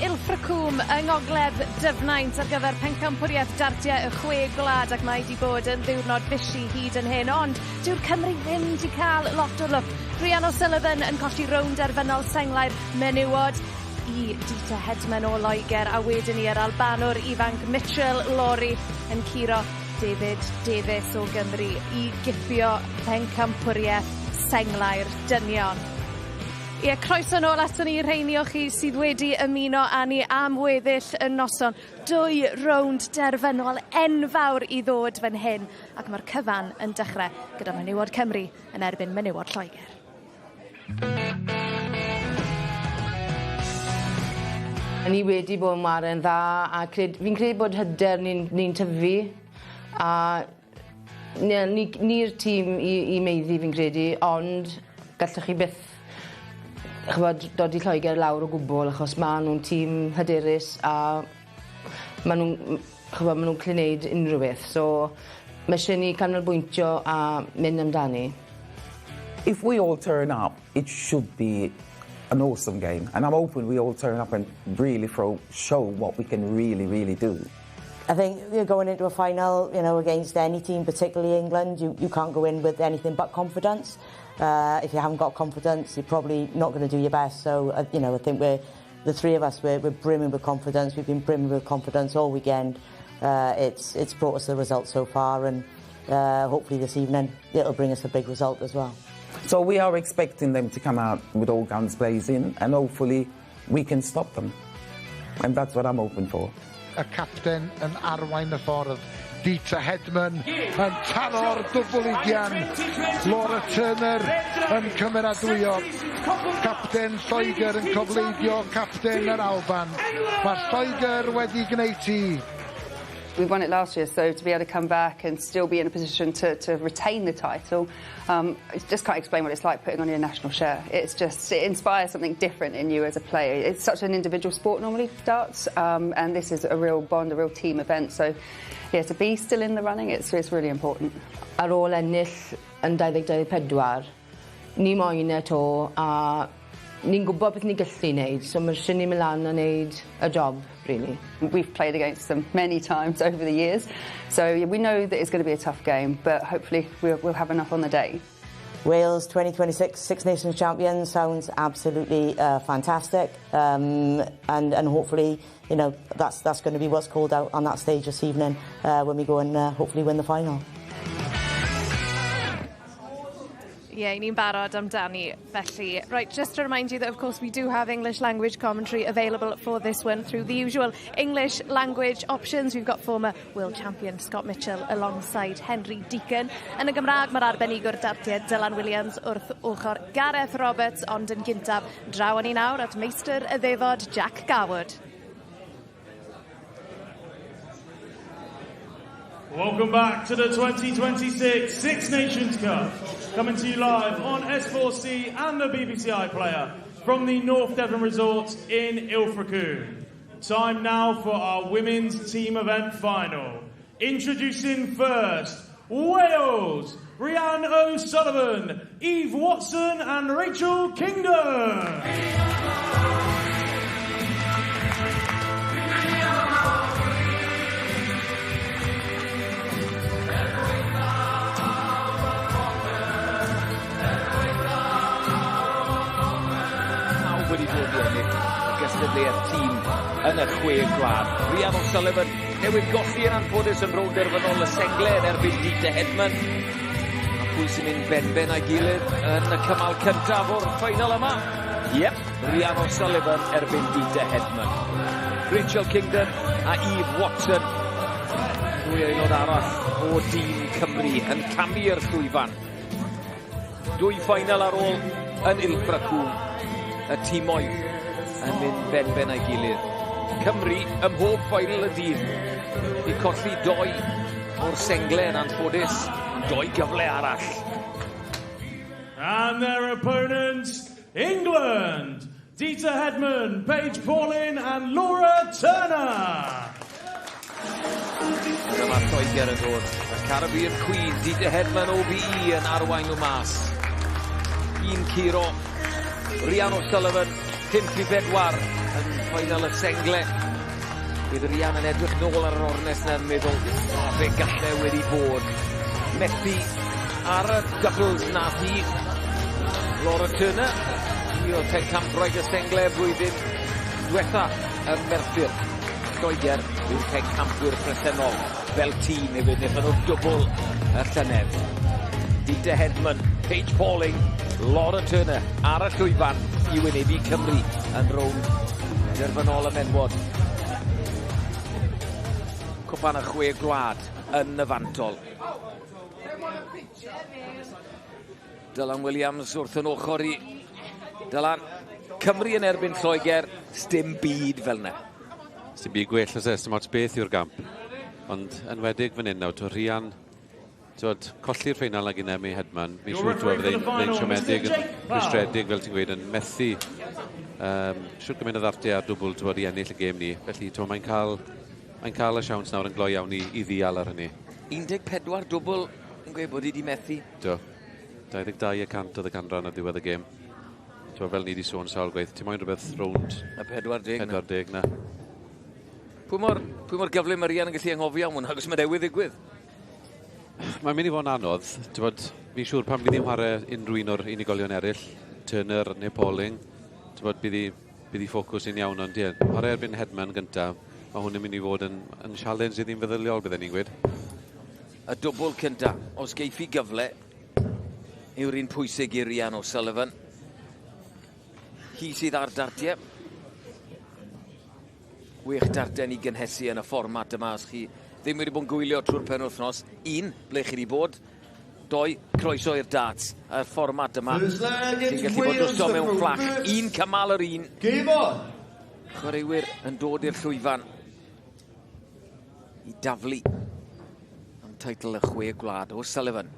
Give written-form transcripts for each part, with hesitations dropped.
Ilfracwm yng ngogledd Dyfnaint ar gyfer pencampwriaeth Dartiau y Chwe Gwlad ac mae wedi bod yn ddiwrnod fysi hyd yn hyn, ond dyw'r Cymru ddim wedi cael lot o lwc. Rhian O'Sullivan yn colli rownd derfynol senglau'r menywod i Dita Hedman o Loegr, a wedyn ni yr Albanwr ifanc Mitchell Lawry yn curo David Davies o Gymru i gipio pencampwriaeth senglau'r dynion. Ie, croeso nôl ato ni rheini o chi sydd wedi ymuno â ni am weddill y noson. 2 rownd derfynol enfawr i ddod fan hyn, ac mae'r cyfan yn dechrau gyda menywod Cymru yn erbyn menywod Lloegr. Ni wedi bod yn waren dda, a fi'n credu bod hyder ni'n tyfu, a ni'r tîm i meiddi fi'n credu, ond gallwch chi byth dod i Lloegr lawr o gwbl, achos maen nhw'n tîm hyderus a maen nhw'n gallu gwneud unrhyw beth. So mae eisiau ni canolbwyntio a mynd amdani. If we all turn up, it should be an awesome game. And I'm hoping we all turn up and really show what we can really do. I think you're going into a final, against any team, particularly England, you can't go in with anything but confidence. If you haven't got confidence, you're probably not going to do your best. So, I think the three of us, we're brimming with confidence. We've been brimming with confidence all weekend. It's brought us the result so far, and hopefully this evening it'll bring us a big result as well. So we are expecting them to come out with all guns blazing, and hopefully we can stop them. And that's what I'm hoping for. Y capten yn arwain y ffordd. Dita Hedman yn taro'r dwbl-ugian. Laura Turner yn cymeradwyo. Capten Lloegr yn cofleidio capten yr Alban. Mae'r Lloegr wedi gwneud hi. We won it last year, so to be able to come back and still be in a position to retain the title, I just can't explain what it's like putting on your national shirt. It inspires something different in you as a player. It's such an individual sport normally, darts, and this is a real bond, a real team event. So, yeah, to be still in the running, it's really important. Ar ôl ennill yn 2024, ni moyn eto, a ni'n gwybod beth ni'n gallu wneud, so mae eisiau ni mynd lan a wneud y job, really. We've played against them many times over the years, so we know that it's going to be a tough game, but hopefully we'll have enough on the day. Wales 2026 Six Nations champions sounds absolutely fantastic, and hopefully, that's going to be what's called out on that stage this evening when we go and hopefully win the final. Yeah, ni'n barod amdani felly. Right, just to remind you that of course we do have English language commentary available for this one through the usual English language options. We've got former world champion Scott Mitchell alongside Henry Deacon. Yn y Gymraeg, mae'r arbenigwr Dartiau Dylan Williams wrth ochr Gareth Roberts, ond yn gyntaf draw ni nawr at meistr y ddefod Jack Garwood. Welcome back to the 2026 Six Nations Cup. Coming to you live on S4C and the BBC iPlayer from the North Devon Resort in Ilfracwm. Time now for our women's team event final. Introducing first, Wales, Rhian O'Sullivan, Eve Watson and Rachel Kingdom. Wedi bod i ennill y gystadleuaeth tîm yn y Chwe Gwlad. Rhian O'Sullivan newid golli yn anffodus yn rownd derfynol y sengle yn erbyn Dita Hedman. A pwy sy'n mynd ben a'i gilydd yn y cymal cyntaf o'r ffeinal yma? Yep, Rhian O'Sullivan erbyn Dita Hedman. Rachel Kingdom a Eve Watson. Dwy aelod arall o dîm Cymru yn camu'r llwyfan. 2 ffeinal ar ôl yn Ilfracwm. Y tîmoedd yn mynd ben a'i gilydd. Cymru ym mhob ffeinal y dydd i colli 2 o'r sengle yn anffodus, 2 gyfle arall. And their opponents, England, Dita Hedman, Paige Paulin and Laura Turner. Dyma Lloegr yn dod. Y Caribbean Queen, Dita Hedman OBE yn arwain o mas. 1 curo. Rhian O'Sullivan, 5 i 4. yn final y sengle. Bydd Rian yn edrych nôl ar yr ornes na'n meddwl, fe gallai wedi bod. Methu ar y doubles nath hi. Laura Turner, hi oedd pencamproed y sengle blwyddyn diwetha yn Merthyr. Lloegr yw'r pencampwyr presennol fel tîm hefyd, nethon nhw'r dwbl y llynedd. Dita Hedman, Paige Pauling, Laura Turner ar y llwyfan i wynebu Cymru yn rownd derfynol y menwod. Cwpan y Chwe Gwlad yn y fantol. Dylan Williams wrth yn ochr i. Dylan, Cymru yn erbyn Lloegr, sdim byd fel yna. Sdim byd gwell os dim ots beth yw'r gamp. Ond enwedig fan hyn nawr, Rian, colli'r ffeinal ag unemi Hedman. Fi'n siŵr byddai'n siomedig yn rwystredig, fel ti'n gweud, yn methu. Siwr gymaint o Ddartiau ar dwbl i ennill y gêm ni. Felly mae'n cael y siawns nawr yn gloi iawn i ddial ar hynny. 14 dwbl yn gweud bod i wedi methu. 22% oedd y canran ar ddiwedd y gêm. Fel ni wedi sôn sawl gweith, ti'n moyn rhywbeth rownd y 40 na. Pwy mor gyflym Rian yn gallu anghofio am hwn, agos mae newydd ddigwydd? Mae'n mynd i fod yn anodd. Fi'n siŵr pan bydd i'n chwarae unrhyw un o'r unigolion eraill, Turner neu Pauling, bydd i ffocws yn iawn, ond chwarae erbyn Hedman gyntaf, mae hwn yn mynd i fod yn challenge sydd i'n feddyliol, byddwn ni'n gweud. Y dwbl cyntaf, os geiff i gyfle, yw'r un pwysig i Rian O'Sullivan. Hi sydd ar Dartiau. Wych darten i gynhesu yn y fformat yma os chi ddim wedi bod yn gwylio trwy'r penwythnos. 1, ble chi wedi bod. 2, croeso i'r darts. Y fformat yma sy'n gallu bod drosto mewn fflach. 1 cymal yr 1. Chwaraewyr yn dod i'r llwyfan i daflu am teitl y Chwe Gwlad. O'Sullivan.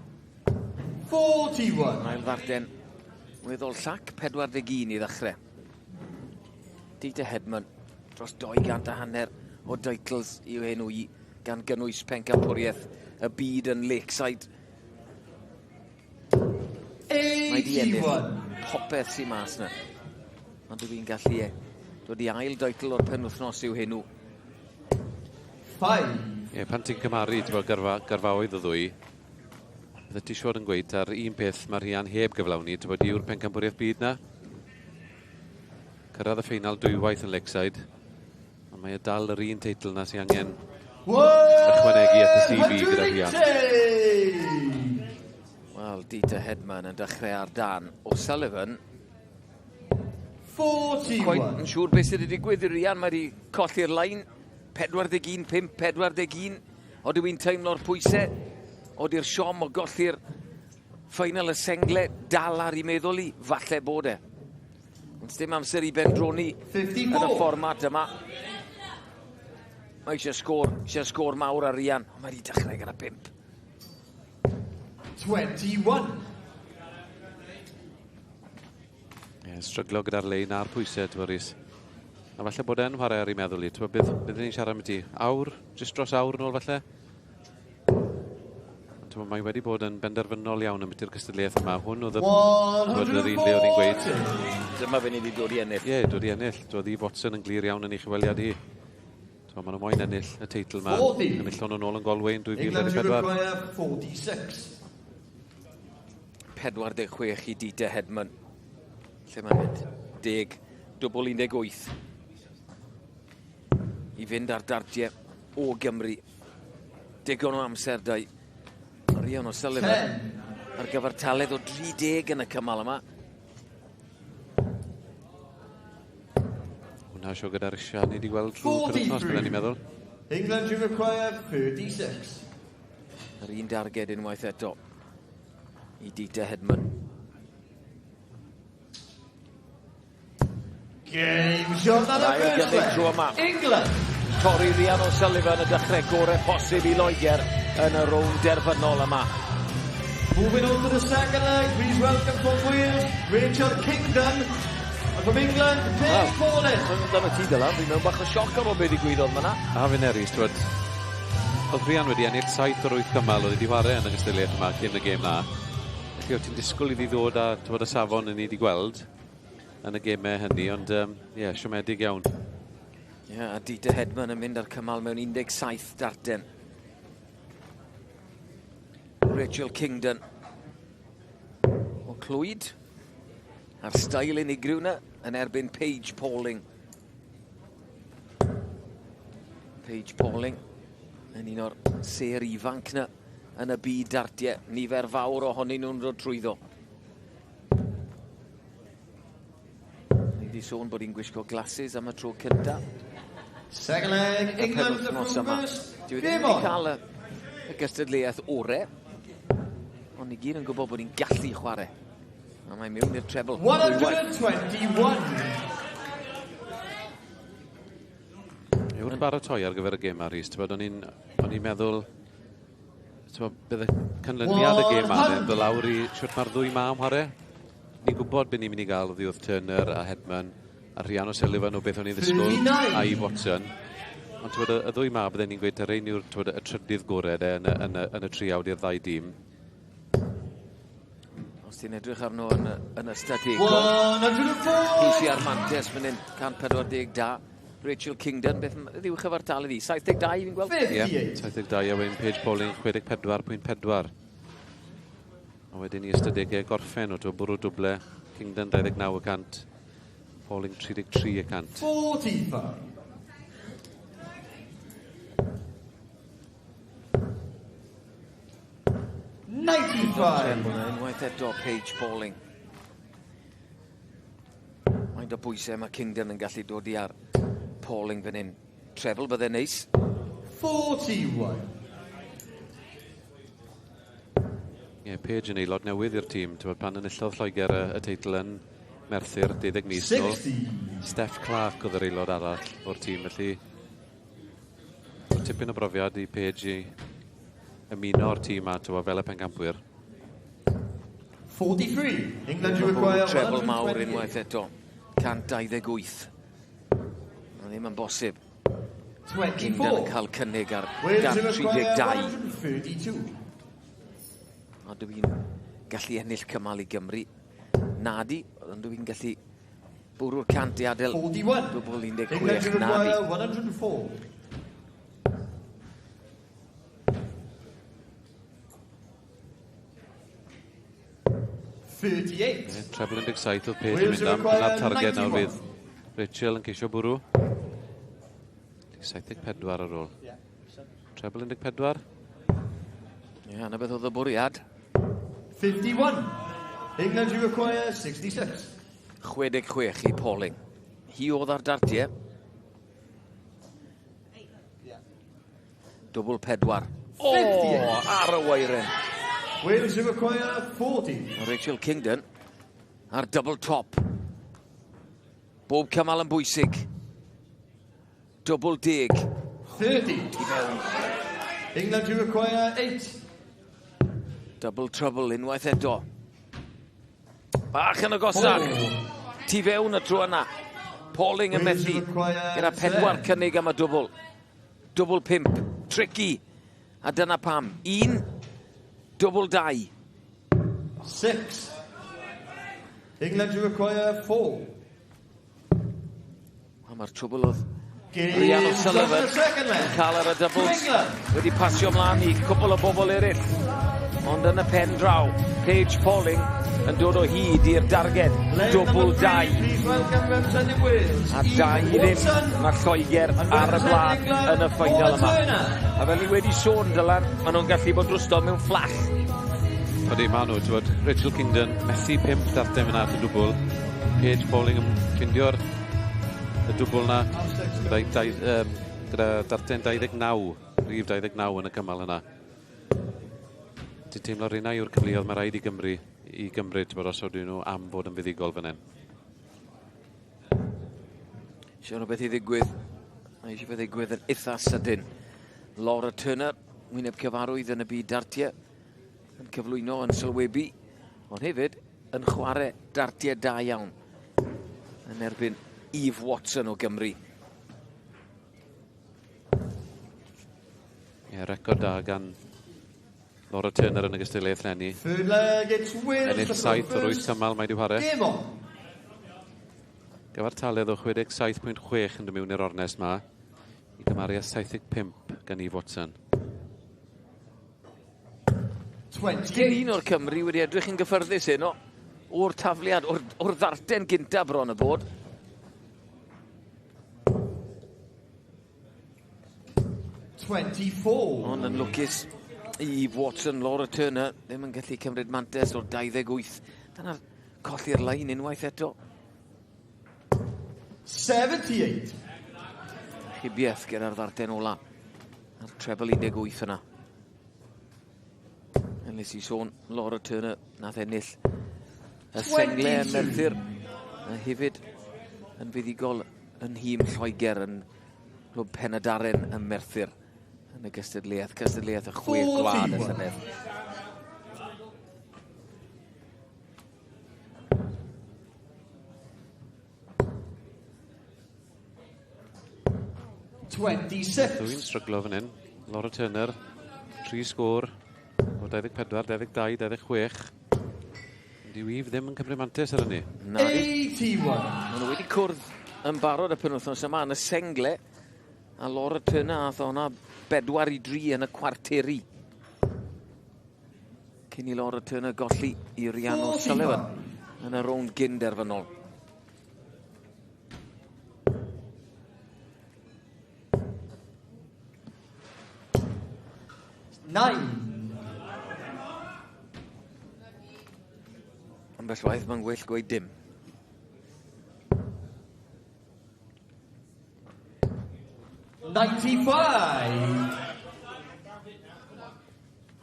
41. Ail ddarten weddol llac, 41 i ddechrau. Dita Hedman dros 250 o deitls i'w henw i gan gynnwys pencampwriaeth y byd yn Lakeside. Mae di ennill popeth sy'n mas na. Ond fi'n gallu dod i ail deitl o'r penwythnos i'w henw. 5. Pan ti'n cymaru garfaoedd o ddwy, bydde ti siwr yn gweud ar un peth mae Rian heb gyflawni, yw'r pencampwriaeth byd na. Cyrraedd y ffeinal dwywaith yn Lakeside, ond mae dal yr un teitl na sy'n angen ychwanegu at y CV gyda Rian. Wel, Dita Hedman yn dechrau ar dan. O'Sullivan 41. Cweit yn siŵr beth sydd wedi digwydd i Rian. Mae wedi colli'r lain 41-5, 41. Oedden dwi'n teimlo'r pwysau. Oeddi'r siom o golli'r ffeinal y sengle dal ar ei meddwl i. Falle bod e. Ond dim amser i bendroni yn y fformat yma. Mae eisiau sgôr mawr ar Rian. Mae wedi dechrau gyda 5. 21. Stryglo gyda'r lein a'r pwysau, Rhys. A falle bod e'n chwarae ar ei meddwl i. Bydd ni'n siarad am ti? Awr? Jyst dros awr nôl falle? Mae wedi bod yn benderfynol iawn am beth i'r cystadleuaeth yma. Hwn oedd yr un le oedd hi'n gweud. Dyma fe ni wedi dod i ennill. Ie, dod i ennill. Doedd i Watson yn glir iawn yn ei chyweliad hi. Mae nhw moyn ennill y teitl yma. Enillon nhw nôl yn Galway yn 2024. 46. 46 i Dita Hedman. Lle mae'n mynd? 10, dwbl 18. I fynd ar Dartiau o Gymru. Digon o amser dau. Rian O'Sullivan ar gyfer taledd o 30 yn y cymal yma. Hwna sio gyda'r eisiau ni wedi gweld trwy'r penwythnos, byddwn ni'n meddwl. England to require 36. Yr un darged unwaith eto i Dita Hedman. Game shot ar y first. England. Torri Rian O'Sullivan y dechrau gorau posib i Loegr yn y rownd derfynol yma. Moving on to the second leg, please welcome from Wales, Rachel Kingdon. And from England, Paige Pauling. Dyna ti Dylan, fi'n mewn bach o sioc ar o beth digwyddodd yma. A fi'n Rhys, oedd Rian wedi ennill 7 o'r 8 cymal oedd wedi chwarae yn y gystadleuaeth yma cyn y gêm na. Felly oedd ti'n disgwyl iddi ddod a y safon yn ni wedi gweld. yn y gemau hynny, ond siomedig iawn. A Dieter Hedman yn mynd ar cymal mewn 17 darten. Rachel Kingdon o Clwyd a'r stael unigryw na yn erbyn Paige Pauling. Paige Pauling yn un o'r ser ifanc na yn y byd dartiau. Nifer fawr ohonyn nhw'n dod trwyddo. Ni wedi sôn bod hi'n gwisgo glasses am y tro cyntaf. Second leg, England the Rovers. Dwi wedi cael y gystadleuaeth orau, ond ni gyd yn gwybod bod hi'n gallu chwarae. A mae mewn i'r treble. 121. Yw'n baratoi ar gyfer y gêm ar Rhys. O'n i'n meddwl bydd y canlyniad y gêm ar yn dod lawr i siwrt mae'r ddwy mam chwarae. Ni'n gwybod beth ni'n mynd i gael o ddiwedd Turner a Hedman a Rhian O'Sullivan o beth o'n i'n ddisgwyl a i Watson. Ond y ddwy ma byddwn ni'n gweud yr ein yw'r y trydydd gorau yn y triawd i'r ddau dîm. Os ti'n edrych arno yn y stadegol. Hwysi ar Mantes fan hyn, 142. Rachel Kingdon, beth yw chyfartal iddi? 72 fi'n gweld? Ie, 72 a wedyn Paige Pauling 64.4. A wedyn i ystadegau gorffen o bwrw dwble. Kingdon 29%. Pauling 33%. 45. Unwaith eto Paige Pauling. Mae'n o bwysau mae Kingdon yn gallu dod i ar Pauling fan hyn. Treble bydde neis. 41. Paige yn aelod newydd i'r tîm. Pan enillodd Lloegr y teitl yn Merthyr 12 mis nôl. Steph Clark oedd yr aelod arall o'r tîm. Felly, tipyn o brofiad i Paige i ymuno o'r tîm a fel y pencampwyr. 43. England you require treble mawr unwaith eto. 128. Mae ddim yn bosib. 24. Kingdon yn cael cynnig ar 32. 32. A dwi'n gallu ennill cymal i Gymru. Nadi, ond dwi'n gallu bwrw'r cant i adael. 41. Dwbl 16. England you Nadi. require 104. Treble 17 oedd Paige yn mynd am. Yna'r targed nawr fydd Rachel yn ceisio bwrw. 74 ar ôl. Treble 14. Yna beth oedd y bwriad. 51. England you require 66. 66 i Pauling. Hi oedd ar Dartiau. Dwbl 4. Ar y weiren. Wales you require 40. Rachel Kingdon ar double top. Bob cymal yn bwysig. Double 10. 30. England you require 8. Double trouble unwaith eto. Bach yn agosach. Tu fewn y tro yna. Pauling yn methu. Gyda 4 cynnig am y dwbl. Dwbl 5. Tricky. A dyna pam. 1. Double 2. 6. England you require 4. A mae'r trwbl oedd Rhian O'Sullivan yn cael ar y doubles. Wedi pasio ymlaen i cwbl o bobl eraill. Ond yn y pen draw, Paige Pauling yn dod o hyd i'r darged. Double 2. A 2 ddim. Mae Lloegr ar y blaen yn y ffeinal yma. A fel ni wedi sôn, Dylan, maen nhw'n gallu bod drwstod mewn fflach. Ydy, maen nhw, Rachel Kingdon methu 5 darten fyna at y dwbl. Paige Pauling yn ffindio'r dwbl na gyda darten 29, rhif 29 yn y cymal yna. Di teimlo rhywna yw'r cyfleoedd mae rhaid i gymryd os oedden nhw am fod yn fuddigol fan hyn. Eisiau rhywbeth i ddigwydd. Eisiau beth ddigwydd yn eitha sydyn. Laura Turner, wyneb cyfarwydd yn y byd Dartiau, yn cyflwyno yn sylwebu, ond hefyd yn chwarae Dartiau da iawn. Yn erbyn Eve Watson o Gymru. Record da gan Laura Turner yn y gystadleuaeth lenni. Third leg, it's Wales. Ennill 7 o'r 8 cymal mae wedi chwarae. Game on. Gyfartaledd o 67.6 yn dymewn i'r ornest ma, i gymaru â 75 gan Eve Watson. Gen un o'r Cymru wedi edrych yn gyffyrddus hyn o'r tafliad, o'r ddarten gynta bron y bod. Ond yn lwcus Eve Watson, Laura Turner, ddim yn gallu cymryd mantes o'r 28. Dyna'r colli'r lein unwaith eto. 78. Chybiaeth gyda'r ddarten ola. A'r treble 18 yna. Nes i sôn, Laura Turner nath ennill y sengle yn Merthyr. A hefyd yn fuddigol yn hîm Lloegr yn Clwb Penydaren yn Merthyr. Yn y gystadleuaeth y Chwe Gwlad y llynedd. Dwi'n stryglo fan hyn. Laura Turner, 3 sgôr o 24, 22, 26. Dyw Eve ddim yn cymryd mantes ar hynny. 81. Maen nhw wedi cwrdd yn barod y penwythnos yma yn y sengle. A Laura Turner ath o'na 4-3 yn y cwarteri. Cyn i Laura Turner golli i Rhiannon O'Sullivan yn y rownd gynderfynol. Ambell waith mae'n well gweud dim.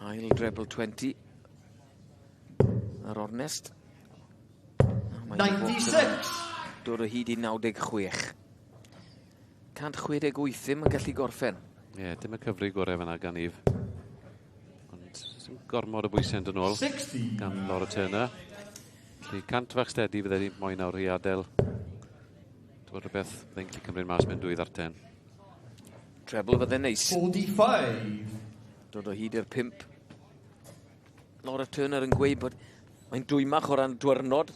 Ail treble 20. Yr ornest. 96. Dod o hyd i 96. 168 ddim yn gallu gorffen. Ie, dim y cyfri gorau fyna gan Eve. Ond sy'n gormod o bwysau yn dod nôl gan Laura Turner. Felly 100 fach stedi fydde ni moyn awr i adael. Dwi'n rhywbeth fydde'n gallu cymryd mas mewn 2 ddarten. Treble fydde neis. 45. Dod o hyd i'r 5. Laura Turner yn gweud bod mae'n dwymach o ran dwyrnod.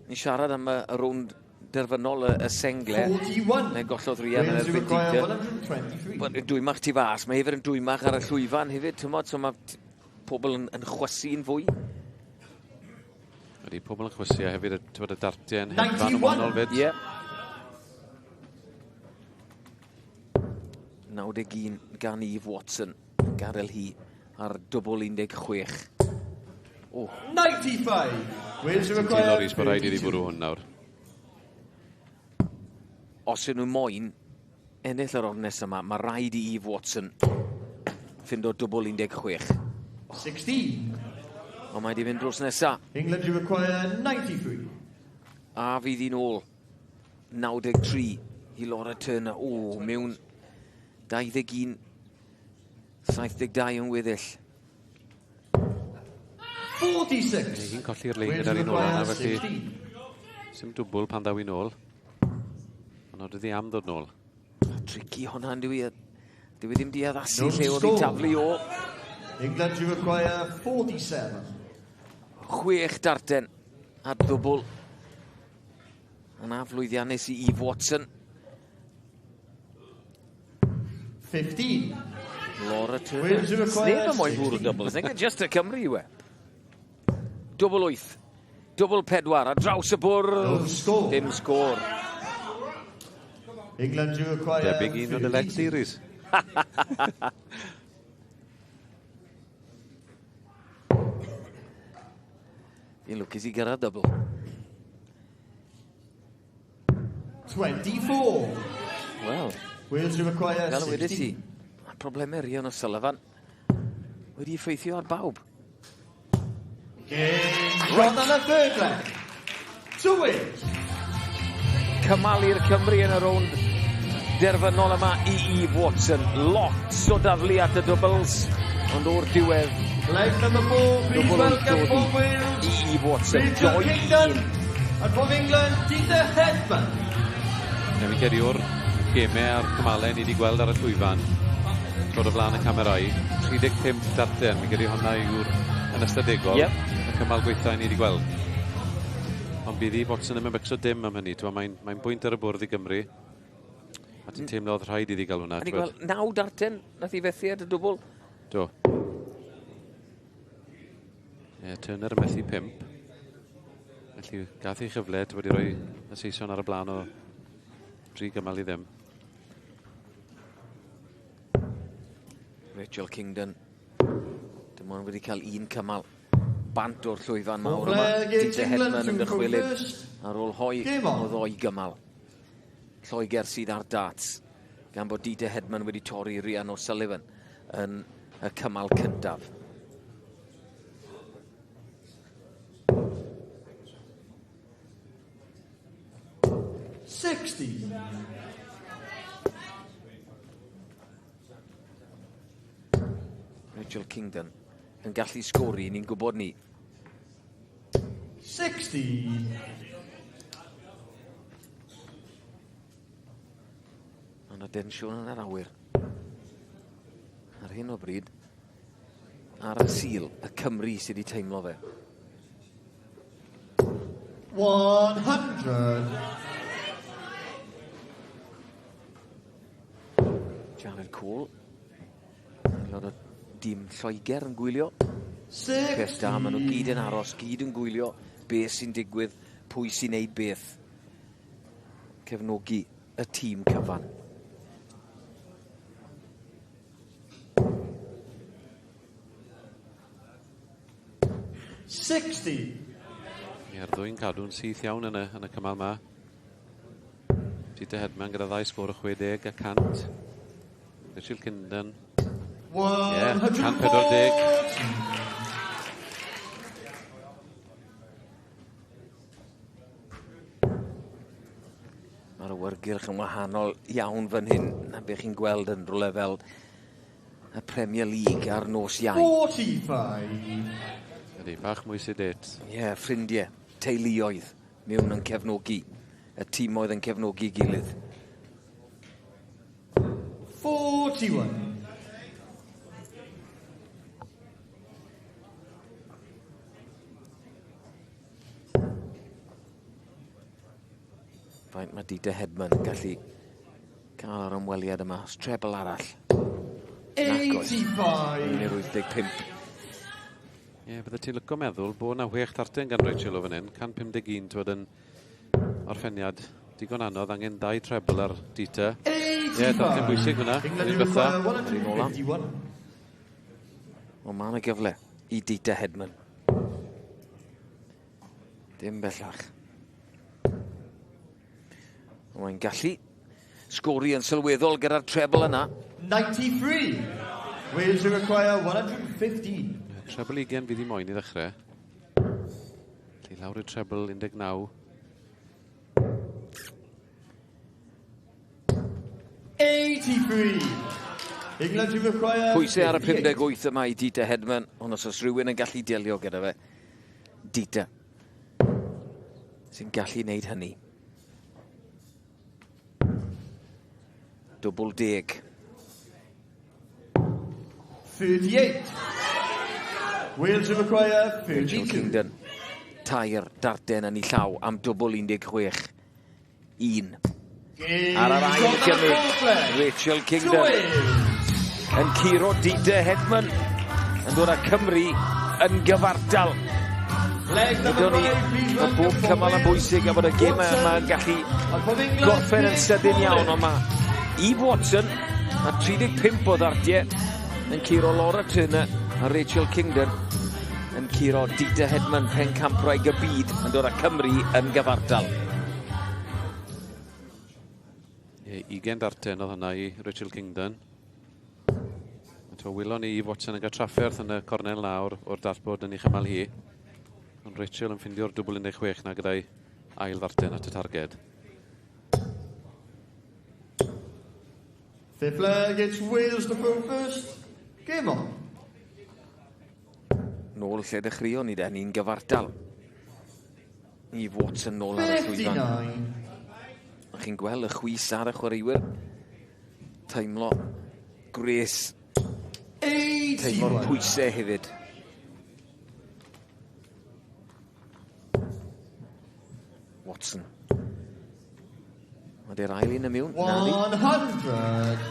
Ni'n siarad am y rownd derfynol y sengle. 41. Neu gollodd Rhian yn erbyn Ddartiau. Dwymach tu fas. Mae hefyd yn dwymach ar y llwyfan hefyd. So mae pobl yn chwysu'n fwy. Ydy pobl yn chwysu a hefyd y Dartiau yn hedfan o manol fyd. Ie. 91 gan Eve Watson. Gadael hi ar dwbl 16. 95. Ti'n teimlo Rhys bod rhaid iddi bwrw hwn nawr. Os ydyn nhw moyn ennill yr ornes yma, mae rhaid i Eve Watson ffindo dwbl 16. 16. Ond mae wedi fynd dros nesa. England you require 93. A fydd hi'n ôl 93 i Laura Turner. Mewn 21, 72 yn weddill. 46. Hi'n colli'r lein gyda'r un ôl yna, felly sy'n dwbl pan daw i'n ôl. Ond oedd wedi am ddod nôl. Tricky hwnna'n dwi ddim di addasu lle oedd i taflu o. England you require 47. 6 darten a dwbl. Yna flwyddiannus i Eve Watson. 15. Laura Turner. Sneb yn moyn bwrw dwbl. Just y Cymru yw e. Dwbl 8. Dwbl 4. A draws y bwrdd. Dim sgôr. England you require Debyg un o'r elect series. Fi'n lwcus i gyrraedd dwbl. 24. Wel, Wales you require fel wedys i, 16. problemau Rhian O'Sullivan wedi effeithio ar bawb. Run on a third leg. 2 wins. Cymal i'r Cymru yn y rownd derfynol yma i Eve Watson. Lots o daflu at y dwbls, ond o'r diwedd Leg number 4, please welcome from Wales, i Eve Watson. Rachel Kingdon, and from England, Dita Hedman. Neu fi geri o'r gemau a'r cymalau ni wedi gweld ar y llwyfan. Trod o flaen y camerau. 35 darten, mi geri hwnna yw'r yn ystadegol. Y cymal gweitha ni wedi gweld. Ond bydd i Watson yn mymycso dim am hynny. Mae'n bwynt ar y bwrdd i Gymru. A ti'n teimlo oedd rhaid iddi gael hwnna. A ni gweld 9 darten, nath i fethu ar y dwbl. Do. Turner yn methu 5. Felly gath ei chyfle, wedi rhoi y Saeson ar y blaen o 3 gymal i ddim. Rachel Kingdon. Dim ond wedi cael 1 cymal. Bant o'r llwyfan mawr yma. Dita Hedman yn dychwelyd ar ôl hoi o 2 gymal. Lloegr sydd ar darts. Gan bod Dita Hedman wedi torri Rhian O'Sullivan yn y cymal cyntaf. Rachel Kingdon yn gallu sgori, ni'n gwybod ni. 60. Yna densiwn yn yr awyr. Ar hyn o bryd, ar y sil, y Cymru sydd wedi teimlo fe. 100. Jared Cole. Aelod o dîm Lloegr yn gwylio. Peth da, maen nhw gyd yn aros, gyd yn gwylio beth sy'n digwydd, pwy sy'n neud beth. Cefnogi y tîm cyfan. Mae'r ddwy'n cadw'n syth iawn yn y cymal yma. Dita Hedman gyda 2 sgôr o 60 a 100. Rachel Kingdon. 140. Mae'r awyrgylch yn wahanol iawn fan hyn na beth chi'n gweld yn rhywle fel y Premier League ar nos Iau. 45. Ydy, bach mwy sedate. Ffrindiau, teuluoedd mewn yn cefnogi. Y tîm oedd yn cefnogi gilydd. 41. Faint mae Dita Hedman yn gallu cael ar ymweliad yma. Treble arall. 85. 85. Bydde ti'n lygo meddwl bod yna 6 darten gan Rachel o fan hyn. 151 twyd yn orffeniad digon anodd, angen 2 treble ar Dita. Darten bwysig hwnna. O, mae yna gyfle i Dita Hedman. Dim bellach. Mae'n gallu sgori yn sylweddol gyda'r treble yna. 93. Wales to require 115. Treble 20 fydd i moyn i ddechrau. Lle lawr y treble 19. 83. England to require... Pwysau ar y 58 yma i Dita Hedman, ond os oes rhywun yn gallu delio gyda fe, Dita sy'n gallu wneud hynny. Double 10. 38. Wales to require 32. Kingdon. Tair darten yn ei llaw am double 16. 1. Ar yr ail gymryd, Rachel Kingdon yn curo Dita Hedman yn dod â Cymru yn gyfartal. Nidwn ni bod bob cymal yn bwysig a bod y gym yma yn gallu gorffen yn sydyn iawn, ond mae Eve Watson a 35 o ddartiau yn curo Laura Turner a Rachel Kingdon yn curo Dita Hedman, pen campraig y byd yn dod â Cymru yn gyfartal. 20 darten oedd hynna i Rachel Kingdon. Wylon ni Eve Watson yn cael trafferth yn y cornel lawr o'r dashboard yn ei chymal hi. Ond Rachel yn ffindio'r dwbl 16 na gyda'i ail ddarten at y targed. Fifth leg, it's Wales to go first. Game on. Nôl lle dechreuon ni den, ni'n gyfartal. Eve Watson nôl ar y llwyfan. Chi'n gweld y chwys ar y chwaraewyr. Teimlo gres. Teimlo'r pwysau hefyd. Watson. Mae di'r ail un y miwn. 100.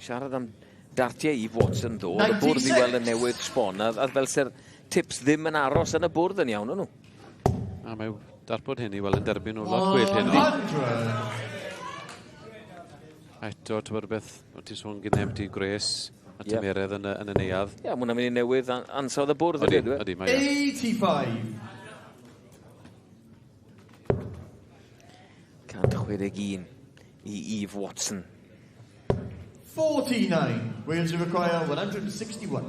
Siarad am Dartiau i Watson ddo. Y bwrdd i weld y newydd sbon. A fel sy'r tips ddim yn aros yn y bwrdd yn iawn o'n nhw. A mae darbod hyn i weld yn derbyn o lot gwell hyn. Eto, ti'n bod beth, o ti sôn gyda ti gres a tymeredd yn y neuadd. Ie, mwyn am un i newydd ansawdd y bwrdd. Ydy, mae 85. 161 i Eve Watson. 49. Wales to require 161.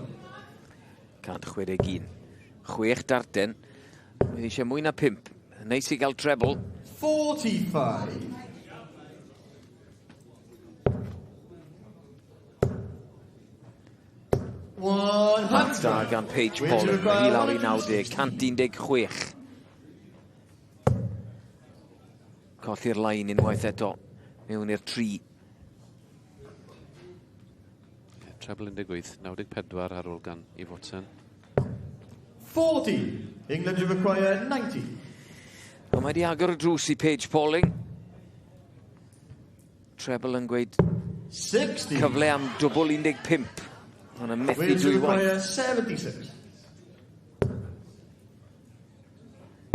161. 6 darten. Fydd eisiau mwy na 5. Neis i gael treble. 45. Da gan Paige Pollen. Mae hi lawr i 90. 116. Colli'r lain unwaith eto. Mewn i'r 3. Treble 18, 94 ar ôl gan i Watson. 40. England to require 90. O, mae di agor y drws i Paige Pauling. Treble yn gweud 60. cyfle am dwbl 15. Ond yn methu Wales to dwy require waith. 76.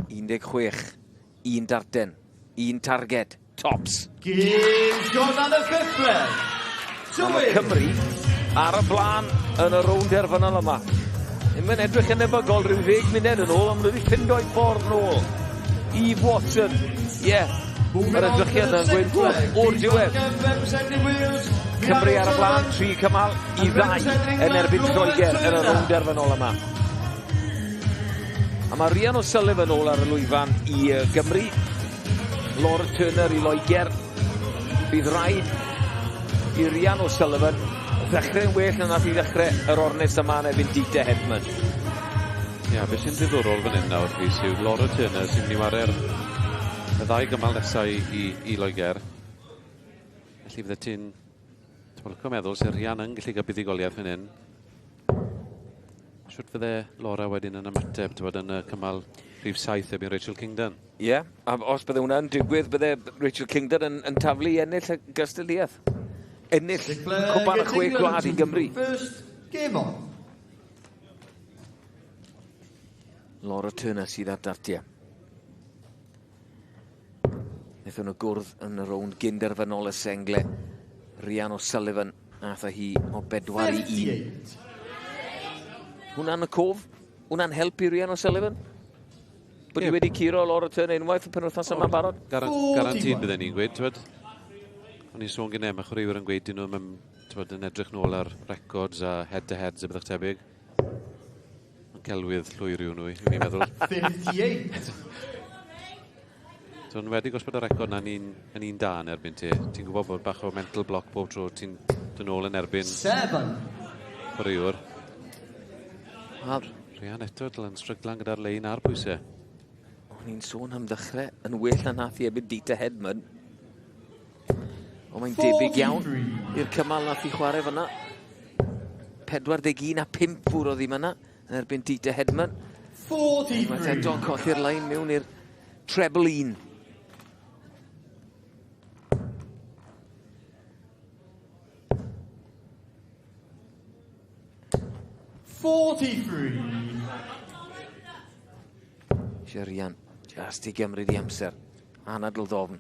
16. 1 darten. 1 target. Tops. Game's gone on the fifth leg. To Mae win. Cymru ar y blaen yn y rownd derfynol yma. Mae'n edrych yn ebygol rhyw 10 munud yn ôl, ond nhw wedi ffindo'i ffordd nôl. Eve Watson, yr edrychiad yn gweud o'r diwedd. Cymru ar y blaen, 3 cymal i 2 yn erbyn Lloegr yn y rownd derfynol yma. A mae Rhian O'Sullivan ôl ar y lwyfan i Gymru. Laura Turner i Loegr. Bydd rhaid i Rhian O'Sullivan ddechrau'n well na nath i ddechrau yr ornus yma yn erbyn Dita Hedman. Ia, beth sy'n ddiddorol fan hyn nawr fi sydd Laura Turner sy'n mynd i warer y 2 gymal nesau i Loegr. Felly fydde ti'n meddwl sy'n Rhian yn gallu gael buddigoliaeth fan hyn. Siwt fydde Laura wedyn yn ymateb yn y cymal rhif 7 erbyn Rachel Kingdon. Ie, a os bydde hwnna'n digwydd, bydde Rachel Kingdon yn taflu i ennill y gystadleuaeth. Ennill cwpan y Chwe Gwlad i Gymru. First game on. Laura Turner sydd ar Dartiau. Nethon nhw gwrdd yn y rownd gynderfynol y sengle. Rhian O'Sullivan ath hi o 4-1. Hwna'n y cof? Hwna'n helpu Rhian O'Sullivan? Bod i wedi curo Laura Turner unwaith y penwthnos yma barod? Garantid bydden ni'n gweud, twyd. O'n i'n sôn gyda emach o rywun yn gweud dyn nhw yn edrych nôl ar records a head-to-heads a bydda'ch tebyg. Yn celwydd llwyr yw nhw, fi'n meddwl. 58. Yn wedi os bod y record na'n un da yn erbyn ti. Ti'n gwybod bod bach o mental block bob tro ti'n dyn nôl yn erbyn 7. chwaraewr. Rhian eto dylen stryglan gyda'r lein a'r pwysau. O'n i'n sôn am ddechrau yn well na nath i ebyn Dita Hedman. Ond mae'n debyg iawn i'r cymal nath i chwarae fyna. 41-5 bwrodd i fyna yn erbyn Dita Hedman. 43. Mae eto colli'r lein mewn i'r treble 1. Rhian, just i gymryd i amser. Anadl ddofn.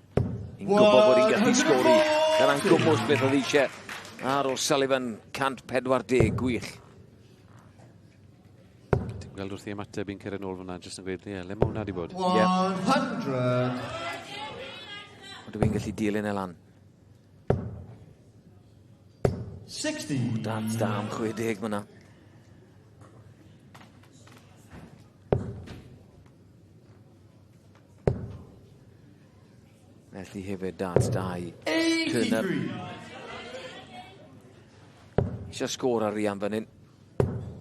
I'n gwybod bod i'n gallu sgori. Dyna'n gwmwys beth oedd eisiau. Ar O'Sullivan, 140 gwych. Ti'n gweld wrth i ymateb i'n cyrraedd nôl fyna, jyst yn gweud, le mae hwnna di bod? 100. Ond dwi'n gallu dilyn e lan. 60. Dats da am 60 myna. Felly hefyd dats da i Turner. 83. Eisiau sgôr ar Rhian fan hyn.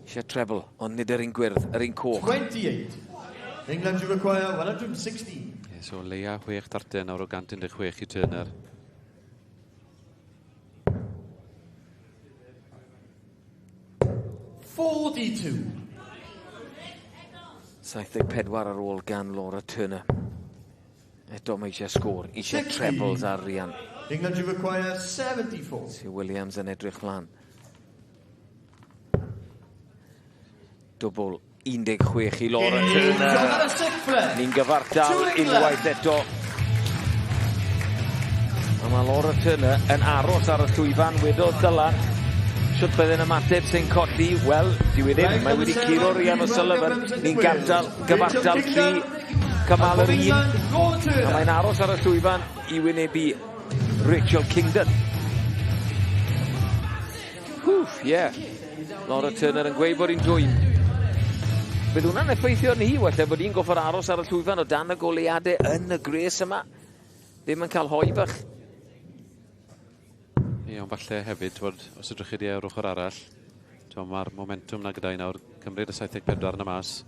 Eisiau treble, ond nid yr un gwyrdd, yr un coch. 28. England to require 116. So leia 6 darten nawr o 116 I Turner. Saithig pedwar ar ôl gan Laura Turner. Eto mae eisiau sgôr, eisiau trebles ar Rian. England you require 74. Sir Williams yn edrych mlaen. Dwbl 16 I Laura Turner. Ni'n gyfartal unwaith eto. A mae Laura Turner yn aros ar y llwyfan wedodd Dylan. Siwt bydde'n ymateb sy'n colli? Wel, dyw e ddim. Mae wedi curo Rian O'Sullivan. Ni'n gyfartal 3 cymal yr 1. A mae'n aros ar y llwyfan I wynebu Rachel Kingdon. Yeah. Laura Turner yn gweud bod hi'n dwym. Bydd hwnna'n effeithio ni, wella bod hi'n goffer aros ar y llwyfan o dan y goleadau yn y gres yma. Ddim yn cael hoi bach. Ie, ond falle hefyd, os ydych chi di ar ochr arall, mae'r momentum na gyda'i nawr, cymryd y 74 na mas.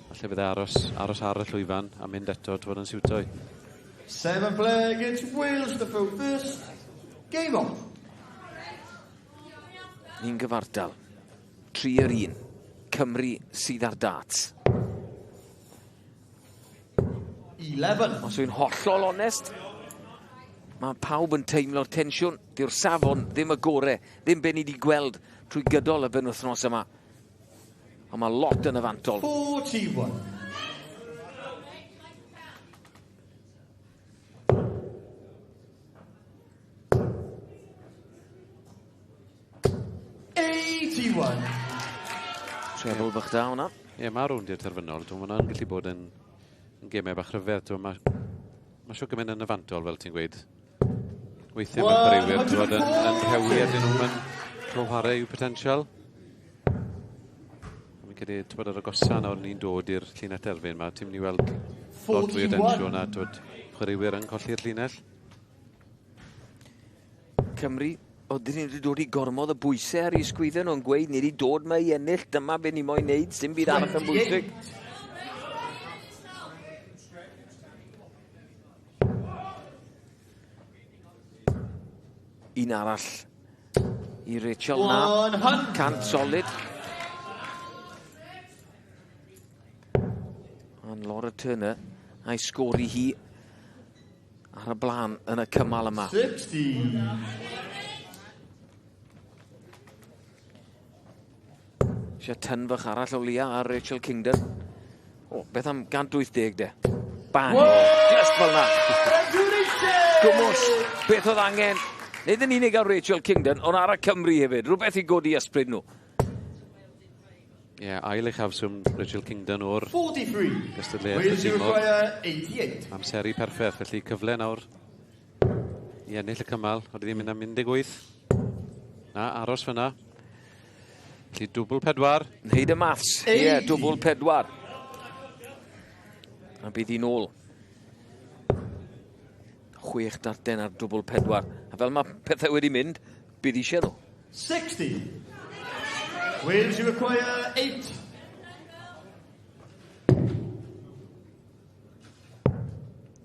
Falle bydd aros ar y llwyfan a mynd eto, yn siwtoi. 7 play against Wales to throw first. Game on. Ni'n gyfartal. 3-1. Cymru sydd ar darts. 11. Os yw'n hollol onest, mae pawb yn teimlo'r tensiwn. Dyw'r safon ddim y gore, ddim be ni wedi gweld trwy gydol y benwythnos yma. Ond mae lot yn y fantol. 41. Treble bach da hwnna. Ie, mae'r rwndiau terfynol. Dwi'n hwnna'n gallu bod yn gemau bach rhyfedd. Mae sio gymryd yn y fantol, fel ti'n gweud. Weithiau mae'n chwaraewyr, yn rhewi ydyn nhw'n clywhara i'w potensial. Mi'n credu, ar y gosa nawr ni'n dod i'r llinell erfyn yma. Ti'n mynd I weld lot fwy o densiwn a chwaraewyr yn colli'r llinell. Cymru, oedden ni wedi dod I gormodd y bwysau ar ei sgwydden nhw'n gweud ni wedi dod mae I ennill, dyma be ni moyn neud, sy'n byd arall yn bwysig. Un arall I Rachel na, cant solid. Ond Laura Turner, a'i sgori hi ar y blaen yn y cymal yma. 60. Eisiau tyn fach arall o Lia a Rachel Kingdon. O, beth am 180 de. Bang! Just fel na. Gwmws, beth oedd angen. Nid yn unig ar Rachel Kingdon, ond ar y Cymru hefyd. Rhywbeth I godi ysbryd nhw. Ie, ail eich hafswm Rachel Kingdon o'r 43. gystadleuaeth y tîmod. 88. Amseru perffaith, felly cyfle nawr I ennill y cymal. Oedd ddim mynd am 18. Na, aros fyna. Felly dwbl 4. Neud y maths. Ie, dwbl 4. A bydd hi'n ôl. 6 darten ar dwbl 4. A fel mae pethau wedi mynd, bydd eisiau nhw. 60. Wales you require 8.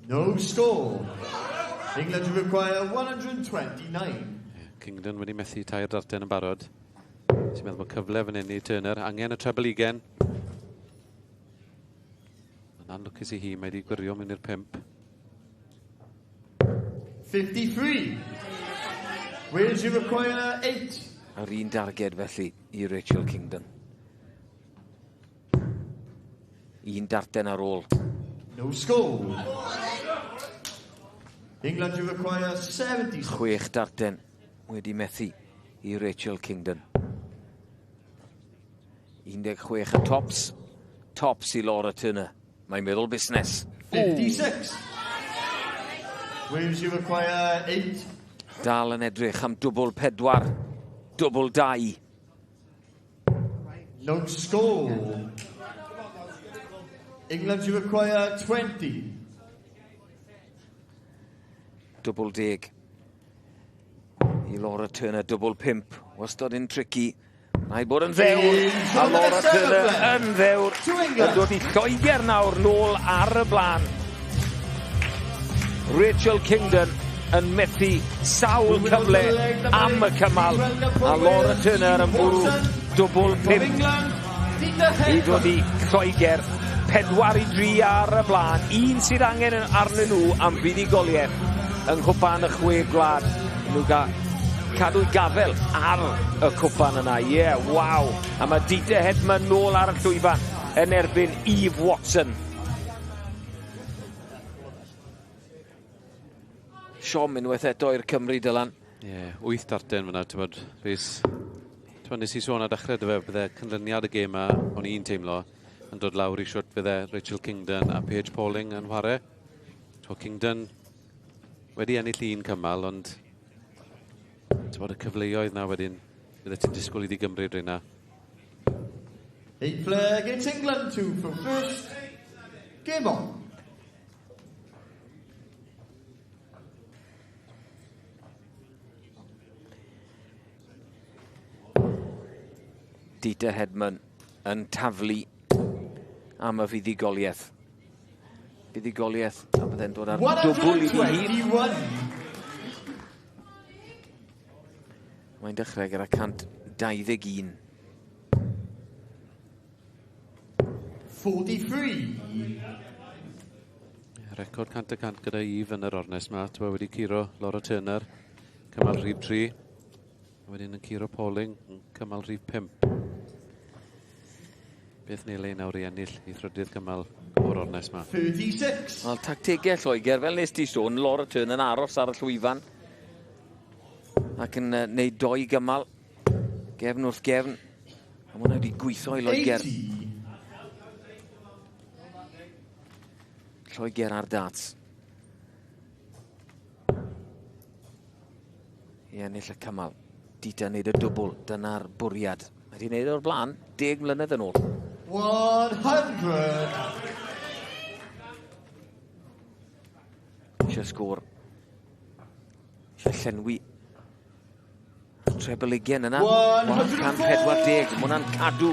No score. England you require 129. Kingdon wedi methu tair darten yn barod. Ti'n meddwl bod cyfle fan hyn I Turner. Angen y treble 20. Yn anlwcus I hi, mae wedi gwirio mewn i'r 5. 53. Wales you require 8. Yr un darged felly I Rachel Kingdon. Un darten ar ôl. No score. England you require 70. 6 darten wedi methu I Rachel Kingdon. 16 y tops. Tops I Laura Turner. Mae'n meddwl busnes. 56. Wales you require 8. Dal yn edrych am dwbl 4. Dwbl 2. No score. England you require 20. Dwbl 10. I Laura Turner, dwbl 5. Wastod yn tricky. Mae bod yn ddewr. A Laura Turner yn ddewr. Yn dod I Lloegr nawr nôl ar y blaen. Rachel Kingdon yn methu sawl cyfle am y cymal. A Laura Turner yn bwrw dwbl 5 i ddod i Lloegr. 4-3 ar y blaen. Un sydd angen arnyn nhw am fuddugoliaeth yng nghwpan y Chwe Gwlad. Nhw cadw gafel ar y cwpan yna. Waw. A mae Dita Hedman nôl ar y llwyfan yn erbyn Eve Watson. Siom unwaith eto i'r Cymru, Dylan. 8 darten fyna, ti'n bod, nes i sôn a dechrau dy fe, bydde cynlyniad y gêm o'n i'n teimlo yn dod lawr i siwt bydde Rachel Kingdon a Paige Pauling yn chwarae. Kingdon wedi ennill un cymal, ond ti'n bod y cyfleoedd na wedyn, bydde ti'n disgwyl i di gymryd reyna. 8 flag, it's England 2 for first. Game on. Dita Hedman yn taflu am y fuddugoliaeth. Fuddugoliaeth, a bydde'n dod ar dwbl i hi. Mae'n dechrau gyda 121. 43. Record 100% gyda Eve yn yr ornes ma. Ti'n wedi curo Laura Turner, cymal rhif 3. Wedyn yn curo Pauling, cymal rhif 5. Beth neu le nawr i ennill i thrydydd cymal o'r ornes ma. 36. Wel, tactegau Lloegr, fel nes ti sôn, Laura Turner yn aros ar y llwyfan. Ac yn neud 2 gymal. Gefn wrth gefn. A mae hwnna wedi gweithio i Lloegr. Lloegr ar dats. I ennill y cymal. Dita wneud y dwbl. Dyna'r bwriad. Mae wedi wneud o'r blaen 10 mlynedd yn ôl. 100. Eisiau sgôr. Eisiau llenwi. Treble ugen yna. 140. Mae hwnna'n cadw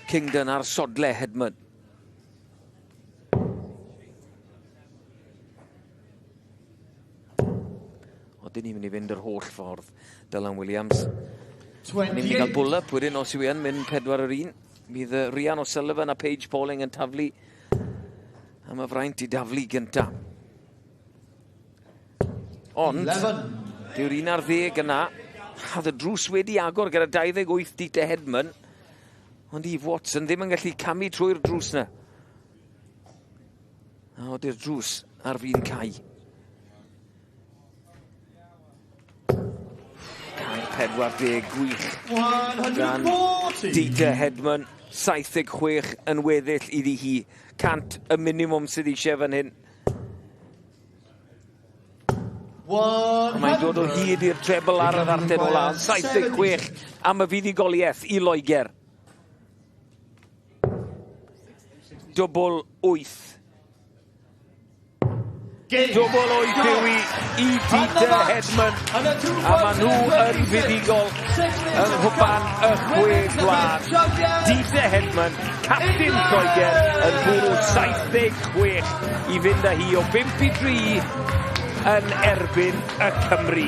Kingdon ar sodle Hedman. Oedden ni'n mynd i fynd yr holl ffordd. Dylan Williams. Ni'n mynd i gael pull-up wedyn os yw yn mynd 4-1. Bydd Rhian O'Sullivan a Paige Pauling yn taflu am y fraint i daflu gynta. Ond, dyw'r 1 ar 10 yna, oedd y drws wedi agor gyda 28 Dita Hedman, ond Eve Watson ddim yn gallu camu trwy'r drws na. A oeddi'r drws ar fi'n cau. 140 gwych gan Dita Hedman. 76 yn weddill iddi hi. 100 y minimum sydd eisiau fan hyn. Mae'n dod o hyd i'r treble ar y ddarten o lan. 76 am y fuddugoliaeth i Loegr. Dwbl 8. Dwbl 8 yw i Dita Hedman. A maen nhw yn fuddugol yn hwpan y Chwe Gwlad. Dita Hedman, captain Lloegr, yn bwrw 76 i fynd â hi o 5-3 yn erbyn y Cymru.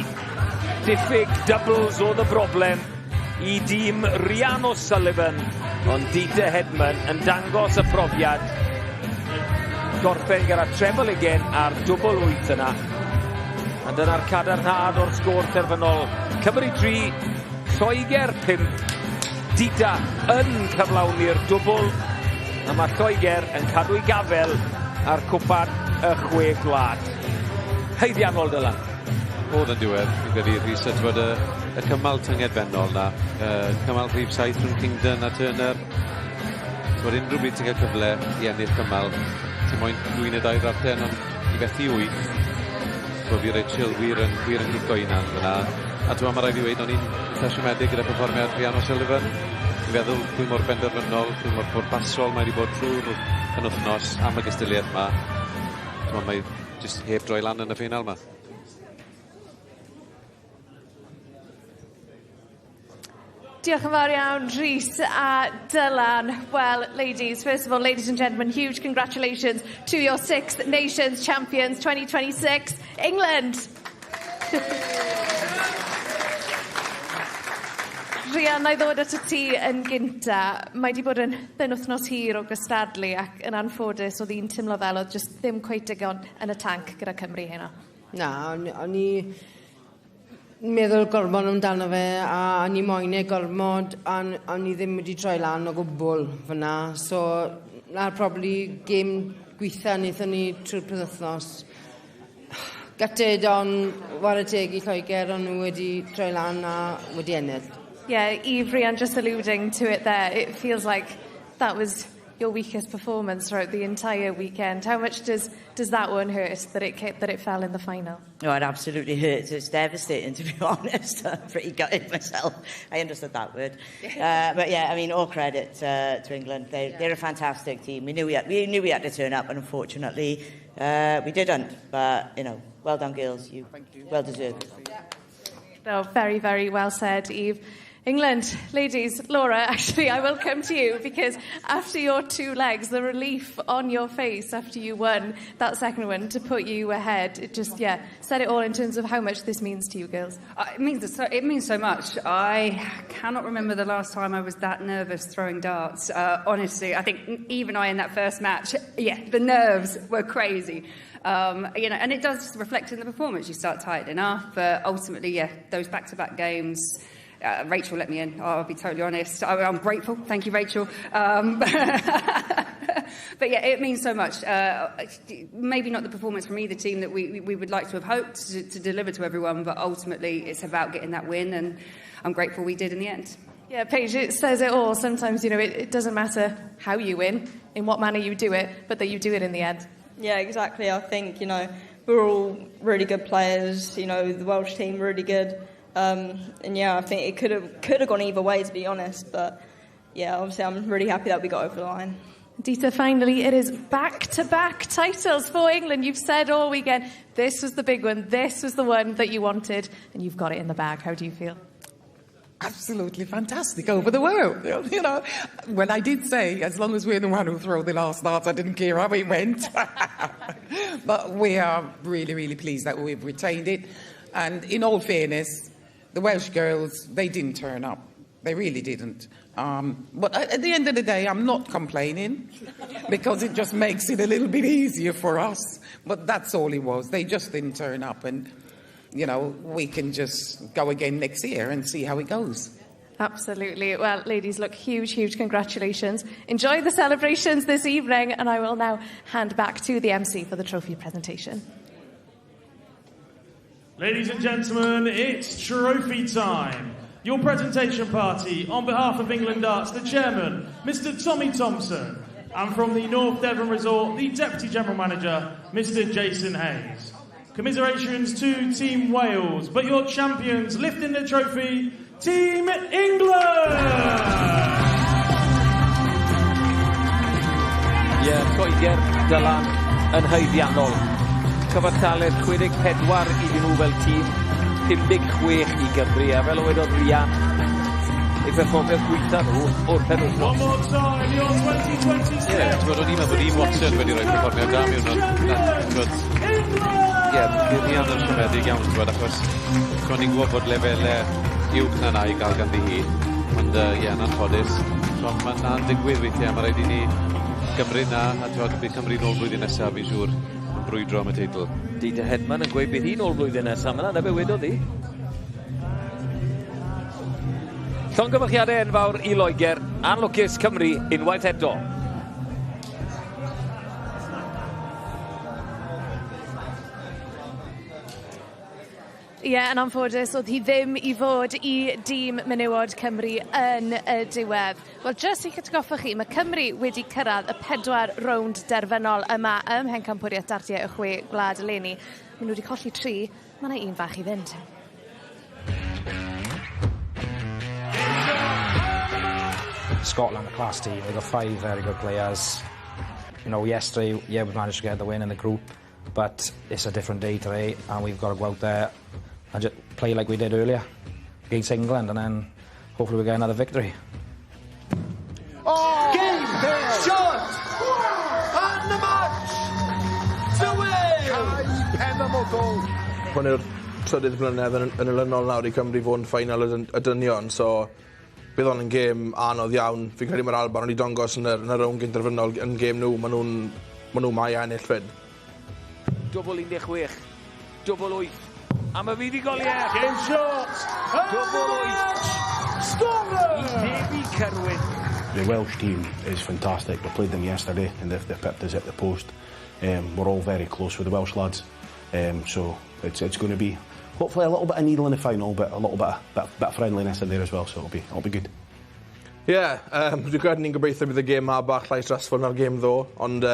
Diffyg doubles oedd y broblem i dîm Rhian O'Sullivan, ond Dita Hedman yn dangos y profiad. Gorffen gyda treble ugen a'r dwbl 8 yna. A dyna'r cadarnhad o'r sgôr terfynol. Cymru 3, Lloegr 5. Dita yn cyflawni'r dwbl. A mae Lloegr yn cadw i gafel ar cwpan y Chwe Gwlad. Heiddiannol, Dylan. Oedd yn diwedd, fi'n credu Rhys at fod y cymal tyngedfennol na. Cymal rhif 7 rhwng Kingdon a Turner. Bod unrhyw bryd ti'n cael cyfle i ennill cymal. Ti'n moyn 2 neu 2 raften, ond i fethu 8. Bod fi Rachel wir yn gico unan fyna. A dwi'n mae rai fi weid, o'n i'n eitha siomedig gyda perfformiad Rhian O'Sullivan. Fi'n feddwl pwy mor benderfynol, pwy mor bwrpasol mae wedi bod trwy'r penwthnos am y gystiliaeth yma. Mae jyst heb droi lan yn y ffinal yma. Diolch yn fawr iawn, Rhys a Dylan. Well, ladies, first of all, ladies and gentlemen, huge congratulations to your Six Nations champions 2026, England. Rhian, na i ddod at y ti yn gynta. Mae di bod yn wythnos hir o gystadlu ac yn anffodus oedd hi'n teimlo fel oedd just ddim cweit digon yn y tanc gyda Cymru hynna. Na, o'n i meddwl gormod amdano fe a o'n i moyn ei gormod a o'n i ddim wedi troi lan o gwbl fyna. So, na'r probably gêm gweitha wnaethon ni trwy'r penwythnos. Gutted ond war y teg i Lloegr ond nhw wedi troi lan a wedi ennill. Yeah, Eve, Rhian, just alluding to it there, it feels like that was your weakest performance throughout the entire weekend. How much does that one hurt that it fell in the final? Oh, it absolutely hurts. It's devastating, to be honest. I'm pretty gutted myself. I understood that word. But yeah, I mean, all credit to England. They're a fantastic team. We knew we had to turn up, and unfortunately, we didn't. But, you know, well done, girls. You well deserved. No, very, very well said, Eve. England, ladies, Laura, actually, I will come to you because after your two legs, the relief on your face after you won that second one to put you ahead, it just, said it all in terms of how much this means to you girls. It means so much. I cannot remember the last time I was that nervous throwing darts. Honestly, I think even I in that first match, the nerves were crazy. And it does reflect in the performance. You start tightening up, but ultimately, those back-to-back games. Rachel let me in, I'll be totally honest. I'm grateful, thank you, Rachel. But it means so much. Maybe not the performance from either team that we would like to have hoped to deliver to everyone, but ultimately it's about getting that win, and I'm grateful we did in the end. Yeah, Paige, it says it all. Sometimes, it doesn't matter how you win, in what manner you do it, but that you do it in the end. Yeah, exactly. I think, we're all really good players. The Welsh team really good. I think it could have gone either way, to be honest. But obviously I'm really happy that we got over the line. Dita, finally, it is back-to-back titles for England. You've said all weekend, this was the big one, this was the one that you wanted, and you've got it in the bag. How do you feel? Absolutely fantastic over the world. When I did say, as long as we're the one who throw the last darts, I didn't care how it went. But we are really, really pleased that we've retained it. And in all fairness, the Welsh girls, they didn't turn up. They really didn't. But at the end of the day, I'm not complaining because it just makes it a little bit easier for us. But that's all it was. They just didn't turn up. And, we can just go again next year and see how it goes. Absolutely. Well, ladies, look, huge, huge congratulations. Enjoy the celebrations this evening. And I will now hand back to the MC for the trophy presentation. Ladies and gentlemen, it's trophy time. Your presentation party, on behalf of England Darts, the chairman, Mr. Tommy Thompson, and from the North Devon Resort, the Deputy General Manager, Mr. Jason Hayes. Commiserations to Team Wales, but your champions lifting the trophy, Team England! Lloegr, Dylan, yn haeddiannol. Cyfartaledd 64 iddyn nhw fel tîm, 56 i Gymru, a fel o wedodd Rhian, ei perfformiad gweitha nhw o'r penwythnos. One more time, your 2026! O'n i'n meddwl bod Ian Watson wedi rhoi perfformiad da mewn. Rhian yn siomedig iawn, achos o'n i'n gwybod bod lefelau uwch na i gael ganddi hi, ond yn anffodus. So mae'n digwydd weithiau, mae rhaid i ni gymryd na, a bydd Cymru nôl blwyddyn nesaf, fi'n siŵr, yn brwydro am y teitl. Dita Hedman yn gweud bydd hi nôl blwyddyn nesaf, mae'n be wedodd hi. Llongyfarchiadau enfawr i Loegr, a'n lwcus Cymru unwaith eto. Yn anffodus, oedd hi ddim i fod i dîm menywod Cymru yn y diwedd. Wel, jyst i atgoffa chi, mae Cymru wedi cyrraedd y 4 rownd derfynol yma ym Mhencampwriaeth Dartiau y Chwe Gwlad eleni. Maen nhw wedi colli 3, mae yna un fach i fynd. Scotland, a class team. They've got 5 very good players. Yesterday, we managed to get the win in the group, but it's a different day today, and we've got to go out there and just play like we did earlier against England, and then hopefully we get another victory. Oh! Game, shot, and the match to win! Penamodol. Hwn yw'r trydydd blynedd yn ylynol nawr I Cymru fod yn ffainal y dynion, so bydd hwn yn gêm anodd iawn. Fi'n credu mae'r Alban wedi dangos yn y rown gynterfynol yn gêm nhw, maen nhw mai ennill fyd. Dwbl 16, dwbl 8. A mae fi di goliau. Game shot. Dwbl 8. Scotland! I Debbie Cyrwyn. The Welsh team is fantastic. We played them yesterday and they've pipped us at the post. We're all very close with the Welsh lads. So it's going to be hopefully a little bit of needle in the final, but a little bit of friendliness in there as well, so it'll be good. Yeah, dwi'n credu ni'n gobeithio bydd y gêm ma bach llai stressful na'r gêm ddo, ond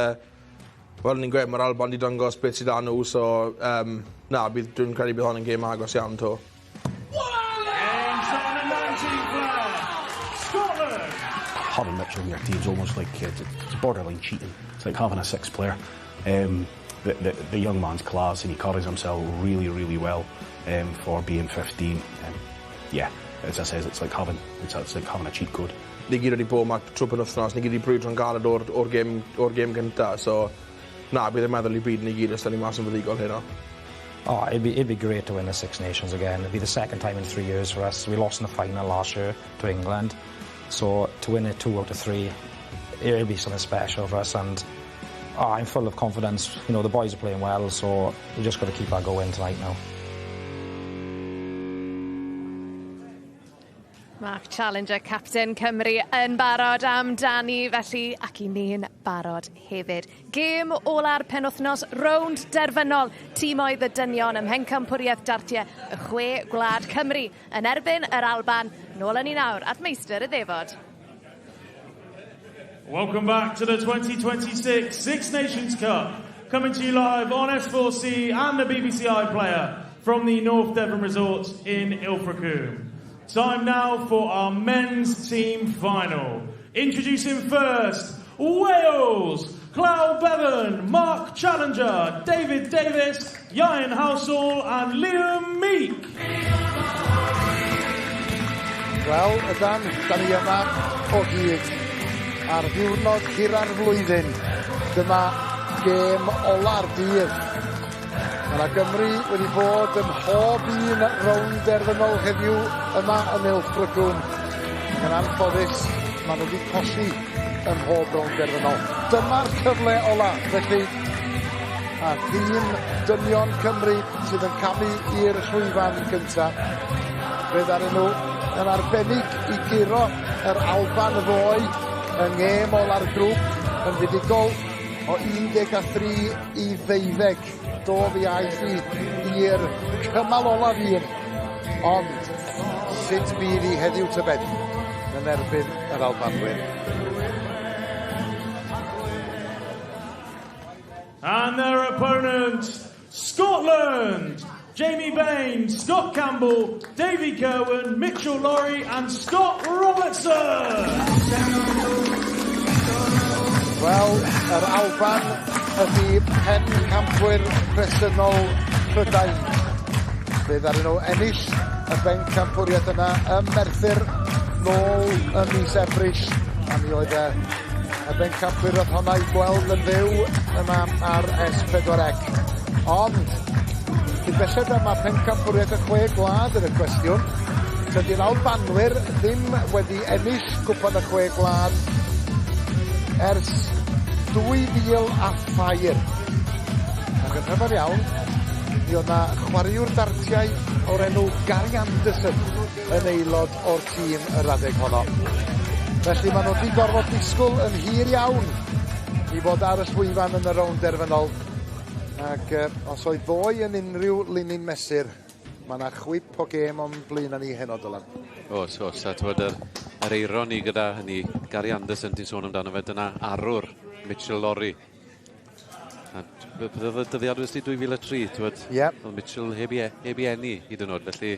fel ni'n gweud, mae'r Alban wedi dangos beth sydd â nhw, so dwi'n credu bydd hon yn gêm agos iawn to. Having Mitchell in your team is almost like it's borderline cheating. It's like having a sixth player. The young man's class and he carries himself really, really well for being 15. Yeah, as I says, it's like having a cheat code. Ni gyd wedi bod ma trwy penwthnos, ni gyd wedi brwydro'n galed o'r gêm gynta, so bydd yn meddwl I byd ni gyd os da ni mas yn fyddigol hynna. Oh, it'd be great to win the Six Nations again. It'd be the second time in 3 years for us. We lost in the final last year to England, so to win it 2 out of 3, it'll be something special for us. And I'm full of confidence. You know, the boys are playing well, so we just got to keep our going tonight now. Mark Challenger, captain Cymru, yn barod amdani, felly ac I ni'n barod hefyd. Gêm ola'r penwthnos, rownd derfynol, tîmoedd y dynion ym mhencampwriaeth Dartiau, y Chwe Gwlad Cymru, yn erbyn yr Alban, nôl yn I nawr at meistr y ddefod. Welcome back to the 2026 Six Nations Cup, coming to you live on S4C and the BBC iPlayer from the North Devon Resort in Ilfracombe. Time now for our men's team final. Introducing first, Wales, Clow Bevan, Mark Challenger, David Davis, Ian Housel and Liam Meek. Wel, da ni yma o hyd ar ddiwrnod hira'r flwyddyn. Dyma gêm ola'r dydd. Mae Gymru wedi bod ym mhob un rownd derfynol heddiw yma yn Ilfracombe. Yn anffodus, maen nhw wedi colli ym mhob rownd derfynol. Dyma'r cyfle ola, felly, a dîm dynion Cymru sydd yn camu i'r llwyfan gyntaf. Bydd arnyn nhw yn arbennig I giro yr Alban ddoe yng ngêm ola'r grŵp yn fudigol o 13 I 12. Do fi aeth i'r cymal olaf un, ond sut bydd I heddiw tybed yn erbyn yr Albanwyr. And their opponent, Scotland, Jamie Bain, Scott Campbell, Davy Kerwin, Mitchell Laurie and Scott Robertson. Wel, yr Alban ydy pencampwyr presennol Prydain. Bydd arnyn nhw ennill y bencampwriaeth yna ym Merthyr nôl ym mis Ebrill. A mi oedd y bencampwyr oedd honna I gweld yn fyw yma ar S4C. Ond, cyn belled yma pencampwriaeth y Chwe Gwlad yn y cwestiwn, tydi'r Albanwyr ddim wedi ennill gwpan y Chwe Gwlad ers 2000 a ffair. Ac yn rhyfedd iawn, mi oedd na chwaraewr Dartiau o'r enw Gary Anderson yn aelod o'r tîm yr adeg honno. Felly maen nhw wedi gorfod disgwyl yn hir iawn I fod ar y llwyfan yn y rownd derfynol. Ac os oedd ddoi yn unrhyw linyn mesur, mae yna chwip o gêm o'n blaen ni heno Dylan. Os, a tywed yr eironi gyda hynny, Gary Anderson ti'n sôn amdano fe, dyna arwr Mitchell Laurie. Bydd y dyddiad wedi 2003, tywed, oedd Mitchell heb I enni hyd yn oed, felly,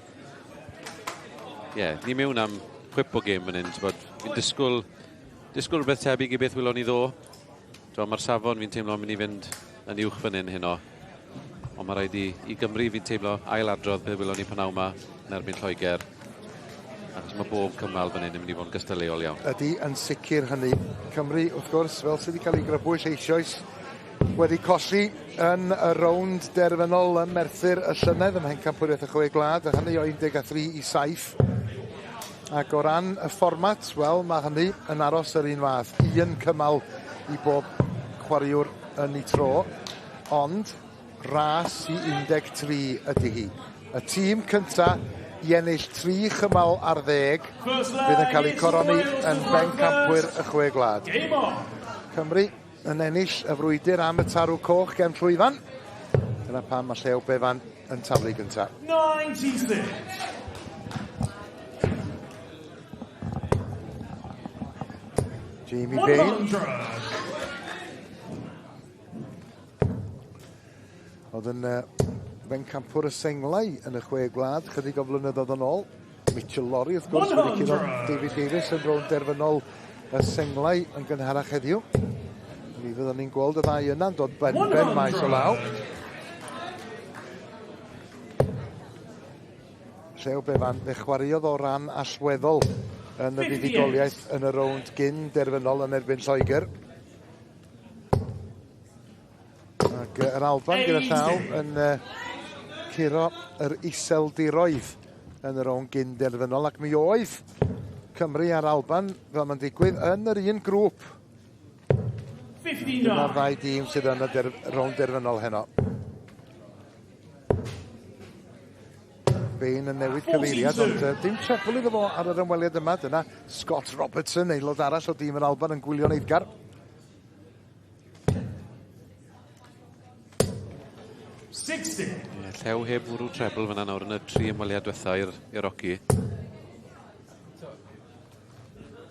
ni mewn am chwip o gêm yn hyn, fi'n disgwyl rhywbeth tebyg I beth wylwn ni ddo. Mae'r safon fi'n teimlo mynd I fynd yn uwch fan hyn heno. Ond mae rhaid I Gymru fi'n teimlo ailadrodd beth wylwn ni pan awma yn erbyn Lloegr. Ac mae bob cymal fan hyn yn mynd i fod yn gystadleuol iawn. Ydy, yn sicr hynny. Cymru, wrth gwrs, fel sydd wedi cael ei grybwyll eisoes, wedi colli yn y rownd derfynol ym Merthyr y llynedd ym Mhencampwriaeth y Chwe Gwlad, a hynny o 13 i 7. Ac o ran y fformat, wel, mae hynny yn aros yr un fath. Un cymal i bob chwaraewr yn ei tro, ond ras i 13 ydy hi. Y tîm cyntaf i ennill 3 chymal ar 10 fydd yn cael ei coroni yn Bencampwyr y Chwe Gwlad. Cymru yn ennill y frwydr am y tarw coch gen llwyfan. Dyna pam mae Llew Befan yn taflu gyntaf. 96. Jamie Bain. Oedd yn Bencampwr y Senglau yn y Chwe Gwlad chydig o flynyddoedd yn ôl. Mitchell Lorry, wrth gwrs, wedi curo David Davies yn rownd derfynol y Senglau yn gynharach heddiw. Mi fyddwn ni'n gweld y ddau yna'n dod ben maes o law. Llew Befan, fe chwaraeodd o ran allweddol yn y fuddugoliaeth yn y rownd gyn derfynol yn erbyn Lloegr. Ac yr Alban gyda llaw yn curo yr iseldiroedd yn yr rownd gyn derfynol, ac mi oedd Cymru a'r Alban, fel mae'n digwydd, yn yr un grŵp. Dyna'r ddau dîm sydd yn y rownd derfynol heno. Bain yn newid cyfeiriad, ond dim trebl iddo fo ar yr ymweliad yma. Dyna Scott Robertson, aelod arall o dîm yr Alban yn gwylio'n eiddgar. 60. Llew heb fwrw trebl fyna nawr yn y 3 ymweliad diwetha i'r ogi.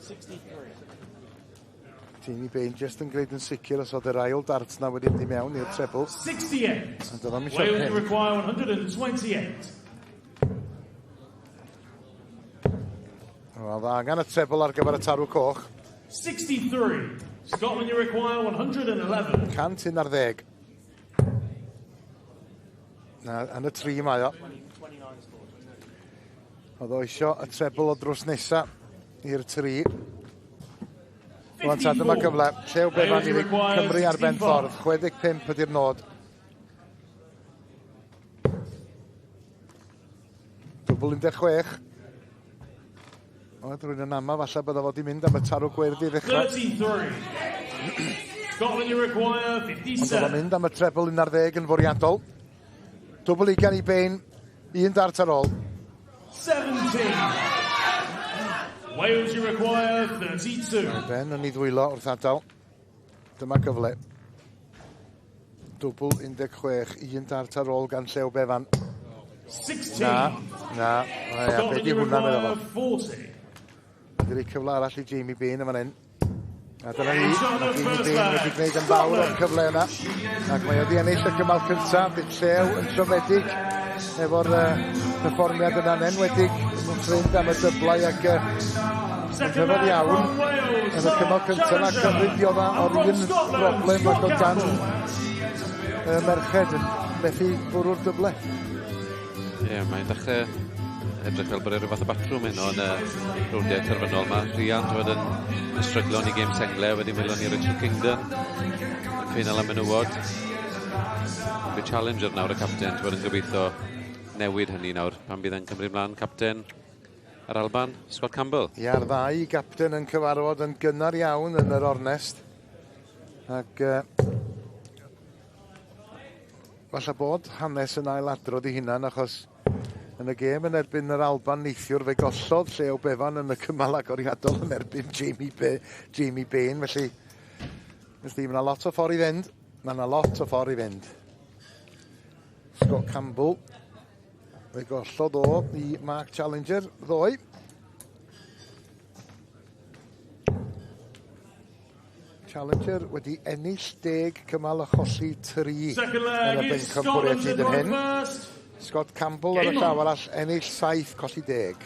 63. Jamie Bain just yn gwneud yn sicr os oedd yr ail dart na wedi mynd i mewn i'r trebl. 68. Wales require 128. Wel, dda angen y trebl ar gyfer y tarw coch. 63. Scotland you require 111. 100 un ar 10. Na, yn y 3 mae o. Oedd o isio y trebl o drws nesa i'r 3. Rwan ta, dyma cyfle. Llew Befan i Cymru ar ben ffordd. 65 ydy'r nod. Dwbl 16. Oedd rwy'n yn ama, falle bydda fod i mynd am y tarw gwerdi ddechrau. 33. Scotland you require 57. Ond oedd o'n mynd am y trebl 1 ar 10 yn fwriadol. Dwbl 20 i Bain, 1 dart ar ôl. 17. Wales you require 32. Ben yn ei ddwylo wrth adael. Dyma gyfle. Dwbl 16, 1 dart ar ôl gan Llew Befan. 16. Na. Be di hwnna meddwl fo? 40. Dy'r ei cyfle arall i Jamie Bain yn fan hyn. A dyna ni, mae Jamie Bain wedi gwneud yn fawr o'r cyfle yna. Ac mae wedi ennill y cymal cyntaf, bydd Llew yn siomedig efo'r perfformiad yna'n enwedig. Yn ffrind am y dyblau ac yn cyfod iawn yn y cymal cyntaf yna. Cymru diodda o'r un broblem ac o dan merched yn methu bwrw'r dyble. Ie, mae'n dechrau edrych fel bod e rhywbeth o batrwm heno yn y rwyndiau terfynol. Mae Rhian yn stryglo'n i gêm sengle, wedi wylio ni Richard Kingdon yn ffeinal am menywod. Bydd challenger nawr y capten, yn gobeithio newid hynny nawr pan bydd yn cymryd mlaen capten yr Alban, Scott Campbell. Ia'r ddau capten yn cyfarfod yn gynnar iawn yn yr ornest. Ac falle bod hanes yn ailadrodd i hunan, achos yn y gêm yn erbyn yr Alban neithiwr fe gollodd Llew Befan yn y cymal agoriadol yn erbyn Jamie Bain. Felly, mae yna lot o ffordd i fynd. Mae yna lot o ffordd i fynd. Scott Campbell fe gollodd o i Mark Challenger ddoe. Challenger wedi ennill 10 cymal a cholli 3 yn y bencampwriaeth hyd yn hyn. Scott Campbell ar y llaw arall ennill 7, colli 10.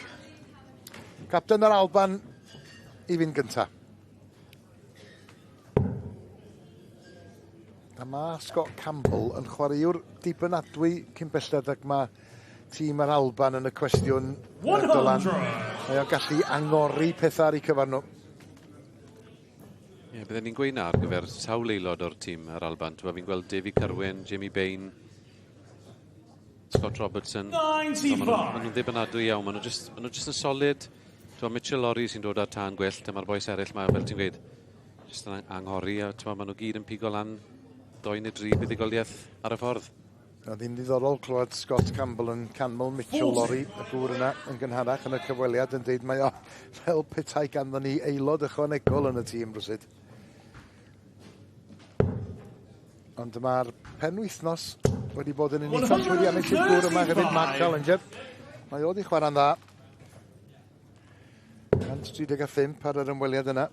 Capten yr Alban i fynd gynta. A mae Scott Campbell yn chwaraewr dibynadwy cyn belled, ac mae tîm yr Alban yn y cwestiwn dylan Mae o'n gallu angori pethau ar eu cyfar nhw. Ie, byddwn ni'n gweud na ar gyfer sawl aelod o'r tîm yr Alban. Fi'n gweld Davy Cyrwyn, Jamie Bain, Scott Robertson. 95. Maen nhw'n ddibynadwy iawn. Maen nhw just yn solid. Mitchell Lorry sy'n dod ar tân gwyllt. Mae'r boes eraill mae, fel ti'n gweud, just yn anghori. Maen nhw gyd yn pigo lan 2 neu 3 buddigoliaeth ar y ffordd. Oedd hi'n ddiddorol clywed Scott Campbell yn canmol Mitchell Lorry, y gŵr yna yn gynharach yn y cyfweliad, yn dweud mae o fel petai ganddo ni aelod ychwanegol yn y tîm rwsyd. Ond mae'r penwythnos wedi bod yn unigol llwyddiannus i'r gŵr yma hefyd, Mark Challenger. Mae o di chwarae'n dda. 135 ar yr ymweliad yna.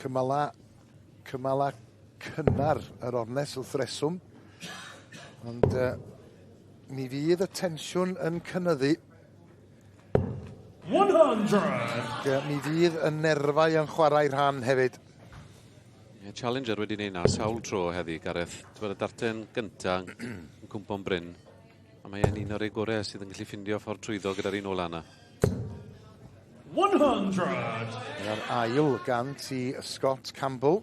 Cymala cynnar yr ornes wrth reswm. Ond mi fydd y tensiwn yn cynyddu. 100. Mi fydd y nerfau yn chwarae'r rhan hefyd. Challenger wedi gwneud na sawl tro heddi, Gareth. Dwi'n y darten gyntaf yn cwmpo'n bryn. A mae e'n un o'r ei gorau sydd yn gallu ffindio ffordd trwyddo gyda'r un ola yna. 100. Mae'r ail gant i Scott Campbell.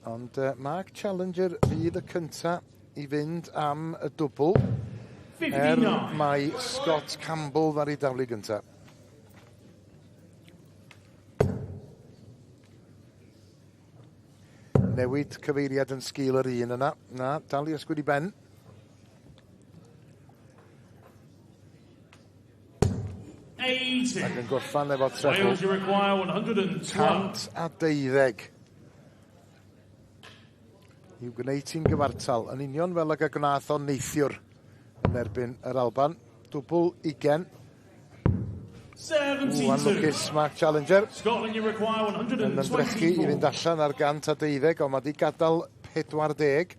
Ond Mark Challenger fydd y cyntaf i fynd am y dwbl. Mae Scott Campbell ddar i daflu gyntaf. Newid cyfeiriad yn sgil yr un yna. Na, dal i ysgwyd i ben. 80. Ac yn gorffan efo treble. 112. I'w gwneud ti'n gyfartal. Yn union fel ag y gwnaeth o neithiwr yn erbyn yr Alban. Dwbl 20. 72. Lwcus Mark Challenger. Scotland, you require 124. Yn ymdrechu i fynd allan ar 112, ond mae wedi gadael 40.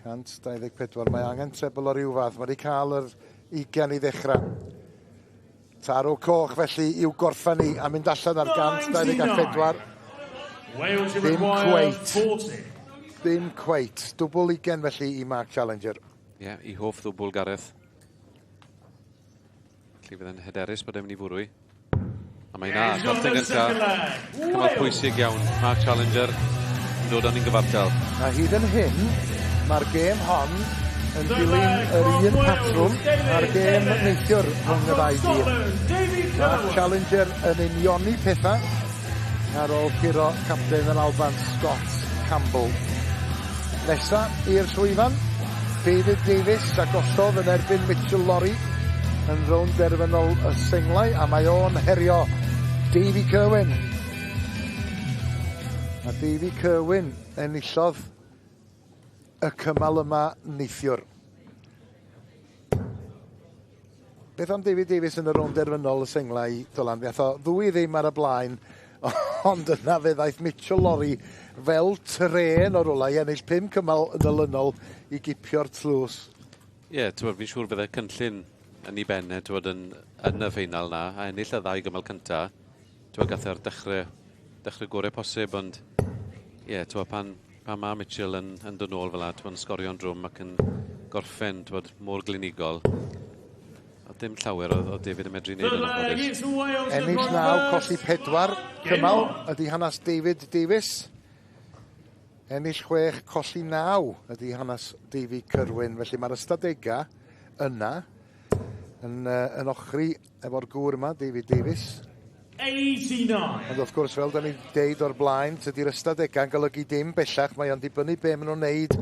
124. Mae angen trebl o ryw fath. Mae wedi cael yr 20 i ddechrau. Tarw coch felly i'w gorffan ni a mynd allan ar 124. Wales, you require 40. Dim cweit. Dwbl 20 felly i Mark Challenger. Ie, i hoff ddwbl Gareth. Felly fydd yn hyderus bod e'n mynd i fwrwy. A mae na, darten gyntaf. Cymal pwysig iawn. Mark Challenger yn dod o'n un gyfartal. A hyd yn hyn, mae'r gêm hon yn dilyn yr un patrwm a'r gêm neithiwr rhwng y ddau dîm. Mark Challenger yn unioni pethau ar ôl curo capten yr Alban Scott Campbell. Nesa i'r llwyfan, David Davies a gosodd yn erbyn Mitchell Lorry yn rownd derfynol y senglau a mae o'n herio Davy Cyrwyn. A Davy Cyrwyn enillodd y cymal yma neithiwr. Beth am David Davies yn y rownd derfynol y senglau, Dylan? Beth o ddwy ddim ar y blaen, ond yna fe ddaeth Mitchell Lorry fel tren o'r ola i ennill 5 cymal yn ylynol i gipio'r tlws. Ie, fi'n siŵr bydde cynllun yn ei benne yn y ffeinal na, a ennill y 2 gymal cynta. Gath e'r dechrau gorau posib, ond ie, pan mae Mitchell yn dod nôl fel yna, yn sgorio'n drwm ac yn gorffen mor glinigol. A dim llawer o David yn medru wneud yn oferus. Ennill 9, colli 4 cymal ydy hanes David Davies. Ennill 6, colli 9 ydy hanes Davy Cyrwyn. Felly mae'r ystadegau yna yn ochri efo'r gŵr yma, David Davies. 89. Ond wrth gwrs, fel da ni deud o'r blaen, tydi'r ystadegau yn golygu dim bellach. Mae o'n dibynnu be maen nhw'n wneud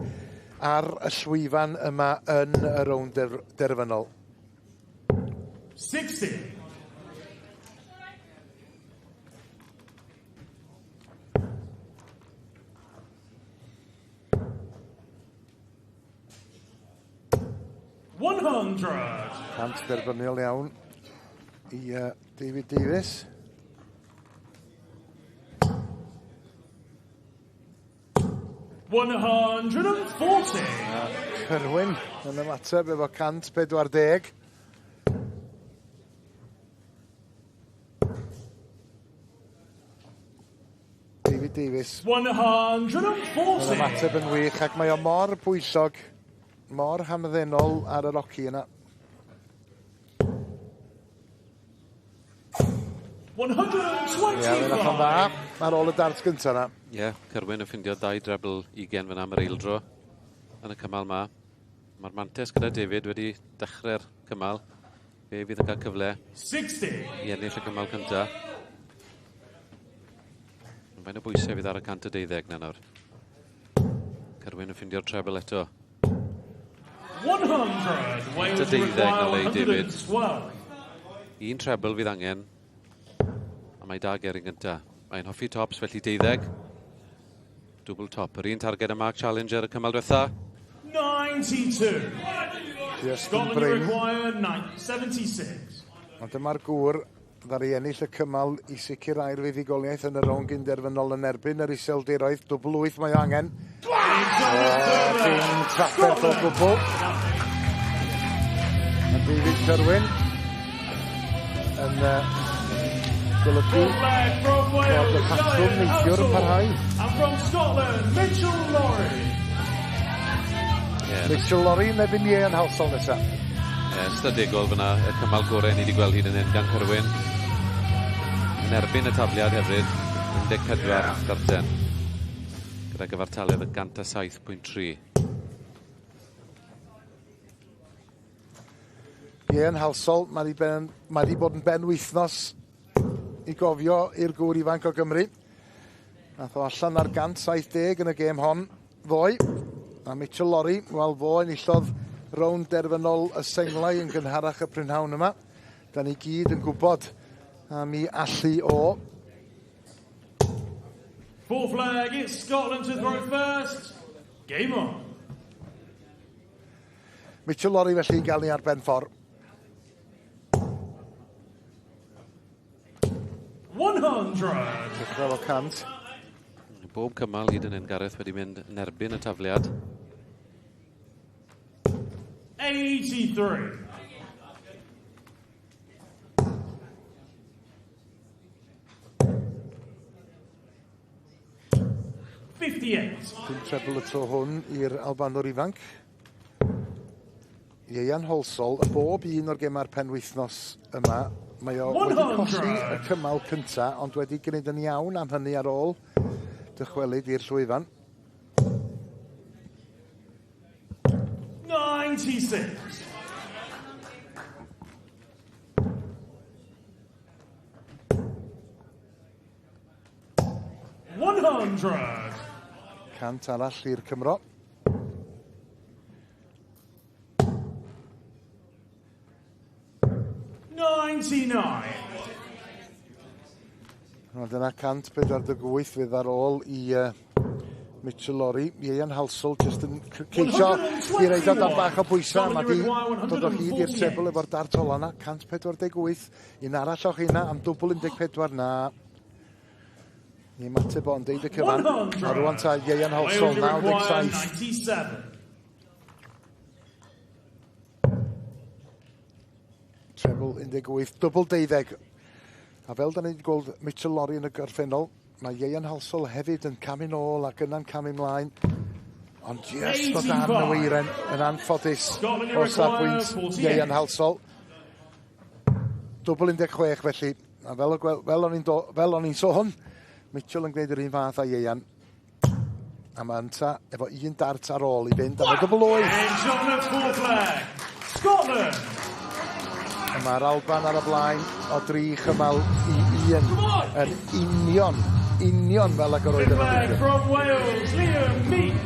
ar y llwyfan yma yn y rownd derfynol. 60. Cant derbyniol iawn i David Davies. Cyrwyn yn ymateb efo 140. Davies. 140. Yn ymateb yn wych, ac mae o mor bwysog, mor hamddenol ar y roci yna. 125. Ie, fe'n allan dda ar ôl y dart gyntaf yna. Ie, Cyrwyn yn ffindio 2 drebl 20 fyna am yr eildro yn y cymal ma. Mae'r mantes gyda David wedi dechrau'r cymal. Fe fydd yn cael cyfle 60. i ennill y cymal cyntaf. Faint o bwysau fydd ar y 112 na nawr. Cyrwyn yn ffindio'r trebl eto. 100. Wales 112 require na le i David. 112. Un trebl fydd angen. A mae da gerin gyntaf. Mae'n hoffi tops felly 12. Double top. Yr un targed y Mark Challenger y cymal diwetha. 92. Just yn Scotland bryn. require 76. Ond dyma'r gŵr ddar i ennill y cymal i sicrhau'r fuddugoliaeth yn y rownd gynderfynol yn erbyn yr iseldiroedd. Dwbl 8 mae o angen. Dim trafferth o gwbl. A David Cyrwyn yn golygu bod y patrwm neithiwr yn parhau. And from Scotland, Mitchell Lorry. Mitchell Lorry yn ebyn Ian Halsall nesa. Ystadegol fyna, y cymal gorau ni wedi gweld hyd yn hyn gan Cyrwyn. Yn erbyn y tabliad hefyd, 14 darten. Gyda gyfartaledd y 107.3. Ian Halsall, mae wedi bod yn ben wythnos i gofio i'r gŵr ifanc o Gymru. Nath o allan ar 170 yn y gêm hon ddoe. A Mitchell Lorry, wel fo enillodd rownd derfynol y senglau yn gynharach y prynhawn yma. Da ni gyd yn gwybod am ei allu o. Full flag, it's Scotland to throw first. Game on. Mitchell Lorry felly i gael ni ar ben ffordd. 100. Dechrau o 100. Bob cymal hyd yn hyn Gareth wedi mynd yn erbyn y tafliad. 83. Dim trebl y tro hwn i'r Albanwr ifanc. Ian Halsall, y bob un o'r gema'r penwythnos yma, mae o wedi colli y cymal cynta, ond wedi gwneud yn iawn am hynny ar ôl dychwelyd i'r llwyfan. 96. Cant arall i'r Cymro. Dyna 148 fydd ar ôl i Mitchell Lorry. Ian Halsall jyst yn ceisio i reid o dan bach o bwysau. Mae di dod o hyd i'r trebl efo'r dart ola yna. 148. Un arall o'ch hynna am dwbl 14 na. Ni mateb o'n deud y cyfan. A rwan ta Ian Halsall 97. Treble 18, dwbl 12. A fel da ni wedi gweld Mitchell Lorry yn y gorffennol, mae Ian Halsall hefyd yn camu nôl ac yna'n camu mlaen. Ond just o dan y weiren yn anffodus o safbwynt Ian Halsall. Dwbl 16 felly. A fel o'n i'n sôn, Mitchell yn gwneud yr un fath a Ian. A mae ynta efo un dart ar ôl i fynd am y dwbl 8. Scotland! A mae'r Alban ar y blaen o 3 chymal i 1 yn union fel ag yr oedd yn y From Wales, Liam Meek.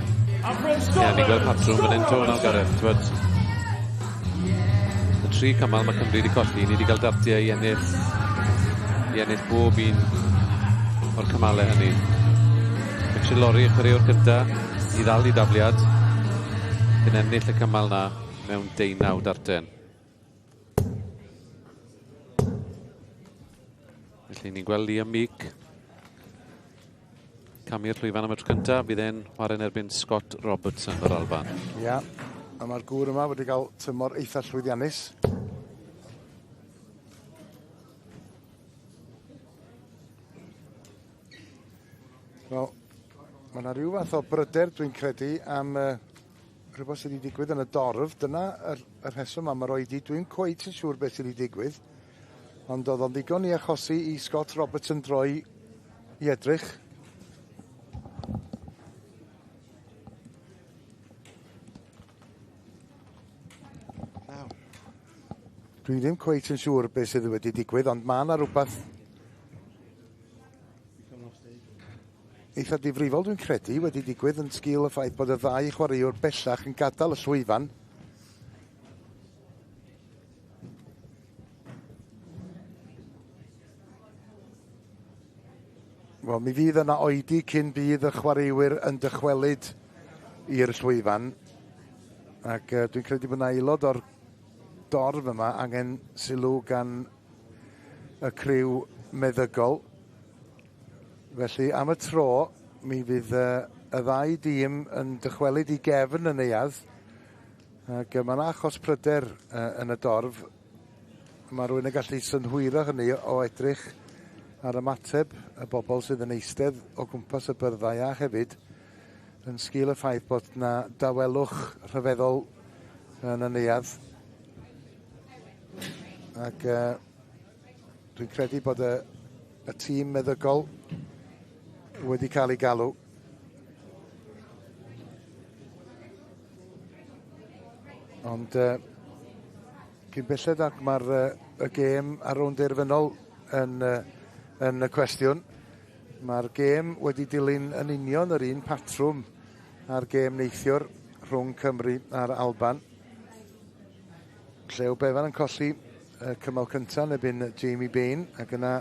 And from Ie, Scotland, ni gweld patrwm fan hyn to nawr Gareth. Y 3 cymal mae Cymru wedi colli, ni wedi cael Dartiau i ennill bob un o'r cymalau hynny. Mitchell Lorry y chwaraewr cyntaf i ddal i dafliad yn ennill y cymal na mewn 19 darten. Felly ni'n gweld Liam Meek camu'r llwyfan am y tro cyntaf, bydd e'n chwarae'n erbyn Scott Robertson o'r Alban. Ia, a mae'r gŵr yma wedi cael tymor eitha llwyddiannus. Wel, Mae yna rhyw fath o bryder dwi'n credu am rhywbeth sydd wedi digwydd yn y dorf. Dyna y rheswm am yr oedi. Dwi'n cweit yn siŵr beth sydd wedi digwydd. Ond oedd o'n ddigon i achosi i Scott Robertson droi i edrych. Dwi ddim cweit yn siŵr beth sydd wedi digwydd, ond mae yna rhywbeth eitha difrifol dwi'n credu wedi digwydd yn sgil y ffaith bod y ddau chwaraewr bellach yn gadael y llwyfan. Wel, mi fydd yna oedi cyn bydd y chwaraewyr yn dychwelyd i'r llwyfan. Ac dwi'n credu bod yna aelod o'r dorf yma angen sylw gan y criw meddygol. Felly, am y tro, mi fydd y ddau dîm yn dychwelyd i gefn y neuadd. Ac mae yna achos pryder yn y dorf. Mae rhywun yn gallu synhwyro hynny o edrych ar ymateb y bobl sydd yn eistedd o gwmpas y byrddau a hefyd yn sgil y ffaith bod yna dawelwch rhyfeddol yn y neuadd. Ac dwi'n credu bod y tîm meddygol wedi cael ei galw. Ond cyn belled ac mae'r y gêm ar rownd derfynol yn y cwestiwn. Mae'r gêm wedi dilyn yn union yr un patrwm a'r gêm neithiwr rhwng Cymru a'r Alban. Llew Bevan yn colli cymal cyntaf nebyn Jamie Bain, ac yna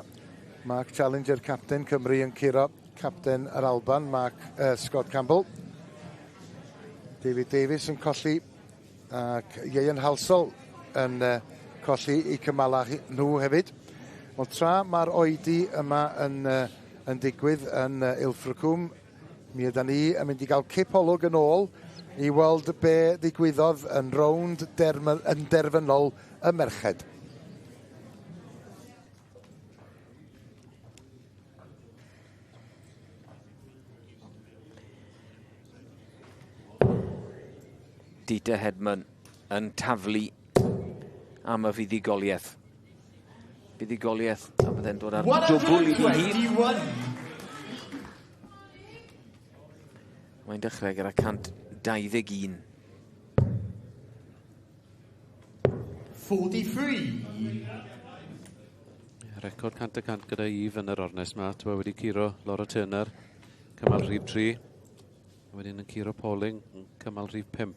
Mark Challenger, capten Cymru, yn curo capten yr Alban, Scott Campbell. David Davies yn colli, ac Ieuan Halsall yn colli i cymalau nhw hefyd. Ond tra mae'r oedi yma yn digwydd yn Ilfracombe, mi yda ni yn mynd i gael cipolwg yn ôl i weld be ddigwyddodd yn rownd yn derfynol y merched. Dieter Hedman yn taflu am y fuddigoliaeth. Fuddigoliaeth a byddai'n dod ar dwbl i hi. Mae'n dechrau gyda 121. 43. Record 100% gyda Eve yn yr ornes yma. Tywa wedi curo Laura Turner, cymal rhif 3. Wedyn yn curo Pauling, cymal rhif 5.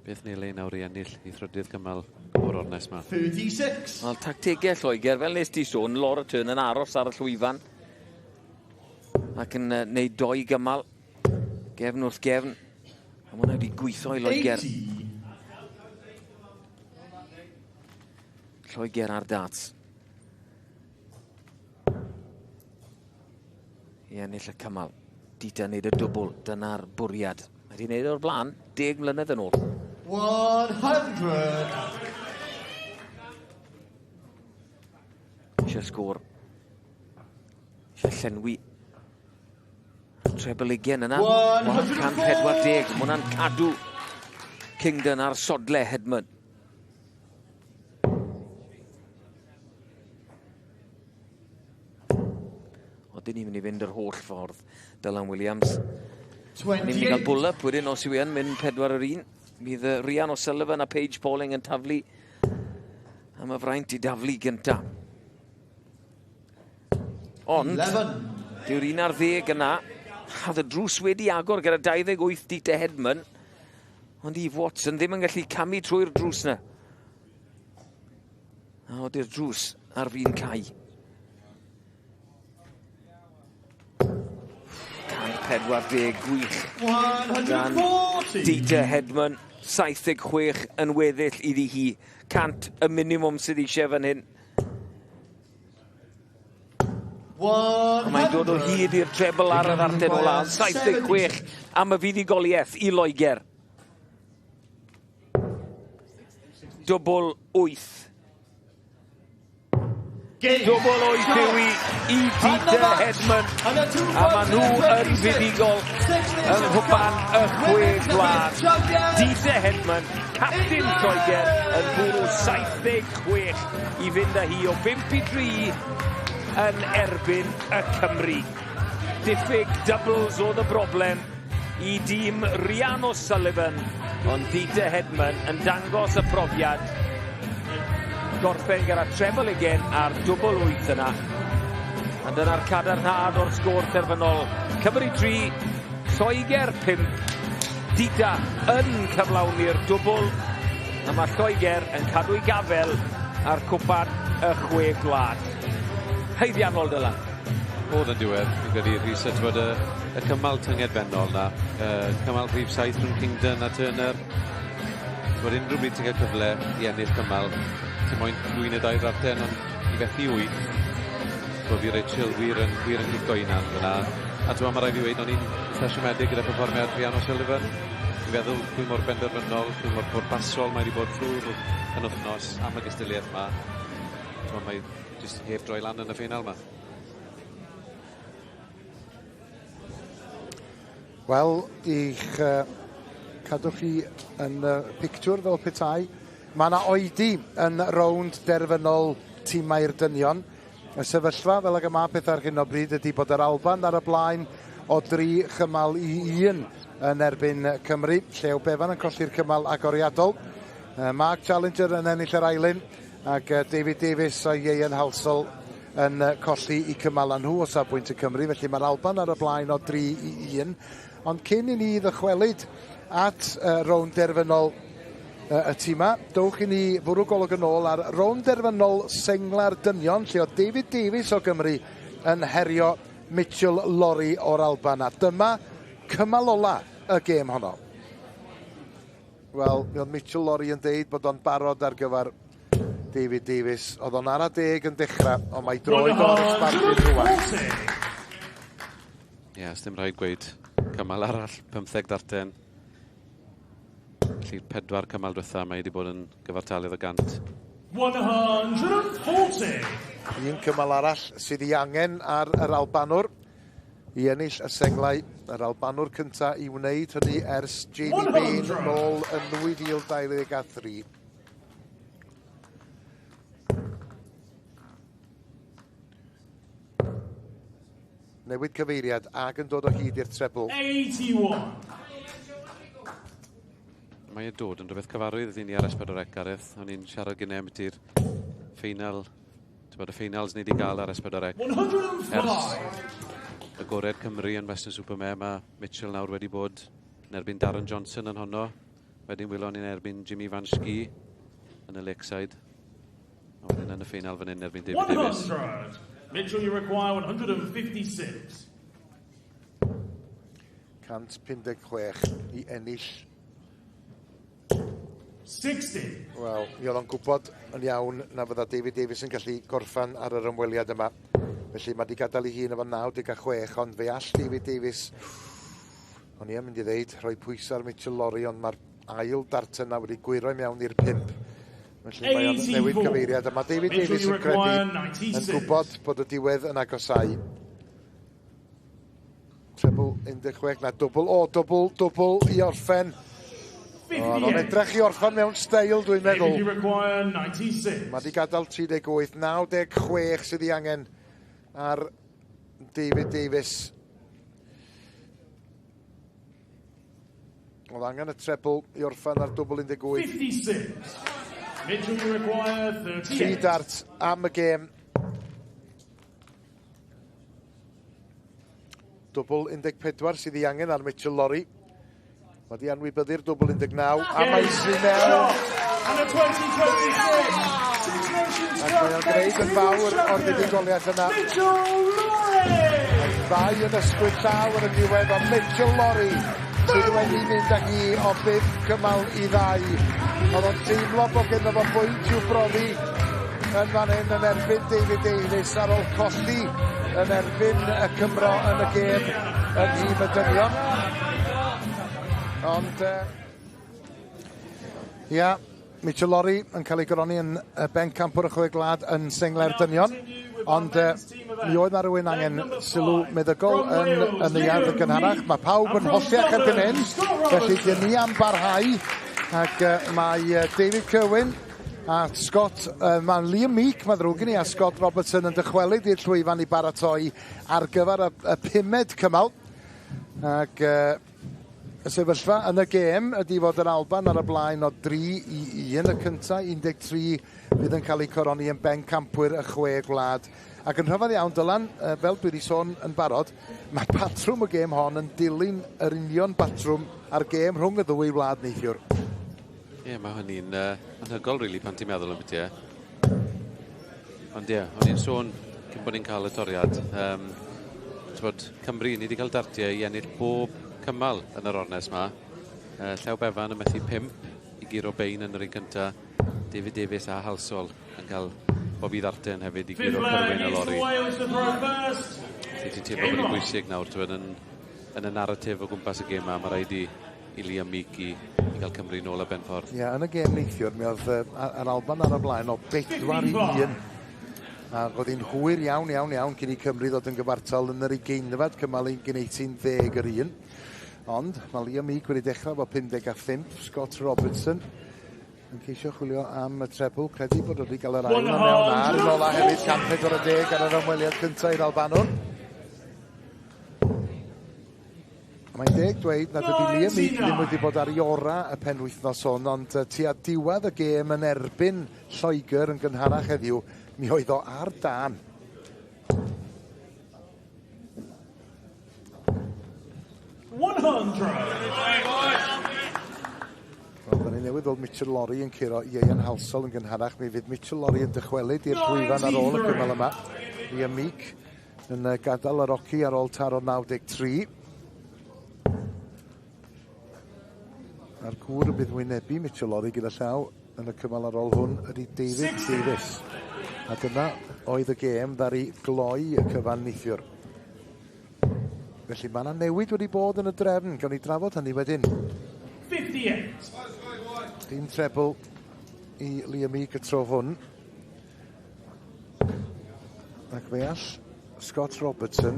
Beth neu le nawr i ennill i thrydydd cymal o'r ornes yma. 36. Wel, tactegau Lloegr, fel nes ti sôn, Laura Turner yn aros ar y llwyfan. Ac yn neud 2 gymal. Gefn wrth gefn. A mae hwnna wedi gweithio i Lloegr. Lloegr ar darts. I ennill y cymal. Dieter neud y dwbl. Dyna'r bwriad. Mae wedi neud o'r blaen 10 mlynedd yn ôl. 100. Eisiau sgôr. Eisiau llenwi. Treble ugen yna. 140. Mae hwnna'n cadw Kingdon ar sodle Hedman. Oedden ni'n mynd i fynd yr holl ffordd. Dylan Williams. Ni'n mynd i gael pull-up wedyn os yw e'n mynd 4-1. Bydd Rhian O'Sullivan a Paige Pauling yn taflu am y fraint i daflu gynta. Ond, dyw'r 1 ar 10 yna, oedd y drws wedi agor gyda 28 Dieter Hedman, ond Eve Watson ddim yn gallu camu trwy'r drws yna. A oeddi'r drws ar fi'n cau. 140 gwych gan Dieter Hedman. 76 yn weddill iddi hi. 100 y minimum sydd eisiau fan hyn. Mae'n dod o hyd i'r treble ar y ddarten o lan. 76 am y fuddigoliaeth i Loegr. Dwbl 8. Dwbl o'i dewi I Dita Hedman. A maen nhw yn fuddugol yng nghwpan y Chwe Gwlad. Dita Hedman, captain Lloegr, yn bwrw 76 I fynd â hi o 5-3 yn erbyn y Cymru. Diffyg doubles oedd y broblem I dîm Rhian O'Sullivan, ond Dita Hedman yn dangos y profiad. Gorffen gyda treble again ar 8 yna. A dyna'r cadarnhad o'r sgôr terfynol. Cymru 3, Lloegr 5. Dita yn cyflawni'r dwbl. A mae Lloegr yn cadw I gafel ar cwpan y Chwe Gwlad. Heiddiannol Dylan. Oedd yn diwedd, fi'n credu Rhys at fod y cymal tyngedfennol na. Cymal rhif 7 rhwng Kingdon a Turner. Bod unrhyw bryd ti'n cael cyfle I ennill cymal. Ti'n moyn dwy'n y 2 rarten, ond I fethu 8. Bod fi Rachel wir yn gwyllgo unan fyna. A ti'n mae rhaid I weid, o'n i'n eitha siomedig gyda perfformiad Rhian O'Sullivan. Fi'n feddwl pwy mor benderfynol, pwy mor bwrpasol mae wedi bod trwy'r yn wythnos am y gystiliaeth yma. Mae jyst heb droi lan yn y ffeinal yma. Wel, i'ch cadw chi yn pictiwr fel petai. Mae yna oedi yn rownd derfynol tîmau'r dynion. Y sefyllfa fel ag y mae peth ar hyn o bryd ydy bod yr Alban ar y blaen o 3 chymal I 1 yn erbyn Cymru. Llew Bevan yn colli'r cymal agoriadol. Mark Challenger yn ennill yr ailyn ac David Davies a Ieuan Halsall yn colli I cymal nhw o safbwynt y Cymru. Felly mae'r Alban ar y blaen o 3-1. Ond cyn I ni ddychwelyd at rownd derfynol y tîma, dowch I ni fwrw golwg yn ôl ar rownd derfynol sengla'r dynion, lle o David Davies o Gymru yn herio Mitchell Lorry o'r Alban. A dyma cymal ola y gêm honno. Wel, mi oedd Mitchell Lorry yn deud bod o'n barod ar gyfer David Davies. Oedd o'n ara 10 yn dechrau, ond mae droed o'r ysbartyn rwan. Ie, dim rhaid gweud cymal arall, 15 darten. Felly 4 cymal diwetha mae wedi bod yn gyfartalydd o gant. 140! Un cymal arall sydd I angen ar yr Albanwr I ennill y senglau. Yr Albanwr cyntaf I wneud hynny ers Jamie Bain nôl yn 2023. Newid cyfeiriad ag yn dod o hyd i'r treble. 81! Mae dod yn rhywbeth cyfarwydd I ni ar S4C Gareth. O'n i'n siarad gyda ti'r ffeinal. Y ffeinals ni wedi gael ar S4C. Ers y gored Cymru yn Western Supermare. Mae Mitchell nawr wedi bod yn erbyn Darren Johnson yn honno. Wedyn wylon ni'n erbyn Jimmy Van Schie yn y Lakeside. A wedyn yn y ffeinal fan hyn erbyn David Davies. 100! Mitchell, you require 156. 156 I ennill 60. Wel, mi oedd o'n gwybod yn iawn na fydda David Davies yn gallu gorffan ar yr ymweliad yma. Felly mae wedi gadael I hun efo 96, ond fe all David Davies, o'n i am mynd I ddeud, rhoi pwysau ar Mitchell Lorry, ond mae'r ail darten na wedi gwyro I mewn i'r 5. Felly mae o'n newid cyfeiriad. A mae David Davies yn credu yn gwybod bod y diwedd yn agosau. Treble 16, na dwbl I orffen. O'n edrych I orffen mewn steil, dwi'n meddwl. Mae wedi gadael 38, 96 sydd I angen ar David Davies. Oedd angen y treble I orffen ar dwbl 18. 56. Mitchell, you require 38. 3 darts am y gêm. Dwbl 14 sydd I angen ar Mitchell Lorry. Mae di anwybyddu'r dwbl 19, a mae sy'n mewn. And a 2026 Six Nations Ac mae o'n gwneud yn fawr o'r fuddugoliaeth yna. Mitchell Lorry! Ddau yn ysgwyd llaw yn y diwedd o Mitchell Lorry sydd wedi mynd ag I o 5 cymal I 2. Oedd o'n teimlo bod gen efo bwynt i'w brofi yn fan hyn yn erbyn David Davies ar ôl colli yn erbyn y Cymro yn y gêm yn hif y dynion. Ond, ia, Mitchell Lorry yn cael ei groni yn ben campwr y Chwe Gwlad yn Sengle'r Dynion. Ond mi oedd na rhywun angen sylw meddygol yn y iard y gynharach. Mae pawb yn hosiach erbyn hyn, felly dyn ni am barhau. Ac mae David Kerwin a Scott, mae Liam Meek, mae ddrwg i ni, a Scott Robertson yn dychwelyd i'r llwyfan i baratoi ar gyfer y 5 cymal. Ac y sefyllfa yn y gêm ydy fod yr Alban ar y blaen o 3-1 y cyntaf, 13 fydd yn cael ei coroni yn ben campwyr y Chwe Gwlad. Ac yn rhyfedd iawn, Dylan, fel dwi wedi sôn yn barod, mae patrwm y gêm hon yn dilyn yr union patrwm ar gêm rhwng y ddwy wlad neithiwr. Ie, mae hynny'n anhygol, rili, pan ti'n meddwl am beth. Ond ie, o'n i'n sôn cyn bod ni'n cael y toriad. Cymru, ni wedi cael Dartiau i ennill bob cymal yn yr ornes yma. Llew Befan yn methu 5 i giro bein yn yr un cyntaf. David Davies a Halsol yn cael Bobby Ddartiau hefyd i giro Cyrwyn y Lori. Ti'n teimlo bod yn bwysig nawr yn y narratif o gwmpas y gêm yma. Mae rhaid i Liam Meek i gael Cymru nôl a ben ffordd. Ie, yn y gêm neithiwr, mi oedd yr Alban ar y blaen o 4-1. A oedd hi'n hwyr iawn cyn i Cymru ddod yn gyfartal yn yr 20fed cymal ein gwneud 10-1. Ond mae Liam Meek wedi dechrau fo 55, Scott Robertson yn ceisio chwilio am y trebl, credu bod wedi cael yr ail yn mewn ar, yn ola hefyd 140 ar yr ymweliad cyntaf i'r Albanwr. Mae'n deg dweud nad ydy Liam Meek ddim wedi bod ar 'i ora y penwythnos hon, ond tua diwedd y gêm yn erbyn Lloegr yn gynharach heddiw, mi oedd o ar dan. Wel, da ni newydd weld Mitchell Lorry yn curo Ieuan Halsol yn gynharach. Mi fydd Mitchell Lorry yn dychwelyd i'r llwyfan ar ôl y cymal yma. Liam Meek yn gadael yr oci ar ôl taro 93. A'r gŵr y bydd wynebu Mitchell Lorry gyda llaw yn y cymal ar ôl hwn ydy David Davies. A dyna oedd y gêm ddari gloi y cyfan neithiwr. Felly mae yna newid wedi bod yn y drefn. Gawn ni drafod hynny wedyn. 58. Dim trebl i Liam Meek y tro hwn. Ac fe all Scott Robertson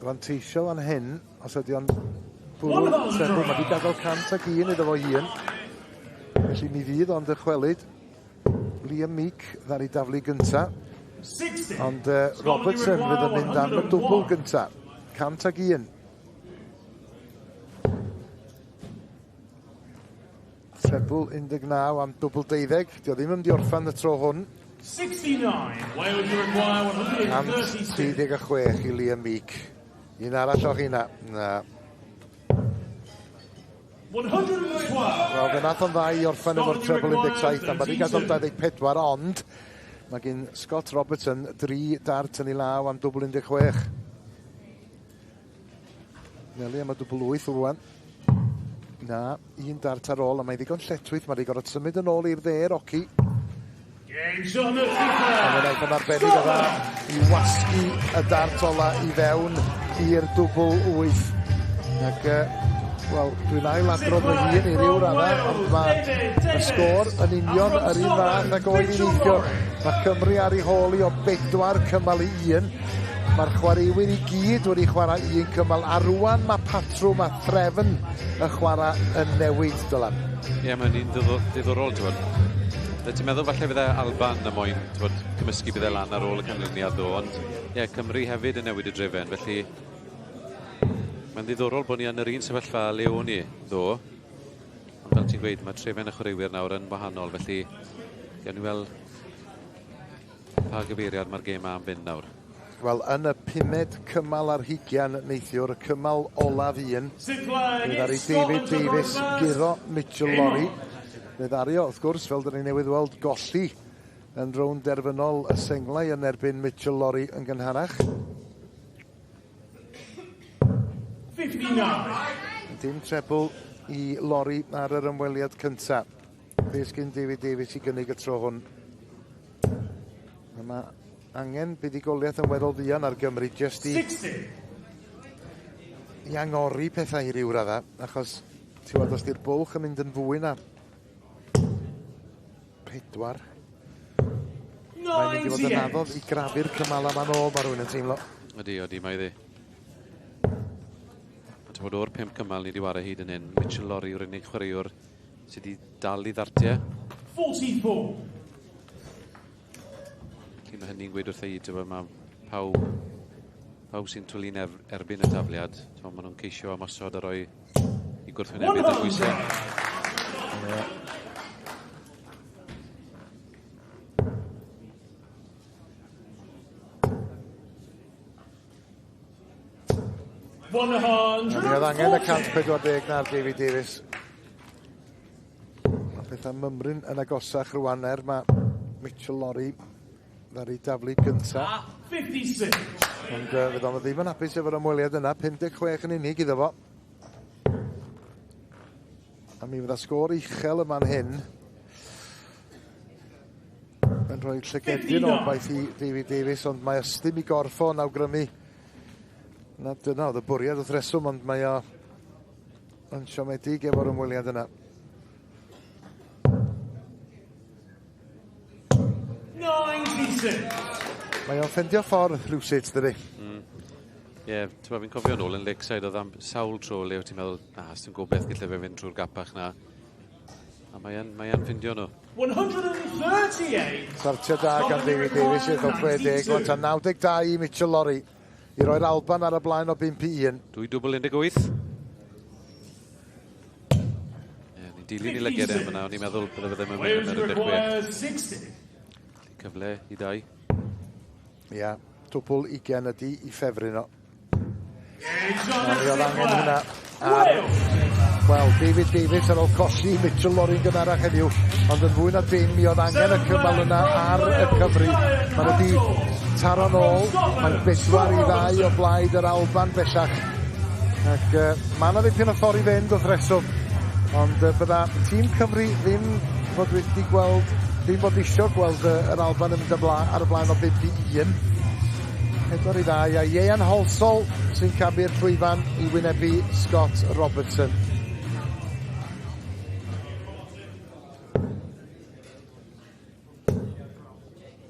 fanteisio fan hyn os ydy o'n bwrw trebl. Mae wedi gadael 101 iddo fo hun. Felly mi fydd o'n dychwelyd Liam Meek ddar i daflu gynta. Ond Robertson fydd yn mynd am y dwbl gynta. 101. Trebl 19 am dwbl 12. Dio ddim yn mynd i orffan y tro hwn. 69. Wales require 136. 36 i Liam Meek. Un arall o hynna. Na. 112. Wel, fe nath o'n dda i orffen efo'r trebl 17, a mae wedi gadael 24, ond mae gen Scott Robertson 3 dart yn ei law am dwbl 16. Neli am y dwbl 8 rwan. Na, 1 dart ar ôl, a mae ddigon lletwyth, mae wedi gorfod symud yn ôl i'r dde'r oci. A mae'n eich yn arbennig o dda i wasgu y dart ola i fewn i'r dwbl 8. Ac, wel, dwi'n ailadrodd fy hun i ryw radda, ond mae y sgôr yn union yr un fath ag oedd i neithio. Mae Cymru ar ei holi o 4 cymal i 1. Mae'r chwaraewyr i gyd wedi chwarae 1 cymal, a rwan mae patrwm a threfn y chwarae yn newid, Dylan. Ie, mae'n un diddorol, ti'n bod. Ti'n meddwl falle byddai Alban y moyn, ti'n bod, cymysgu byddai lan ar ôl y canlyniad ddo, ond ie, Cymru hefyd yn newid y drefen, felly mae'n diddorol bod ni yn yr un sefyllfa le o'n ni ddo, ond fel ti'n gweud, mae trefen y chwaraewyr nawr yn wahanol, felly gawn ni weld pa gyfeiriad mae'r gêm am fynd nawr. Wel, yn y 5 cymal ar 20 neithiwr, y cymal olaf 1, bydd ar ei David Davies giro Mitchell Lorry. Bydd Dario, wrth gwrs, fel dyn ni newydd weld, golli yn rownd derfynol y senglau yn erbyn Mitchell Lorry yn gynharach. 59. Dim trebl i Lorry ar yr ymweliad cyntaf. Beth gyn David Davies i gynnig y tro hwn. Mae angen buddigoliaeth yn weddol fuan ar Gymru jyst i angori pethau i ryw radda, achos ti'n gwybod os di'r bwlch yn mynd yn fwy na 4. Mae'n mynd i fod yn anodd i grafu'r cymal yma nôl, mae rhywun yn teimlo. Odi, mae ddi. Ti'n bod o'r 5 cymal ni wedi wario hyd yn hyn. Mitchell Lorry yw'r unig chwaraewr sydd wedi dal i Ddartiau. 44. Felly mae hynny'n gweud wrth ei hyd, mae pawb sy'n twlu'n erbyn y tafliad. Mae nhw'n ceisio amosod a roi i gwrthwynebydd y bwysau. Mi oedd angen y 140 na'r David Davies. Mae pethau mymryn yn agosach rwan mae Mitchell Lorry ar ei daflu gyntaf. 56. Ond fydd ond ddim yn hapus efo'r ymweliad yna, 56 yn unig iddo fo. A mi fydd y sgôr uchel yma'n hyn. Yn rhoi llygedyn o baith i David Davies, ond mae ystym i gorffo yn awgrymu. Na dyna oedd y bwriad wrth reswm, ond mae o yn siomedig efo'r ymweliad yna. 96. Mae o'n ffendio ffordd rhywsyd, dydy. Ie, fi'n cofio nôl yn Lakeside, oedd am sawl tro le o ti'n meddwl, os ti'n gobeith gallai fe fynd trwy'r gapach na. A mae e'n ffindio nhw. 138. Sartia da gan David Davies i'r 60, ond 92 i Mitchell Lorry. I roi'r Alban ar y blaen o 5-1. 2 dwbl 18. Ni'n dilyn i lyged yn fyna, o'n i'n meddwl bydde fe ddim yn mynd yn yr 16. Cyfle i 2. Ia, dwbl 20 ydi i ffefryn o. Mi oedd angen hynna ar... Wel, David Davies ar ôl cosi Mitchell Lorry'n gynharach heddiw, ond yn fwy na dim mi oedd angen y cymal yna ar y cyfri. Mae wedi taro nôl, mae'n 4-2 o blaid yr Alban bellach. Ac mae yna ddipyn o ffordd i fynd wrth reswm. Ond bydda tîm Cymru ddim bod wedi gweld, ddim bod isio gweld yr Alban yn mynd ar y blaen o 5-1. 4-2 a Ieuan Holsol sy'n camu'r llwyfan i wynebu Scott Robertson.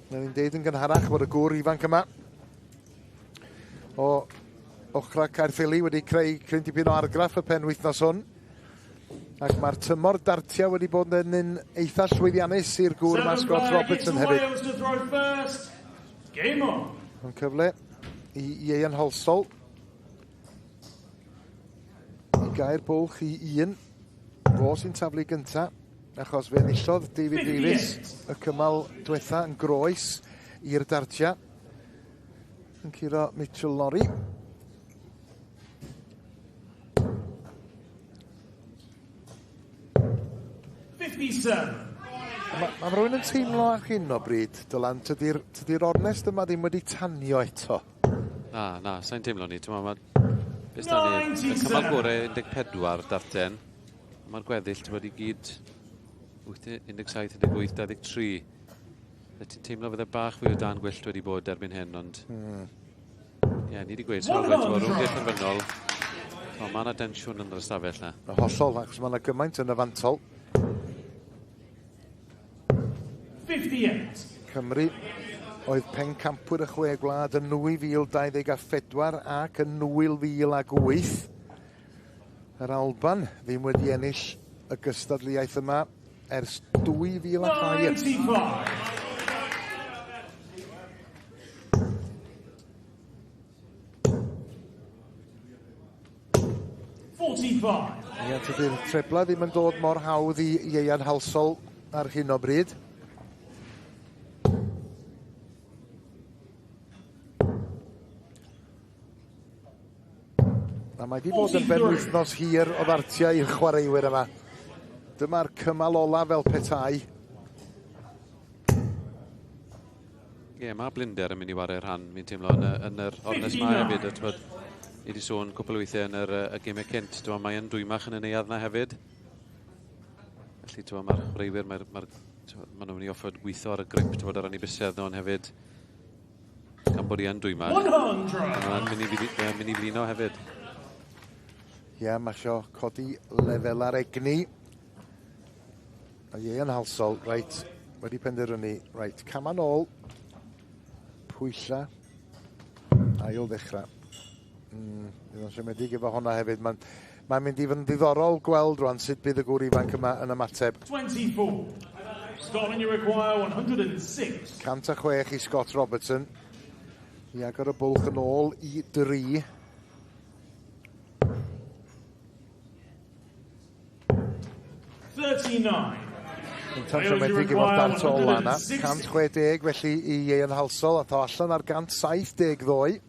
Mae'n ni'n deud yn gynharach bod y gŵr ifanc yma o ochra Caerffili wedi creu dipyn o argraff y penwythnos hwn. Ac mae'r tymor Dartiau wedi bod yn un eitha llwyddiannus i'r gŵr yma Scott Robertson hefyd. Yn cyfle i Ieuan Holsol i gael bwlch i 1. Fo sy'n taflu gyntaf. Achos fe enillodd David Davies y cymal diwetha yn groes i'r Dartiau. Yn curo Mitchell Lorry. Mae rhywun yn teimlo ar hyn o bryd, Dylan, tydi'r ornest yma ddim wedi tanio eto. Na, sa'n teimlo ni. Y cymal gorau 14 Darten. Mae'r gweddill wedi gyd 17, 18, 23. Ti'n teimlo fydde bach fwy o dan gwyllt wedi bod erbyn hyn, ond... Ie, ni wedi gweud, rhwng gweith terfynol. Mae yna densiwn yn yr ystafell na. Hollol, achos mae yna gymaint yn y fantol. 58. Cymru oedd pencampwyr y Chwe Gwlad yn 2024 ac yn 2008. Yr Alban ddim wedi ennill y gystadleuaeth yma ers 2002. 45. Ie, tydi'r trebla ddim yn dod mor hawdd i Ieuan Holsol ar hyn o bryd. A mae wedi bod yn benwythnos hir o Ddartiau i'r chwaraewyr yma. Dyma'r cymal ola fel petai. Ie, mae blinder yn mynd i wario'r rhan, mi'n teimlo, yn yr ornes mae hefyd. Ni wedi sôn cwpl o weithiau yn y gemau cynt. Mae yn dwymach yn y neuadd na hefyd. Felly, mae'r chwaraewyr, maen nhw'n mynd i offod gweithio ar y grip, ar ran i bysedd nhw'n hefyd. Gan bod i yn dwymach. Mae'n mynd i flino hefyd. Ie, mae eisiau codi lefel ar egni. A Ieuan Holsol, reit, wedi penderfynu, reit, cam yn ôl, pwylla, ail ddechrau. Bydd o'n siomedig efo honna hefyd. Mae'n mynd i fod yn ddiddorol gweld rwan sut bydd y gŵr ifanc yma yn ymateb. 24. Scotland, you require 106. 106 i Scott Robertson. I agor y bwlch yn ôl i 3. Yn tan siomedig efo'r dant o Lana. 160 felly i Ieuan Halsall, a tho allan ar 170 ddoe.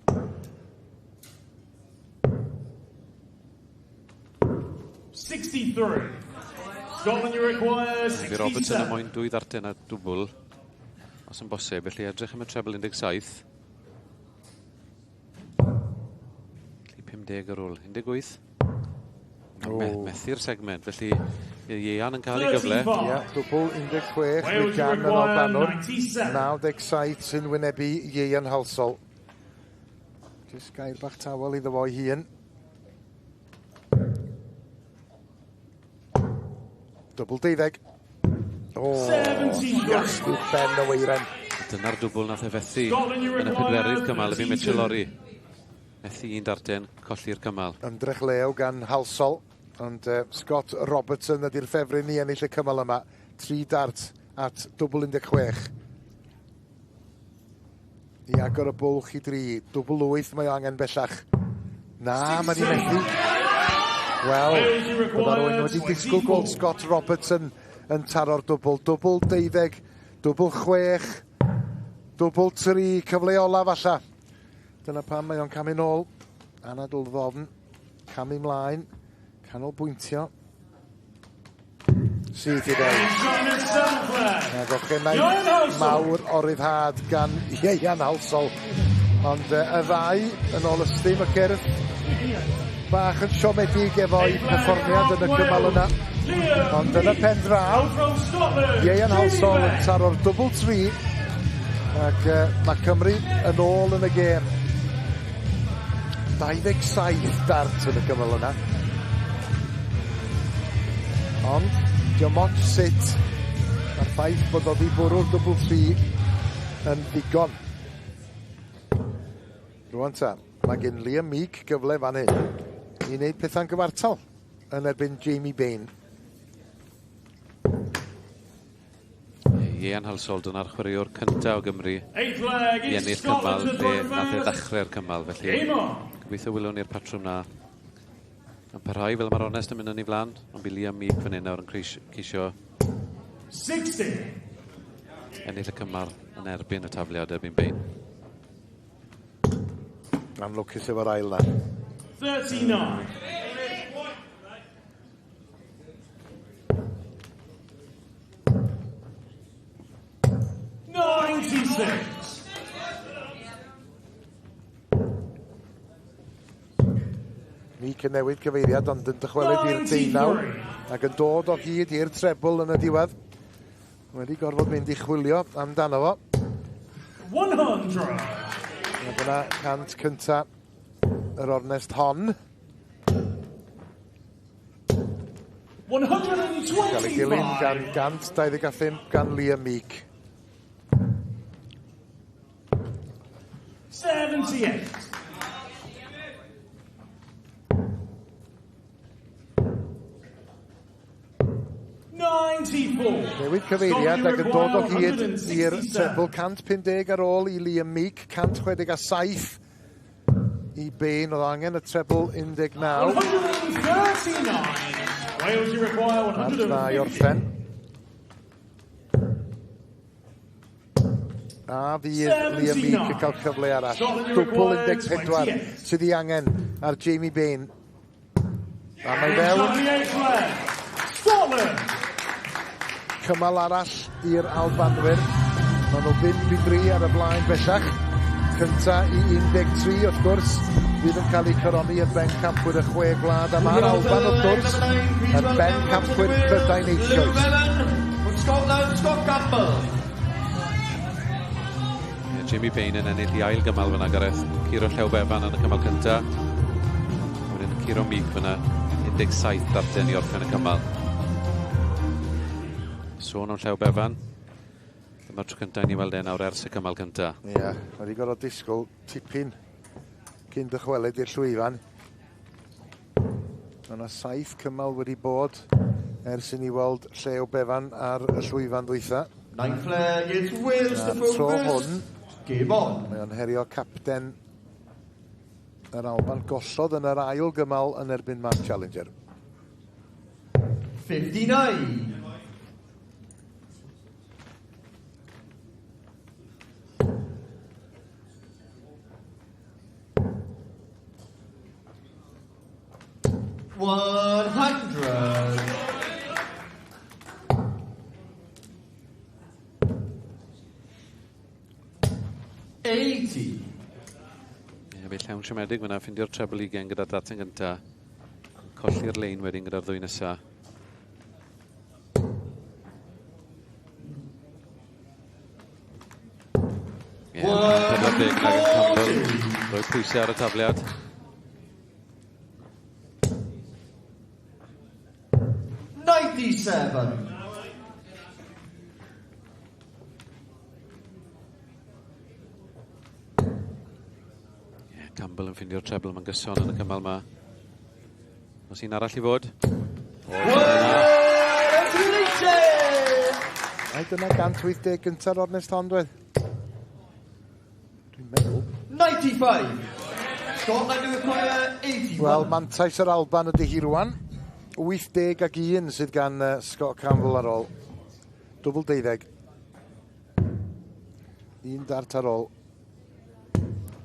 63. Scotland, you require 67. Robertson yn moyn 2 ddarten a dwbl. Os yn bosib, felly edrych am y treble 17. 50 ar ôl. 18. Methu'r segment, felly Ieuan yn cael ei gyfle. Ia, dwbl 16 Wigan yn Albanwr. 97 sy'n wynebu Ieuan Halsall. Jyst gair bach tawel iddo fo'i hun. Dwbl 12. O, gasglu ben y weiren. Dyna'r dwbl nath efethu yn y pedwerydd cymal y fi Mitchell Lorry. Methu 1 darten, colli'r cymal. Ymdrech leo gan Halsall, ond Scott Robertson ydy'r ffefryn i ennill y cymal yma. 3 dart at dwbl 16. I agor y bwlch i 3. Dwbl 8 mae angen bellach. Na, mae'n i methu. Wel, bydda rwy'n wedi disgwyl gweld Scott Robertson yn taro'r dwbl. Dwbl 12, dwbl 6, dwbl 3, cyfle olaf alla. Dyna pam mae o'n camu nôl. Anadl ddofn, camu mlaen, canolbwyntio. Sydd i dweud. Na gochennau mawr o ryddhad gan Ieuan Halsall. Ond y ddau yn ôl ystym y cyrff. Bach yn siomedig efo'i perfformiad yn y cymal yna. Ond yn y pen draw, Ieuan Halsall yn taro'r dwbl 3. Ac mae Cymru yn ôl yn y gêm. 27 dart yn y cymal yna. Ond, diolch moch sut, mae'r ffaith bod o di bwrw'r dwbl 3 yn ddigon. Rwan ta, mae gen Liam Meek gyfle fan hyn i wneud pethau'n gyfartal yn erbyn Jamie Bain. Ieuan Halsall, dyna'r chwaraewr cyntaf o Gymru i ennill cymal, fe nath e ddechrau'r cymal, felly gobeithio wylwn ni'r patrwm na yn parhau fel mae'r onest yn mynd yn ei flan, ond bu Liam Meek fan hyn nawr yn ceisio ennill y cymal yn erbyn y tafliad erbyn Bain. Amlwcus efo'r ail na. 39. Meek yn newid cyfeiriad, ond yn dychwelyd i'r 19 ac yn dod o hyd i'r trebl yn y diwedd. Wedi gorfod mynd i chwilio amdano fo. 100. A dyna 100 cynta yr ornest hon. 125. Gael ei gilyn gan 125 gan Liam Meek. 78. Newid cyfeiriad ac yn dod o hyd i'r trebl 150 ar ôl i Liam Meek, 167 i Bain, oedd angen y trebl 19. 139. Wales, you require 150. Na i orffen. A fydd Liam Meek yn cael cyfle arall. Dwbl 14 sydd i angen ar Jamie Bain. A mae fewn. Cymal arall i'r Albanwyr. Maen nhw 5-3 ar y blaen bellach. Cynta i 13 wrth gwrs. Fydd yn cael ei coroni yn ben campwyr y Chwe Gwlad. A mae'r Alban wrth gwrs yn ben campwyr Prydain eisoes. Scott Campbell. Jamie Bain yn ennill i ail gymal fyna, Gareth. Ciro Llew Befan yn y cymal cynta. Wedyn Ciro Meek fyna. 17 darten i orffen y cymal. Sôn o'n Llew Befan. Dyma'r tro cyntaf ni weld nawr ers y cymal cyntaf. Ie, wedi gorfod disgwyl tipyn cyn dychwelyd i'r llwyfan. Yna 7 cymal wedi bod ers i ni weld lle o Befan ar y llwyfan ddwytha. 9 flag, it's Wales to focus. Tro hwn, game on. Mae o'n herio capten yr Alban gosod yn yr ail gymal yn erbyn Mark Challenger. 59. Fe llawn siomedig fyna, ffindio'r treble ugain gyda'r daten gynta. Colli'r lein wedyn gyda'r ddwy nesa. Roi pwysau ar y tafliad. Campbell yn ffindio'r treble mae'n gyson yn y cymal yma. Os un arall i fod. A dyna 180 gyntaf o'r nes hon, dwi'n meddwl. 95. Scotland to acquire 81. Wel, mantais yr Alban ydy hi rwan. 81 sydd gan Scott Campbell ar ôl. Dwbl 12. Un dart ar ôl.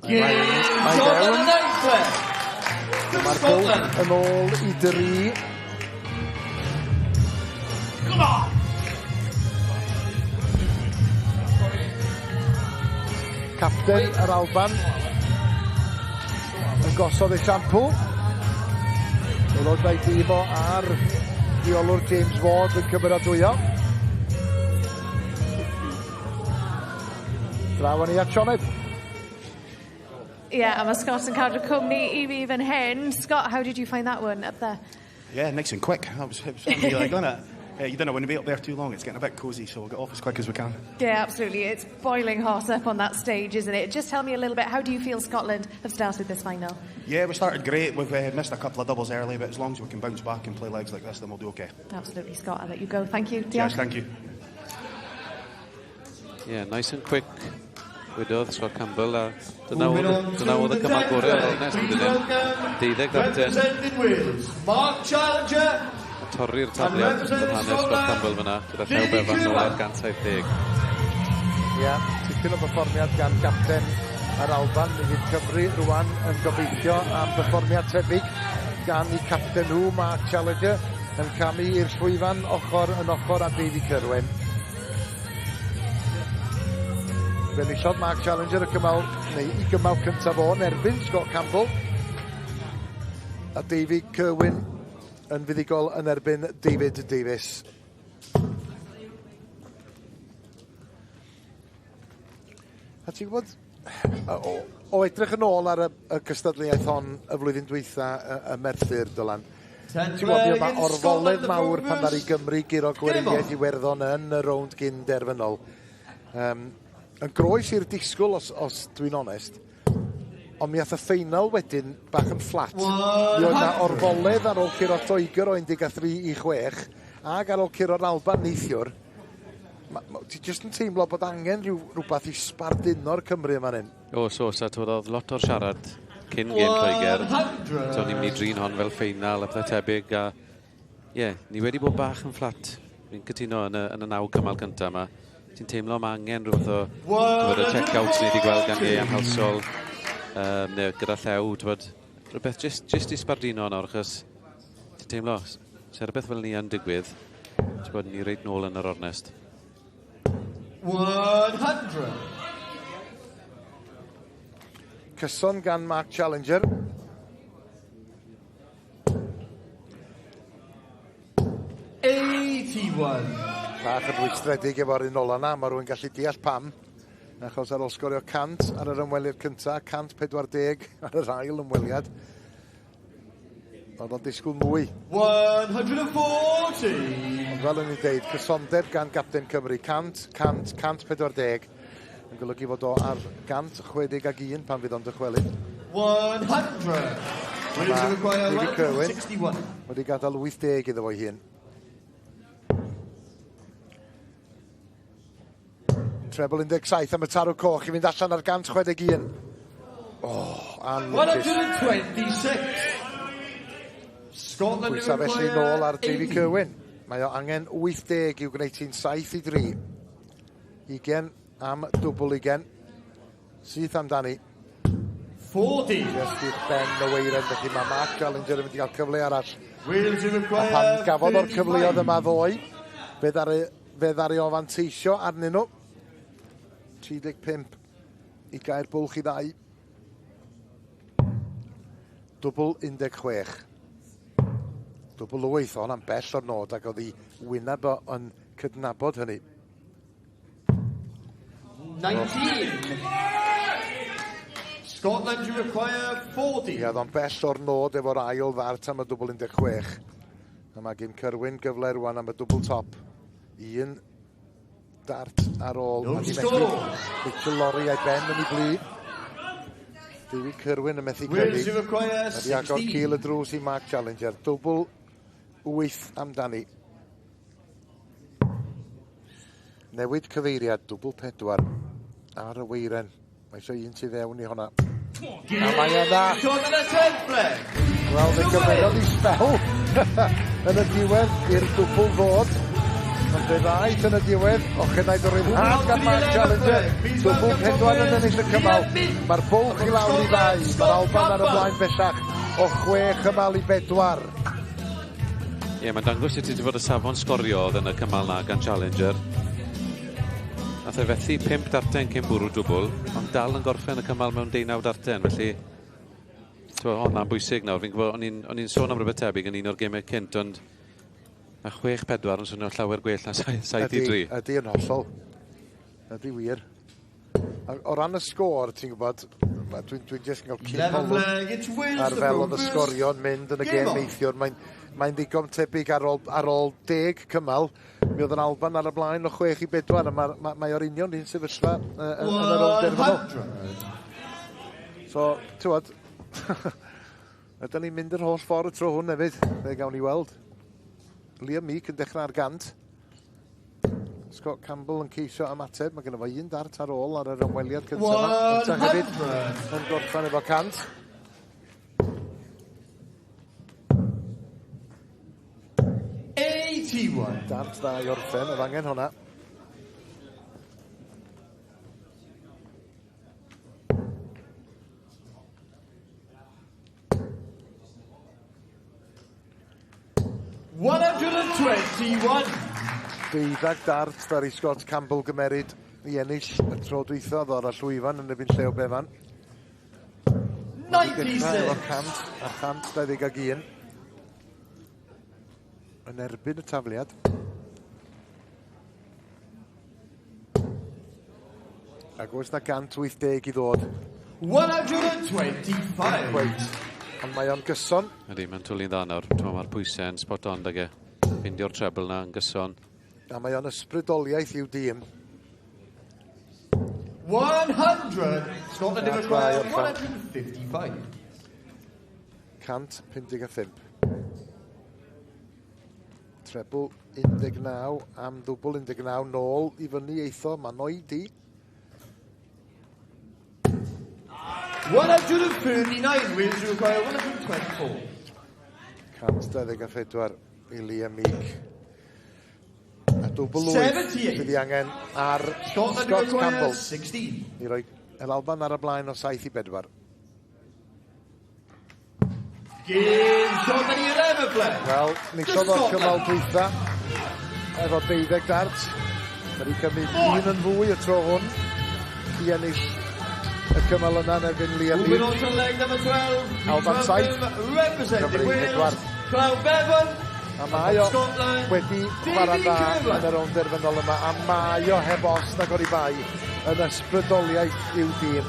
Mae'n fewn. Mae'r gol yn ôl i 3. Capten yr Alban yn gosod y siampw. Aelodau difo ar diolwr James Ward yn cymeradwyo. Draw ni at Sioned. Yeah, and Scott and cadw cwmni I fi fan hyn. Scott, how did you find that one up there? Yeah, nice and quick. It was really like, wasn't it? You don't want to be up there too long. It's getting a bit cosy, so we'll get off as quick as we can. Yeah, absolutely. It's boiling hot up on that stage, isn't it? Just tell me a little bit, how do you feel Scotland have started this final? Yeah, we started great. We've missed a couple of doubles early, but as long as we can bounce back and play legs like this, then we'll do okay. Absolutely, Scott. I'll let you go. Thank you. Yes, thank you. Yeah, nice and quick. Wedodd Scott Campbell a dyna oedd y cymal gorau ar ôl nes yn dydyn. 12 darten. Mark Challenger. A torri'r tafliad yn hanes Scott Campbell fyna gyda llaw Befan nôl ar 170. Ia, tipyn o berfformiad gan gapten yr Alban. Mi fydd Cymru rwan yn gobeithio am berfformiad tebyg gan I capten nhw, Mark Challenger, yn camu i'r llwyfan ochr yn ochr a David Cyrwen. Benishod Mark Challenger y cymal, neu I gymal cyntaf o'n erbyn Scott Campbell. A David Cyrwyn yn fuddigol yn erbyn David Davies. A ti'n gwybod, o edrych yn ôl ar y cystadleuaeth hon y flwyddyn dwytha y Merthyr, Dylan. Ti'n gwybod, mae orfoledd mawr pan ar I Gymru giro gweriniaeth Iwerddon yn y rownd gyn derfynol. Yn groes i'r disgwyl, os dwi'n onest. Ond mi ath y ffeinal wedyn bach yn fflat. Mi oedd na orfoledd ar ôl curo Lloegr o 13 I 6 ac ar ôl curo'r Alban neithiwr. Ti jyst yn teimlo bod angen rhywbeth I sbarduno'r Cymru yma hyn. So, oedd lot o'r siarad cyn gêm Lloegr. So, ni'n mynd I drin hon fel ffeinal a pethau tebyg. A ni wedi bod bach yn fflat. Fi'n cytuno yn y 9 cymal cyntaf yma. Ti'n teimlo mae angen rhywbeth o y check-outs ni wedi gweld gan ei amhalsol neu gyda llew, rhywbeth just I sbarduno yno, achos ti'n teimlo, se rhywbeth fel ni yn digwydd, ni reit nôl yn yr ornest. 100. Cyson gan Mark Challenger. Bach yn rwystredig efo'r un ola na, mae rhywun gallu deall pam. Achos ar ôl sgorio 100 ar yr ymweliad cyntaf, 140 ar yr ail ymweliad. Oedd o'n disgwyl mwy. 140. Fel yn ei dweud, cysondeb gan Gapten Cymru, 140. Yn golygu fod o ar 161 pan fydd o'n dychwelyd. 100. David Cyrwyn wedi gadael 80 iddo fo'i hun. Treble 17 am y tarw coch i fynd allan ar 161. Anlwcus. 126. Scotland Pwysa felly nôl ar David Cyrwyn. Mae o angen 80 i'w gwneud hi'n 7-3. 20 am dwbl 20. Syth amdani. 40. Just i'r ben y weiren, felly mae Mark Challenger yn mynd i gael cyfle arall. A pan gafodd o'r cyfleoedd yma ddoe, fe ddari o fanteisio arnyn nhw. 35 i gael bwlch i ddau. Dwbl 16. Dwbl 8, o'n am bell o'r nod ac oedd hi wyneb yn cydnabod hynny. 19. Scotland you require 40. Ie, oedd o'n bell o'r nod efo'r ail ddart am y dwbl 16. A mae gen Cyrwyn gyfle rwan am y dwbl top. Un dart ar ôl. No score. Mitchell Lorry a'i ben yn ei blid. David Cyrwyn yn methu Wales you cynnig. require Wedi agor 16. cil y drws i Mark Challenger. Dwbl 8 amdani. Newid cyfeiriad, dwbl 4 ar y weiren. Mae eisiau un sydd fewn i honna. A mae yna. Wel, fe gymerodd i sbel yn y diwedd i'r dwbl ddod. Ond fe ddaeth yn y diwedd, ochennaid o'r ryddhad gan Mark Challenger. Dwbl 4 yn ennill y cymal. Mae'r bwlch i lawr i ddau. Mae'r Alban ar y blaen bellach o 6 cymal i 4. Ie, mae'n dangos i ti wedi fod y safon sgorio oedd yn y cymal na gan Challenger. Nath e fethu 5 darten cyn bwrw dwbl, ond dal yn gorffen y cymal mewn 19 darten, felly hwnna'n bwysig nawr. Fi'n gwybod, o'n i'n sôn am rhywbeth tebyg yn un o'r gemau cynt, ond mae 6-4 yn swnio llawer gwell na 7-3. Ydy yn hollol. Ydy wir. O ran y sgôr, ti'n gwybod, dwi'n jes yn cael cyn ar fel oedd y sgorio'n mynd yn y gem neithiwr. Mae'n ddigon tebyg ar ôl 10 cymal. Mi oedd yn Alban ar y blaen o 6-4, a mae o'r union un sefyllfa yn yr ôl derfynol. So, ti'n gwybod, ydyn ni'n mynd yr holl ffordd y tro hwn hefyd, fe gawn ni weld. Liam Meek yn dechrau ar 100. Scott Campbell yn ceisio ymateb, mae gen fo un dart ar ôl ar yr ymweliad cyntaf. Yn gorffan efo 100. Dart dda i orffen, oedd angen hwnna. Deuddag dart dar i Scott Campbell gymeryd i ennill y tro dwythodd o'r llwyfan yn ebyn llew befan. 96. A 121. Yn erbyn y tafliad. Ac oes na 180 i ddod. 125. Ond mae o'n gyson. Ydy, mae'n twli'n dda nawr. Mae'r pwysau yn spot on ag e. Findio'r treble na yn gyson. A mae o'n ysbrydoliaeth i'w dîm. 100. Scotland in require 155. 155. Treble 19 am ddwbl 19 nôl i fyny eitho. Mae'n oedi. 139. Wales you require 124. 124 i Liam Meek. A dwbl 8 sydd i angen ar Scott Campbell. 16. I roi Alban ar y blaen o 7-4. Game shot at 11 play. Wel, nisodd o'r cymal dwytha efo 12 dart. Mae wedi cymryd un yn fwy y tro hwn i ennill y cymal yna yn erbyn Liam Meek. Moving on to leg number 12. Alban 7. Representing Wales. Cloud Bevan. A mae o wedi chwarae dda yn y rownd derfynol yma. A mae o heb os nag o'r i bai yn ysbrydoliaeth i'w dîm.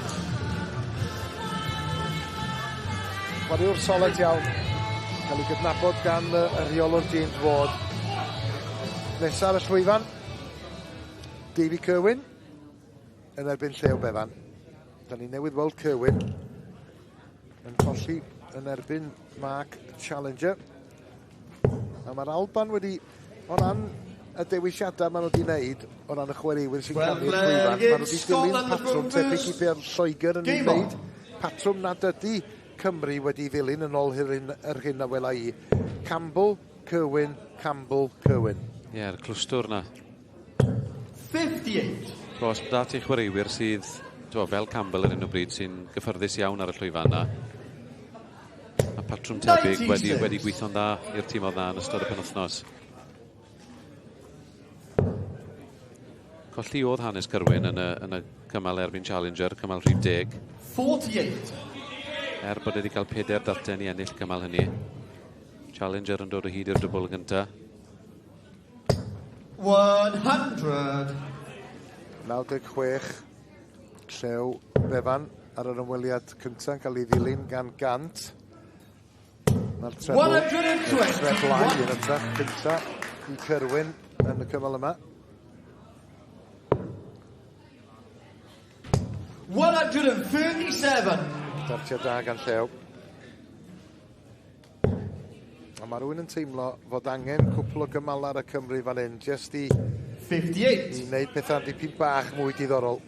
Chwaraewr solid iawn. cael ei gydnabod gan y rheolwr James Ward. Nesaf ar y llwyfan, Davy Kerwin yn erbyn Llew Befan. Da ni newydd weld Kerwin yn colli yn erbyn Mark Challenger. A mae'r Alban wedi, o ran y dewisiadau maen nhw wedi wneud, o ran y chwaraewyr sy'n canu'r llwyfan, maen nhw wedi dilyn patrwm tebyg i be ar Lloegr yn ei wneud. Patrwm nad ydy Cymru wedi ddilyn yn ôl yr hyn a wela i. Campbell, Kerwin, Campbell, Kerwin. Yr clwstwr na. 58. Os da ti chwaraewyr sydd, fel Campbell ar un o bryd, sy'n gyffyrddus iawn ar y llwyfan na. A patrwm tebyg wedi gweithio'n dda i'r tîm o dda yn ystod y penwythnos. Colli oedd hanes Cyrwyn yn y cymal erbyn Challenger, cymal rhif 10. 48. Bod wedi cael 4 darten i ennill cymal hynny. Challenger yn dod o hyd i'r dwbl gynta. 100. 96. Llew Befan ar yr ymweliad cyntaf yn cael ei ddilyn gan Gant. Mae'r trebl yn ytrach cyntaf i Cyrwyn yn y cymal yma. 137. Dartiau da gan Llew. A mae rhywun yn teimlo fod angen cwpl o gymal ar y Cymru fan hyn, jyst i 58. I wneud pethau dipyn bach mwy diddorol.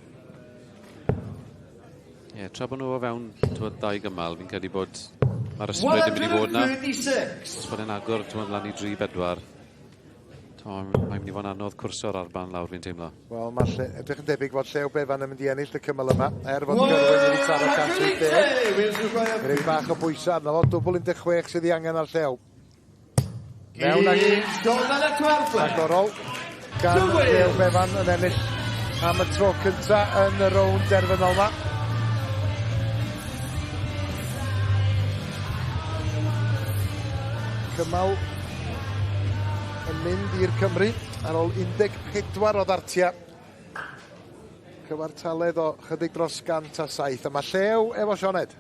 Tra bod nhw o fewn dau gymal, fi'n credu bod mae'r ysbryd yn mynd i fod na. Os bod e'n agor ymlaen i 3-4. Mae'n mynd i fod yn anodd cwrsio'r arban lawr, fi'n teimlo. Wel, mae'n edrych yn debyg fod Llew Befan yn mynd i ennill y cymal yma. Fod Cyrwyn wedi taro 110. Greu bach o bwysau arno fo, dwbl 16 sydd i angen ar Llew. Mewn ag agorol gan Llew Befan yn ennill am y tro cynta yn y rownd derfynol yma. Cymal yn mynd i'r Cymru ar ôl 14 o ddartiau. Cyfartaledd o chydig dros 107. A mae Llew efo Sioned.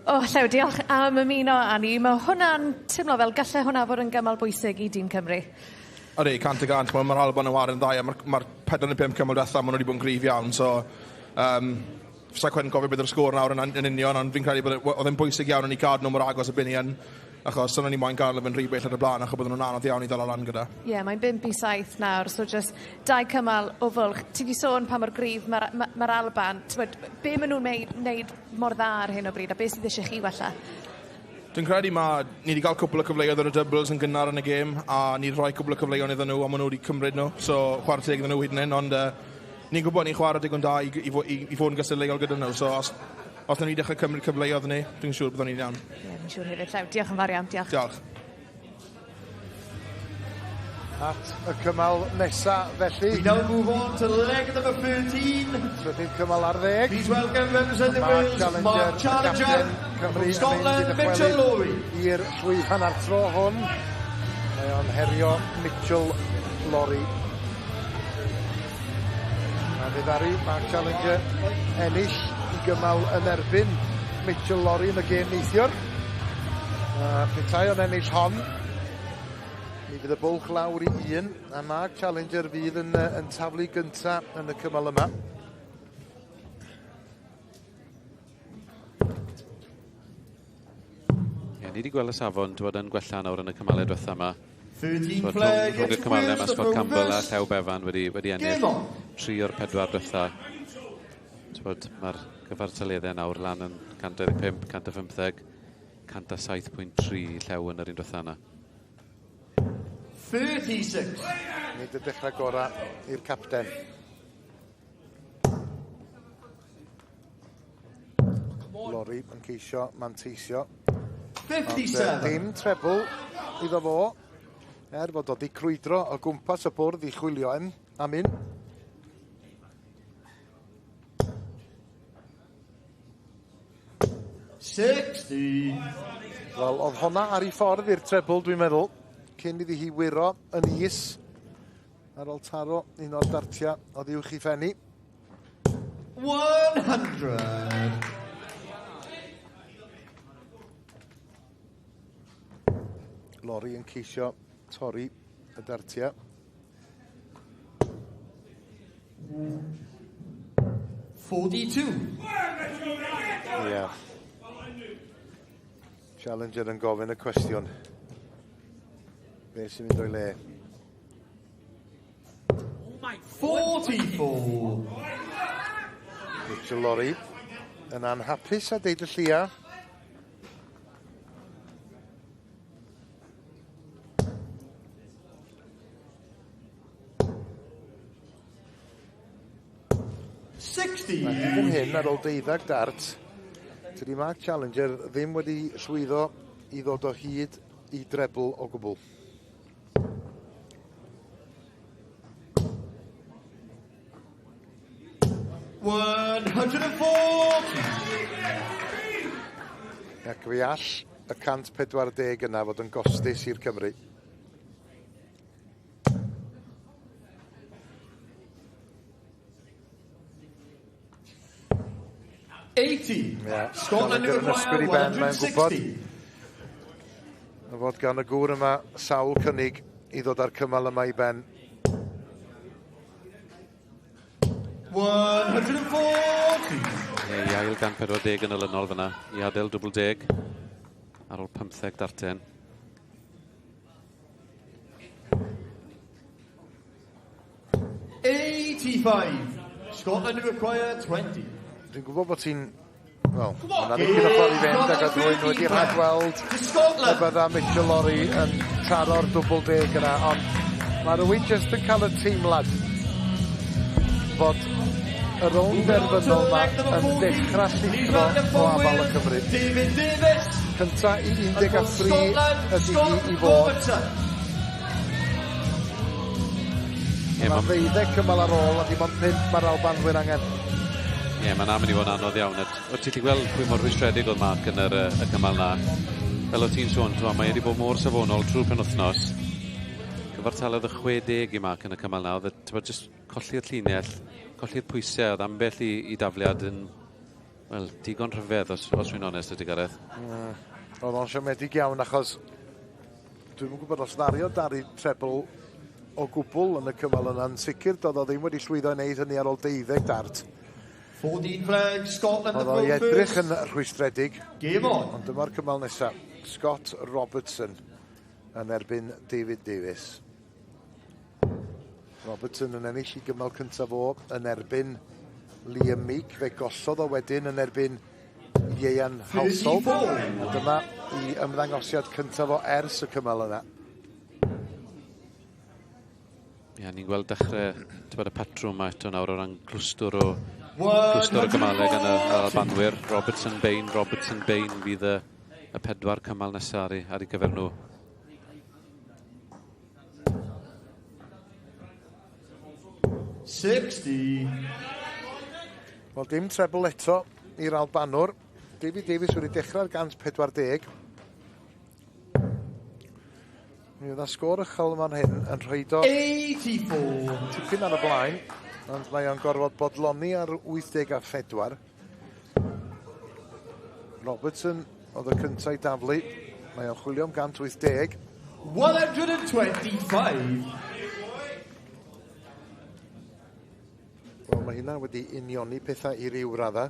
Llew, diolch am ymuno â ni. Mae hwnna'n teimlo fel gallai hwnna fod yn gymal bwysig i dîm Cymru. Odi, 100%. Mae'r Alban yn warin dda. Mae'r 45 cymal diwethaf, maen nhw wedi bod yn gryf iawn. So, sa'n cwedyn cofio beth yw'r sgôr nawr yn union, ond fi'n credu bod oedd yn bwysig iawn yn ei cadw nhw mor agos y bini yn. Achos dyna ni moyn gael yn rhy bell ar y blaen, achos byddwn nhw'n anodd iawn i ddal o lan gyda. Mae'n 5-7 nawr, so just 2 cymal o fwlch. Ti di sôn pa mor gryf mae'r Alban. Be maen nhw'n wneud mor dda ar hyn o bryd, a beth sydd eisiau chi wella? Dwi'n credu ni wedi cael cwbl o cyfleoedd ar y doubles yn gynnar yn y gêm, a ni wedi rhoi cwbl o cyfleoedd iddyn nhw, a maen nhw wedi cymryd nhw, so chwarae teg iddyn nhw hyd yn hyn, ond ni'n gwybod ni'n chwarae digon da i fod yn gysylltiol gyda nhw, so os ni dechrau cymryd cyfleoedd ni, dwi'n siŵr byddwn ni'n iawn. Dwi'n siŵr hefyd, Llew. Diolch yn fawr iawn, diolch. Diolch. At y cymal nesa, felly. We now move on to leg number 13. Trydydd cymal ar 10. Please welcome representing Wales, Mark Challenger, from Scotland, Mitchell Lowry. I'r llwyfan ar tro hwn. Mae o'n herio Mitchell Lowry. A ddiddari, Mark Challenger ennill i gymal yn erbyn Mitchell Lowry yn y gêm neithiwr. Petai o'n ennill hon. Mi fydd y bwlch lawr i 1, a Mark Challenger fydd yn taflu gynta yn y cymal yma. Ni wedi gweld y safon dod yn gwella nawr yn y cymalau diwethaf yma. 13 flag, Rhwng y cymalau yma, Scott Campbell a Llew Befan wedi ennill 3 o'r 4 diwethaf. Mae'r gyfartaleddau nawr lan yn 125, 150, 107.3 Llew yn yr un diwethaf yna. 36. Nid y dechrau gorau i'r capten. Lowry yn ceisio manteisio. 57. Dim trebl iddo fo. Fod o di crwydro o gwmpas y bwrdd i chwilio am un. Wel, oedd honna ar ei ffordd i'r trebl, dwi'n meddwl. Cyn iddi hi wiro yn is ar ôl taro un o'r dartiau o ddiwch i ffenni. 100. Lori yn ceisio torri y Dartiau. 42. Ie. Challenger yn gofyn y cwestiwn. Be sy'n mynd o'i le? 44. Mitchell Lori yn anhapus a deud y llia. Mae hyn hyn ar ôl 12 dart. Tydi Mark Challenger ddim wedi llwyddo i ddod o hyd i drebl o gwbl. Ac fi all y 140 yna fod yn gostus i'r Cymru. Scotland yn ysgwyd i ben, mae'n gwybod a fod gan y gŵr yma sawl cynnig i ddod ar cymal yma i ben. 140. I ail 140 yn olynol fyna, i adael 10 ar ôl 15 darten. Scotland require 20. Dwi'n gwybod bod ti'n... Wel, yna ddipyn o ffordd i fynd ac oedd rwy'n wedi rhagweld y bydda Mitchell Lori yn taro'r 10 yna, ond mae rwy'n jyst yn cael y teimlad fod y rownd derfynol yma yn dechrau llithro o afal y Cymru. Cynta i 13 ydy i fod. Mae 12 cymal ar ôl a dim ond 5 mae'r Albanwyr angen. Ie, mae'n am yn i fod yn anodd iawn. O ti'n gweld pwy mor rwystredig oedd Mark yn y cymal na. Fel o ti'n sôn, mae wedi bod mor safonol trwy'r penwythnos. Cyfartalodd y 60 i Mark yn y cymal na. Oedd jyst colli'r llinell, colli'r pwysau. Oedd ambell i dafliad yn, wel, digon rhyfedd, os rwy'n onest ydy Gareth. Oedd o'n siomedig iawn, achos dwi'n gwybod os ddario Dari trebl o gwbl yn y cymal yna'n sicr, doedd o ddim wedi llwyddo i wneud hynny ar ôl 12 dart. 14 flag, Scotland oedd o'i edrych yn rhwystredig. Game on. Ond dyma'r cymal nesaf. Scott Robertson yn erbyn David Davies. Robertson yn ennill i gymal cyntaf o yn erbyn Liam Meek. Fe gosodd o wedyn yn erbyn Ieuan Household. A dyma i ymddangosiad cyntaf o ers y cymal yna. Ie, ni'n gweld dechrau y patrwm yma eto nawr o ran glwstwr o gymalau gan y Albanwyr. Robertson Bain fydd y 4 cymal nesaf ar ei gyfer nhw. Wel, dim trebl eto i'r Albanwr. David Davies wedi dechrau'r 140. Mi oedd y sgôr uchel yma'n hyn yn rhoid o 84. tipyn ar y blaen, ond mae o'n gorfod bodloni ar 84. Robertson oedd y cyntaf i daflu. Mae o'n chwilio am 180. 125. Wel, mae hynna wedi unioni pethau i ryw radda.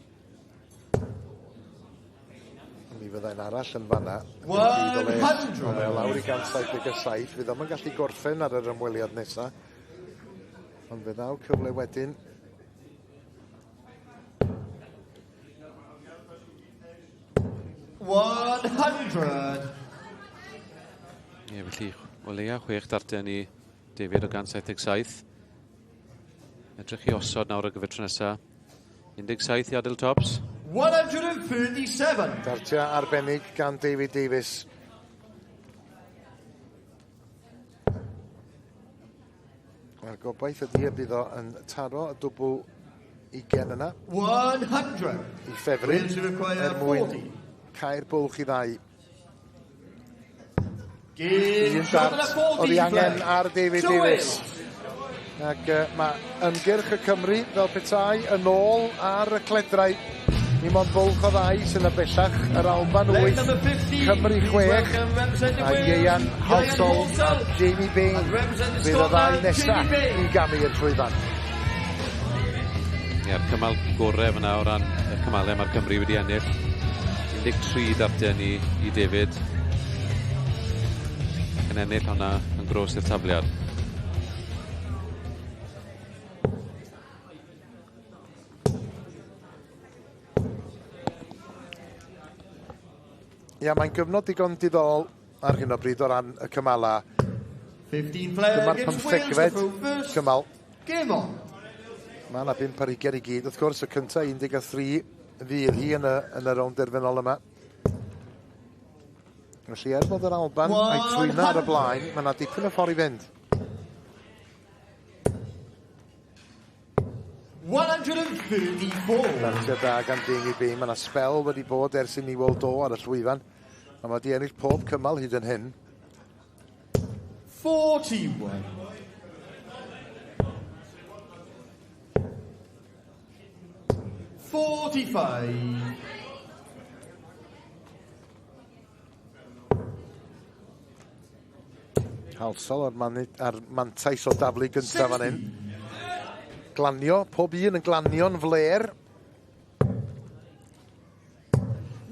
Mi fyddai'n arall yn fanna. 100. Mae lawr i 177. Fydd o'n gallu gorffen ar yr ymweliad nesaf. Ond fe ddaw cyfle wedyn. Ie, felly, o leia 6 darten i David o 177. Edrych i osod nawr o gyfer tro nesaf. 17 i adael tops. 137. Dartiau arbennig gan David Davies. Mae'r gobaith ydy y bydd o yn taro y dwbl 20 yna. 100. I ffefryn mwyn cael bwlch i ddau. Un dart oedd i angen ar David Davies. Ac mae ymgyrch y Cymru fel petai yn ôl ar y cledrau. Ni mond bwlch o ddau sy'n y bellach. Yr Alban 8, Cymru 6. A Ieuan Halsol a Jamie Bain. Bydd y ddau nesaf i gamu i'r llwyfan. Ia'r cymal gorau fyna o ran y cymalau mae'r Cymru wedi ennill. 13 dartiau ni i David. Yn ennill hwnna yn gros i'r tabliad. Ia, mae'n gyfnod digon diddorol ar hyn o bryd o ran y cymala. Dyma'r 15fed cymal. Mae yna 5 ar 20 i gyd. Wrth gwrs, y cyntaf 13 fydd hi yn y rownd derfynol yma. Felly, bod yr Alban a'i trwyna ar y blaen, mae yna dipyn o ffordd i fynd. 134. Dartiau da gan Jamie Bain. Mae yna spel wedi bod ers i ni weld o ar y llwyfan. A mae wedi ennill pob cymal hyd yn hyn. 41. 45. Halsol ar mantais o daflu gyntaf fan hyn. Glanio, pob un yn glanio'n fler.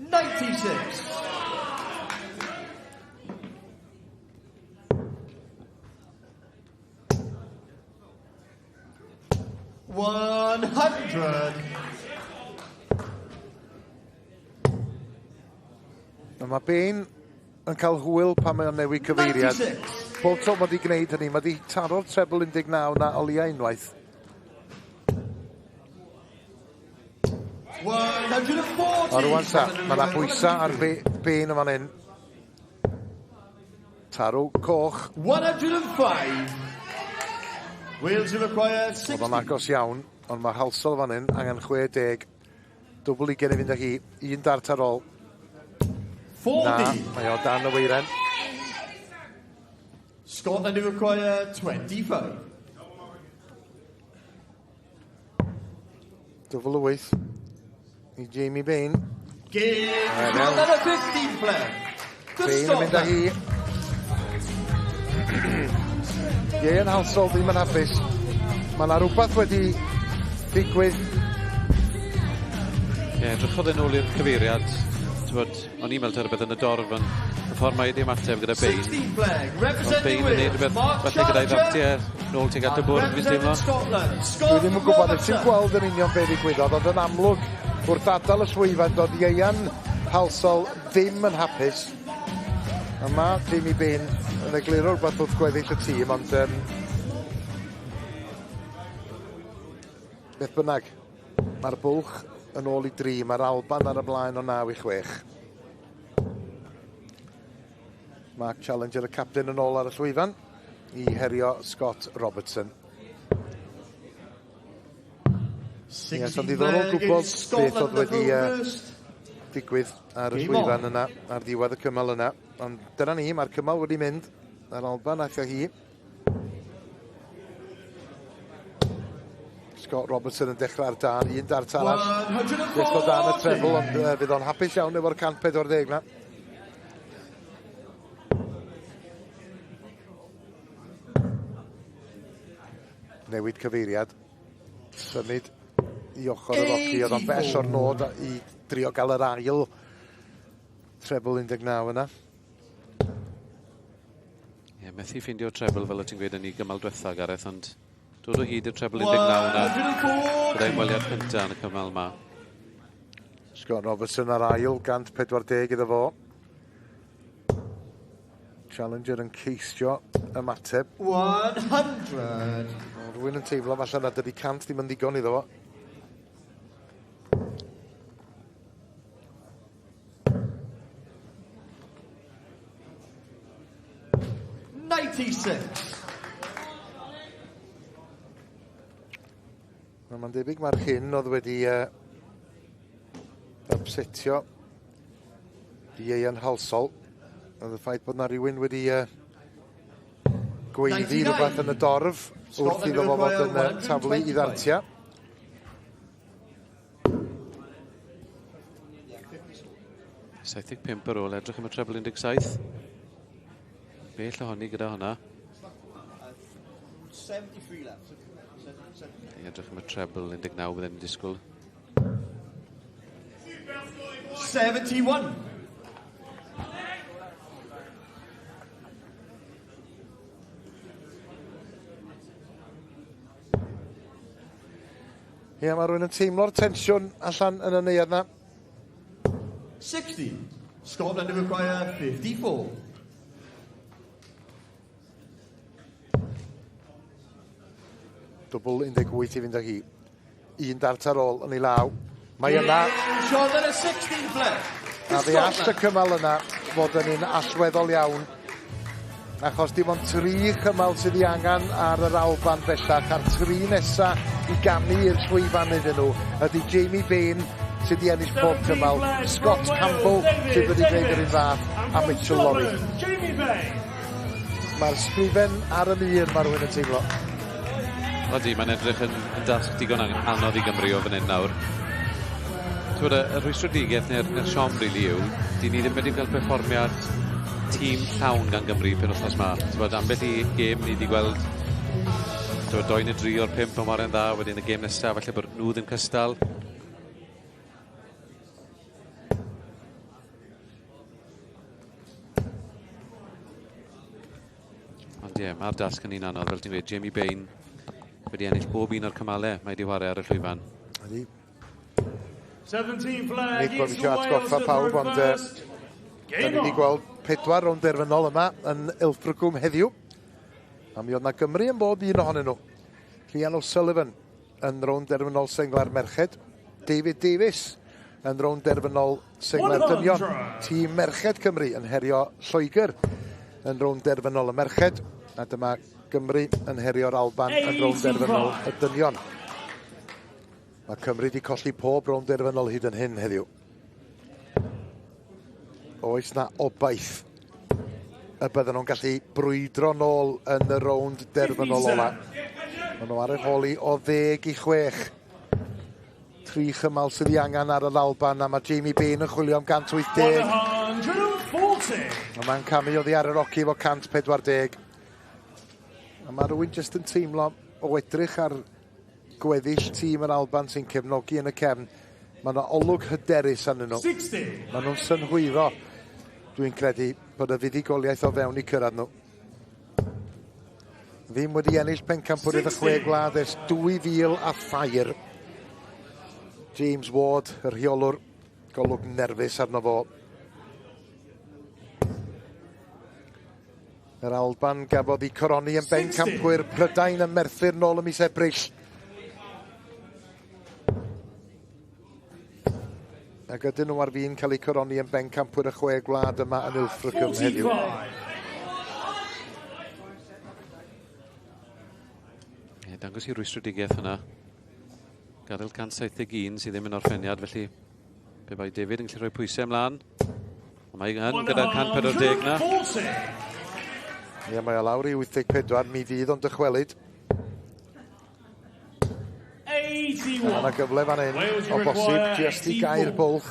96. 100. Mae Bain yn cael hwyl pan mae o'n newid cyfeiriad. Bob tro mae wedi gwneud hynny, mae wedi taro'r treble 19 na o leia unwaith. 140. A rwan ta, mae yna bwysa ar Bain yn fan hyn. Tarw coch. 105. Wales will require 60. Oedd o'n agos iawn, ond mae Halsol fan hyn angen 60. Dwbl i gen i fynd â hi. Un dart ar ôl. 40. Na, mae o dan y weiren. Scotland will require 25. Dwbl y wyth. I Jamie Bain. Another 15 player. Bain yn mynd â hi. Ieuan Halsol ddim yn hapus. Mae yna rhywbeth wedi digwydd. Edrychodd yn ôl i'r cyfeiriad. O'n i'n meddwl rhywbeth yn y dorf yn y ffordd mae wedi ymateb gyda Bain. Ond Bain yn neud rhywbeth falle gyda'i Ddartiau nôl tuag at y bwrdd, fi'n teimlo. Dwi ddim yn gwybod, ys ti'n gweld yn union beth ddigwyddodd, oedd yn amlwg wrth adael y llwyfan dod Ieuan Halsol ddim yn hapus. A mae Jamie Bain yn egluro rhywbeth wrth gweddill y tîm, ond beth bynnag, mae'r bwlch yn ôl i 3, mae'r Alban ar y blaen o 9-6. Mark Challenger, y captain, yn ôl ar y llwyfan i herio Scott Robertson. Ie, so'n diddorol gwybod beth oedd wedi digwydd ar y llwyfan yna, ar ddiwedd y cymal yna. Ond dyna ni, mae'r cymal wedi mynd. Yr Alban aeth â hi. Scott Robertson yn dechrau ar dan, un dart arall. Just o dan y treble, ond fydd o'n hapus iawn efo'r 140 na. Newid cyfeiriad. Symud i ochr y roci. Oedd o'n bell o'r nod i drio gael yr ail treble 19 yna. Methu ffindio treble fel o ti'n gweud yn ei gymal diwetha, Gareth, ond dod o hyd i'r treble 19 na gyda'i ymweliad cyntaf yn y cymal yma. Scott Robertson ar ail, 140 iddo fo. Challenger yn ceisio ymateb. 100. Rwy'n yn teimlo falle na dydi 100 ddim yn ddigon iddo fo. Mae'n debyg mae'r hyn oedd wedi upsetio Ieuan Halsol. Oedd y ffaith bod na rhywun wedi gweiddi rhywbeth yn y dorf wrth iddo fo fod yn taflu i Ddartiau. 75 ar ôl, edrych am y treble 17. Bell ohoni gyda hwnna. 73 left. Edrych am y treble 19 byddai'n disgwyl. 71. Ie, mae rhywun yn teimlo'r tensiwn allan yn y neuad na. 60. Scotland require 54. Dwbl 18 i fynd ag hi. Un dart ar ôl yn ei law. Mae yna... Shot at a 16th left. A fe all y cymal yna fod yn un allweddol iawn. Achos dim ond 3 cymal sydd i angen ar yr Alban bellach, a'r 3 nesa i ganu i'r llwyfan iddyn nhw ydy Jamie Bain sydd i ennill pob cymal, Scott Campbell sydd wedi gwneud yr un fath, a Mitchell Lawrie. Mae'r sgrifen ar y mur mae rhywun yn teimlo. Odi, mae'n edrych yn dasg digon anodd i Gymru o fan hyn nawr. Twyd, y rwystredigaeth neu'r siom rili yw, di ni ddim wedi cael perfformiad tîm llawn gan Gymru pen wythnos ma. Twyd, ambell i gêm ni wedi gweld 2 neu 3 o'r 5 o Moren dda, wedyn y gêm nesaf, falle bod nhw ddim cystal. Ond ie, mae'r dasg yn un anodd, fel ti'n gweud, Jamie Bain wedi ennill bob un o'r cymalau mae wedi wario ar y llwyfan. Ydy. 17 flag. Nid bod fi eisiau atgoffa pawb, ond da ni wedi gweld 4 rownd derfynol yma yn Ilfracombe heddiw. A mi oedd na Gymru yn bob un ohonyn nhw. Rhian O'Sullivan yn rownd derfynol sengla'r merched. David Davies yn rownd derfynol sengla'r dynion. Tîm merched Cymru yn herio Lloegr yn rownd derfynol y merched. A dyma Gymru yn herio'r Alban yn rownd derfynol y dynion. Mae Cymru wedi colli pob rownd derfynol hyd yn hyn heddiw. Oes na obaith y bydden nhw'n gallu brwydro nôl yn y rownd derfynol ola. Maen nhw ar y holi o 10 i 6. 3 chymal sydd i angen ar y Alban, a mae Jamie Bain yn chwilio am 180. A mae'n camu oddi ar y roci fo 140. A mae rhywun jyst yn teimlo o edrych ar gweddill tîm yr Alban sy'n cefnogi yn y cefn. Mae yna olwg hyderus arnyn nhw. Mae nhw'n synhwyro. Dwi'n credu bod y fuddigoliaeth o fewn i cyrraedd nhw. Ddim wedi ennill pencampwriaeth y Chwe Gwlad ers 2000 a ffair. James Ward, y rheolwr, golwg nerfus arno fo. Yr Alban gafodd i coroni yn bencampwyr Prydain yn Merthyr nôl ym mis Ebrill. Ac ydyn nhw ar fin cael eu coroni yn bencampwyr y Chwe Gwlad yma yn Ilfracombe heddiw. Dangos i rwystredigaeth hwnna. Gadael 171 sydd ddim yn orffeniad, felly pe bai David yn gallu rhoi pwysau ymlaen. Mae yn gyda 140 na. Ie, mae o lawr i 84, mi fydd o'n dychwelyd. Yna gyfle fan hyn, o bosib, just i gair bwlch.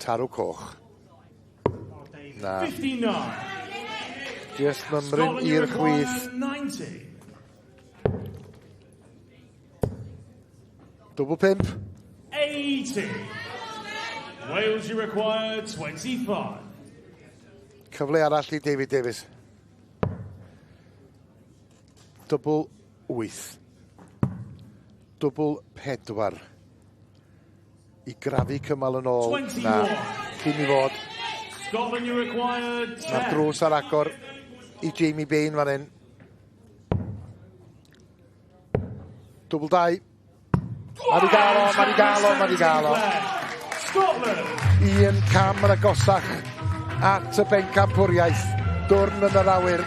Tarw coch. Na. Just mymryn i'r chwith. Double pimp. 80. Wales, you require 25. Cyfle arall i David Davies. Double 8. Double 4. I grafu cymal yn ôl. Na, dim i fod. Scotland, you require 10. Na'r drws ar agor i Jamie Bain fan hyn. Double 2. Mae di gael o. Un cam yn agosach at y bencampwriaeth. Dwrn yn yr awyr.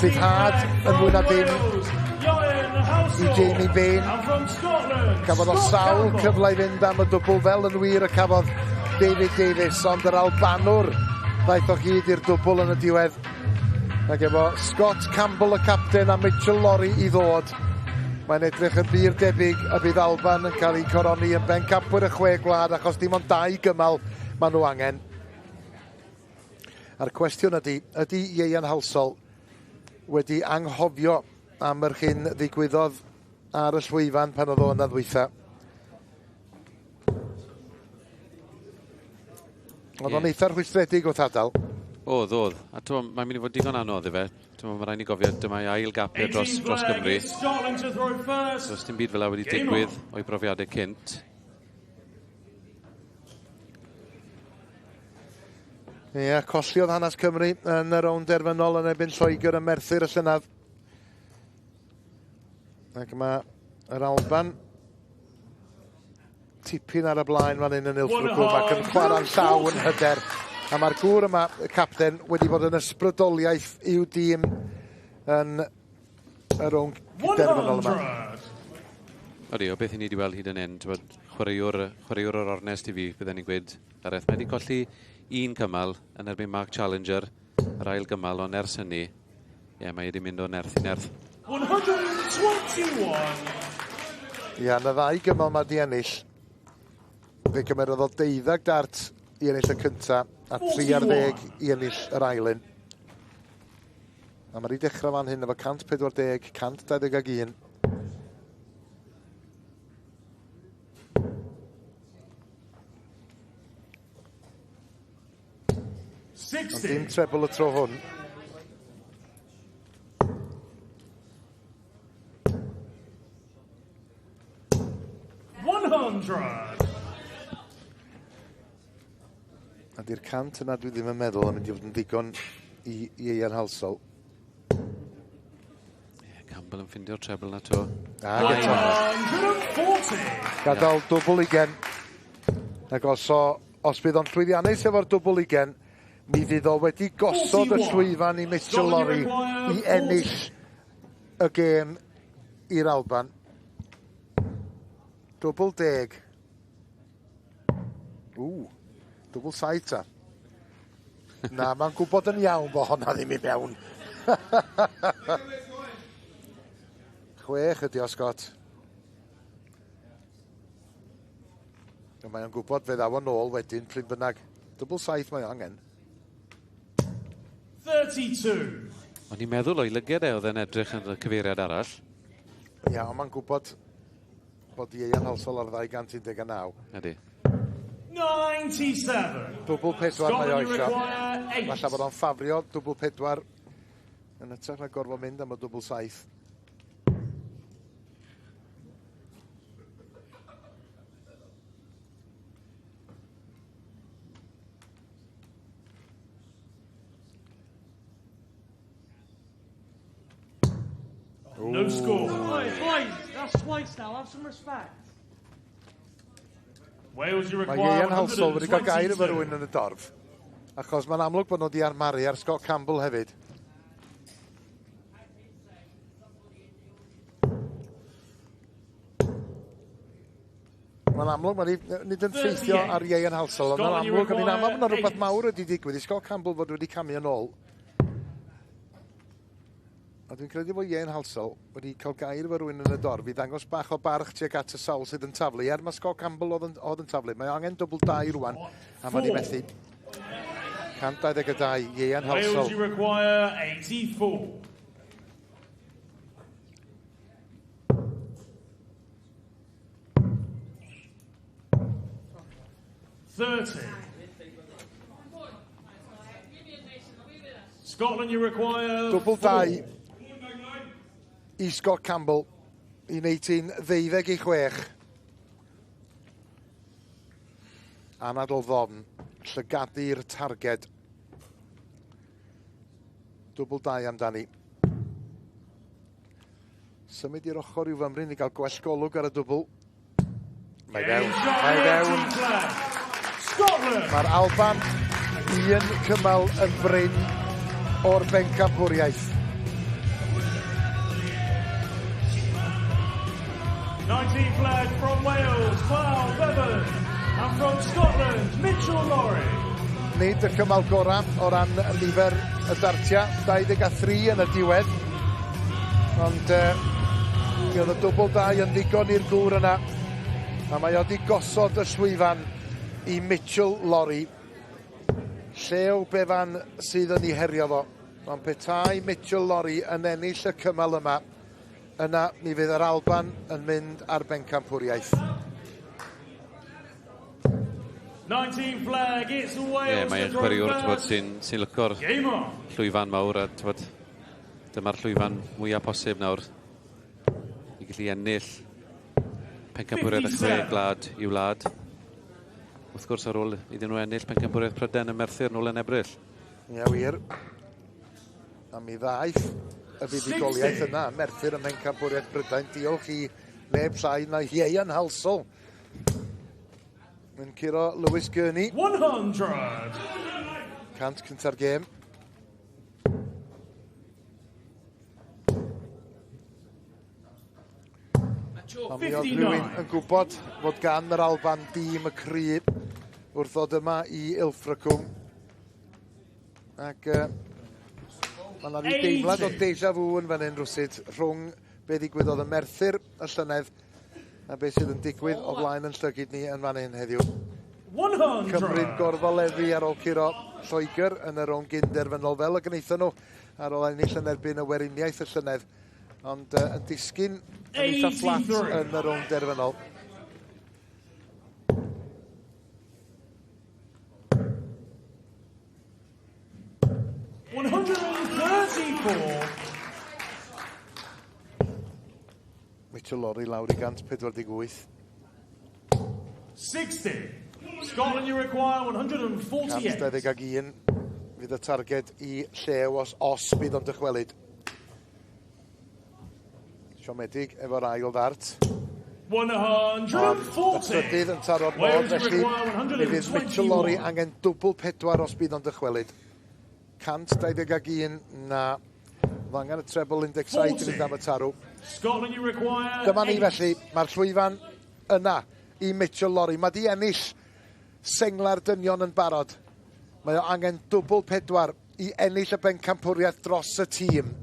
Rhyddhad yn fwy na dim i Jamie Bain. Cafodd o sawl cyfle i fynd am y dwbl fel yn wir y cafodd David Davies, ond yr Albanwr ddaeth o hyd i'r dwbl yn y diwedd. Ac efo Scott Campbell y capten a Mitchell Lawrie i ddod. Mae'n edrych yn byd debyg y bydd Alban yn cael ei coroni yn bencampwr y Chwe Gwlad achos dim ond 2 gymal maen nhw angen. A'r cwestiwn ydy Ieuan Halsall wedi anghofio am yr hyn ddigwyddodd ar y llwyfan pan oedd o'n ddwytha. Oedd o'n eitha rhwystredig wrth adael. Oedd. A mae'n mynd i fod digon anodd i fe. Mae rhaid ni gofio dyma ail gapau dros Gymru. Does dim byd fel wedi digwydd o'i brofiadau cynt. Ie, colliodd hanes Cymru yn y rownd derfynol yn erbyn Lloegr yn Merthyr y llynedd. Ac mae yr Alban tipyn ar y blaen fan hyn yn Ilfracombe ac yn chwarae'n llaw yn hyder. A mae'r gŵr yma, y capten, wedi bod yn ysbrydoliaeth i'w dîm yn y rownd derfynol yma. Odi, o beth i ni wedi weld hyd yn hyn, chwaraewr o'r ornest i fi, byddwn ni'n gweud, Gareth. Mae wedi colli 1 cymal yn erbyn Mark Challenger, yr ail gymal, ond ers hynny, mae wedi mynd o nerth i nerth. 121! Ia, na 2 gymal mae di ennill. Fe gymerodd o 12 dart i ennill y cyntaf a 3 ar 10 i ennill yr ailyn. A mae wedi dechrau fan hyn efo 140, 121. Ond dim trebl y tro hwn. A di'r 100 yna dwi ddim yn meddwl yn mynd i fod yn ddigon i Ieuan Halsall. Campbell yn ffindio'r trebl na to. Gadael dwbl ugen. Ac os bydd o'n llwyddiannus efo'r dwbl ugen, mi fydd o wedi gosod y llwyfan i Mitchell Lorry i ennill y gêm i'r Alban. Dwbl 10. Dwbl 7 ta. Na, mae'n gwybod yn iawn bod honna ddim i mewn. 6 ydi o, Scott. Mae'n gwybod fe ddaw yn ôl wedyn, pryd bynnag. Dwbl 7 mae angen. 32. O'n i'n meddwl o'i lyged oedd yn edrych yn y cyfeiriad arall. Ia, ond mae'n gwybod bod Ieuan Halsall ar 219. Ydy. 97. Dwbl 4 mae o eisiau. Falle bod o'n ffafrio dwbl 4 yn ytrach na gorfod mynd am y dwbl 7. No score. That's twice now. Have some respect. Wales, you require Mae Ieuan Halsall wedi cael gair efo 122. rhywun yn y dorf. Achos mae'n amlwg bod nhw wedi armaru ar Scott Campbell hefyd. Mae'n amlwg, nid yn ffeithio ar Ieuan Halsall, ond mae'n amlwg, yn amlwg bod rhywbeth mawr wedi digwydd i Scott Campbell fod wedi camu yn ôl. A dwi'n credu bod Ieuan Halsall wedi cael gair efo rhywun yn y dorf i ddangos bach o barch tuag at y sawl sydd yn taflu. Mae Scott Campbell oedd yn taflu. Mae angen dwbl 2 rwan, a mae di methu. 122, Ieuan Halsall. Wales, you require 84. Scotland, you require Dwbl 2 i Scott Campbell i 1926. Anadl ddofn, llygadu'r targed. Dwbl 2 amdani. Symud i'r ochr i'w fymryn i gael gwell golwg ar y dwbl. Mae fewn. Mae'r Alban 1 cymal yn bryn o'r bencampwriaeth. 19 flag from Wales, Paul Bevan, and from Scotland, Mitchell Lorry. Nid y cymal gorau o ran y nifer y Dartiau, 23 yn y diwedd. Ond Mi oedd y dwbl dau yn ddigon i'r gŵr yna. A mae wedi gosod y llwyfan i Mitchell Lorry. Llew Befan sydd yn ei herio fo. Ond petai Mitchell Lorry yn ennill y cymal yma, yna mi fydd yr Alban yn mynd ar bencampwriaeth. 19 flag, it's Wales. Mae'n chwaraewr sy'n lyco'r llwyfan mawr a dyma'r llwyfan mwyaf posib nawr i gallu ennill pencampwriaeth y Chwe Gwlad i'w wlad. Wrth gwrs ar ôl iddyn nhw ennill pencampwriaeth Pryden yn Merthyr nôl yn Ebrill. Ie wir. A mi ddaeth y fuddugoliaeth yna, Merthyr yn pencampwriaeth Prydain. Diolch i neb llai na Ieuan Halsall. Yn curo Lewis Gurney. 100! Cant cynta'r gêm. A mi oedd rhywun yn gwybod fod gan yr Alban dîm y cryb wrth ddod yma i Ilfracwm. Ac mae yna rhyw deimlad o deja vu yn fan hyn rwsyd rhwng be ddigwyddodd y Merthyr y llynedd a beth sydd yn digwydd o flaen yn llygyd ni yn fan hyn heddiw. 100! Cymru'n gorfoleddu ar ôl curo Lloegr yn y rownd gynderfynol fel y gwnaethon nhw ar ôl ennill yn erbyn y weriniaeth y llynedd. Ond yn disgyn yn eitha fflat yn y rownd derfynol. Mitchell Lorry lawr i 148. 60. Scotland, you require 148. 121 fydd y targed i Llew os bydd o'n dychwelyd. Siomedig efo'r ail ddart. 140. Y trydydd yn taro'r bod, felly mi fydd Mitchell Lorry angen dwbl 4 os bydd o'n dychwelyd. 121 na Mae angen y treble 17 yn mynd am y tarw. Dyma ni felly, mae'r llwyfan yna i Mitchell Lorry. Mae di ennill sengla'r dynion yn barod. Mae o angen dwbl 4 i ennill y bencampwriaeth dros y tîm.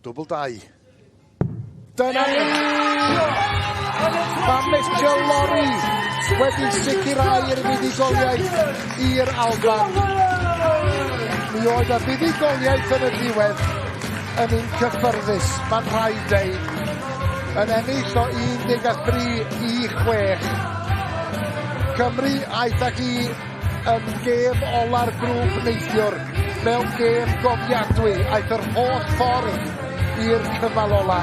Dwbl 2. Dyna ni! Mae Mitchell Lorry wedi sicrhau'r fuddugoliaeth i'r Alban. Mi oedd y fuddugoliaeth yn y diwedd yn un cyffyrddus, mae'n rhaid deud, yn ennill o 13 i 6. Cymru aeth ag i yn gêm ola'r grŵp neithiwr mewn gêm gofiadwy, aeth yr holl ffordd i'r cyfal ola.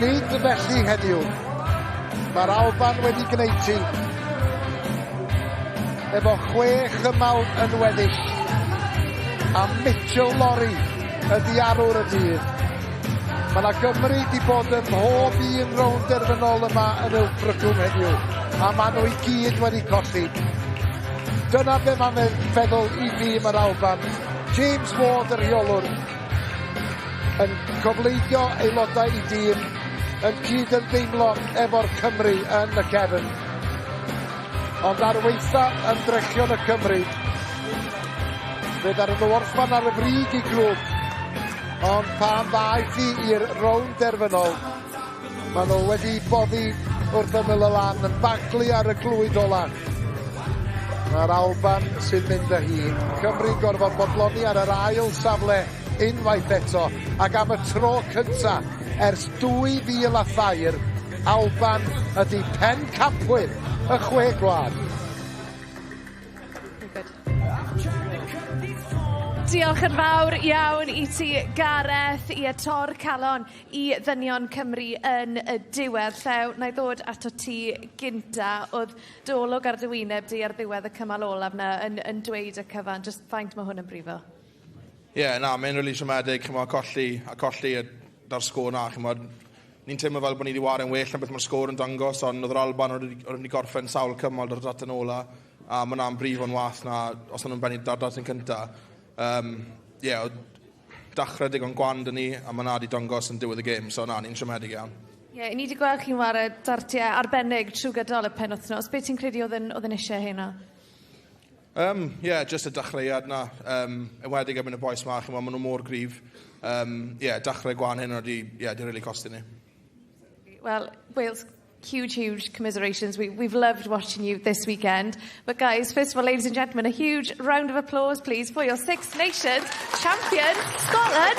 Nid felly heddiw. Mae'r Alban wedi gwneud ti efo 6 cymal yn weddill. A Mitchell Lorry ydi arwr y dydd. Mae yna Gymru di bod yn mhob un rownd derfynol yma yn Ilfracwm heddiw. A maen nhw i gyd wedi colli. Dyna be mae'n feddwl i dîm yr Alban. James Ward, yr rheolwr, yn cofleidio aelodau i dîm, yn cyd yn deimlo efo'r Cymru yn y cefn. Ond ar weitha yn drechion y Cymru, fydd ar y ddywrthman ar y brig i grŵp. Ond pan ddaeth i i'r rownd derfynol, maen nhw wedi boddi wrth ymyl y lan yn baglu ar y glwyd ola. Mae'r Alban sy'n mynd â hi. Cymru'n gorfod bodloni ar yr ail safle unwaith eto. Ac am y tro cynta ers 2000 a thair, Alban ydi pencampwyr y Chwe Gwlad. Diolch yn fawr iawn i ti, Gareth, i y tor calon i ddynion Cymru yn y diwedd. Llew, na i ddod ato ti gynta, oedd dy olwg ar dy wyneb di ar ddiwedd y cymal olaf na yn dweud y cyfan. Just faint mae hwn yn brifo? Ie, na, mae'n rili siomedig, chymod, colli da'r sgôr na, chymod. Ni'n teimlo fel bod ni wedi warin well am beth mae'r sgôr yn dangos, ond oedd yr Alban oedd wedi gorffen sawl cymal dar dat yn ola, a mae na'n brif o'n wath na, os nhw'n benni dar dat yn cynta. Oedd dachrau digon gwan dyn ni, a mae na wedi dangos yn diwedd y gêm, so na, ni'n siomedig iawn. Ie, ni wedi gweld chi'n wario Dartiau arbennig trwy gydol y penwythnos. Beth ti'n credu oedd yn eisiau hynna? Just y dechreuad na. Enwedig am yn y boes ma, chymod, maen nhw mor gryf. Dechrau gwan hyn wedi rili costi ni. Well, Wales, huge commiserations. We've loved watching you this weekend. But guys, first of all, ladies and gentlemen, a huge round of applause, please, for your Six Nations champion, Scotland.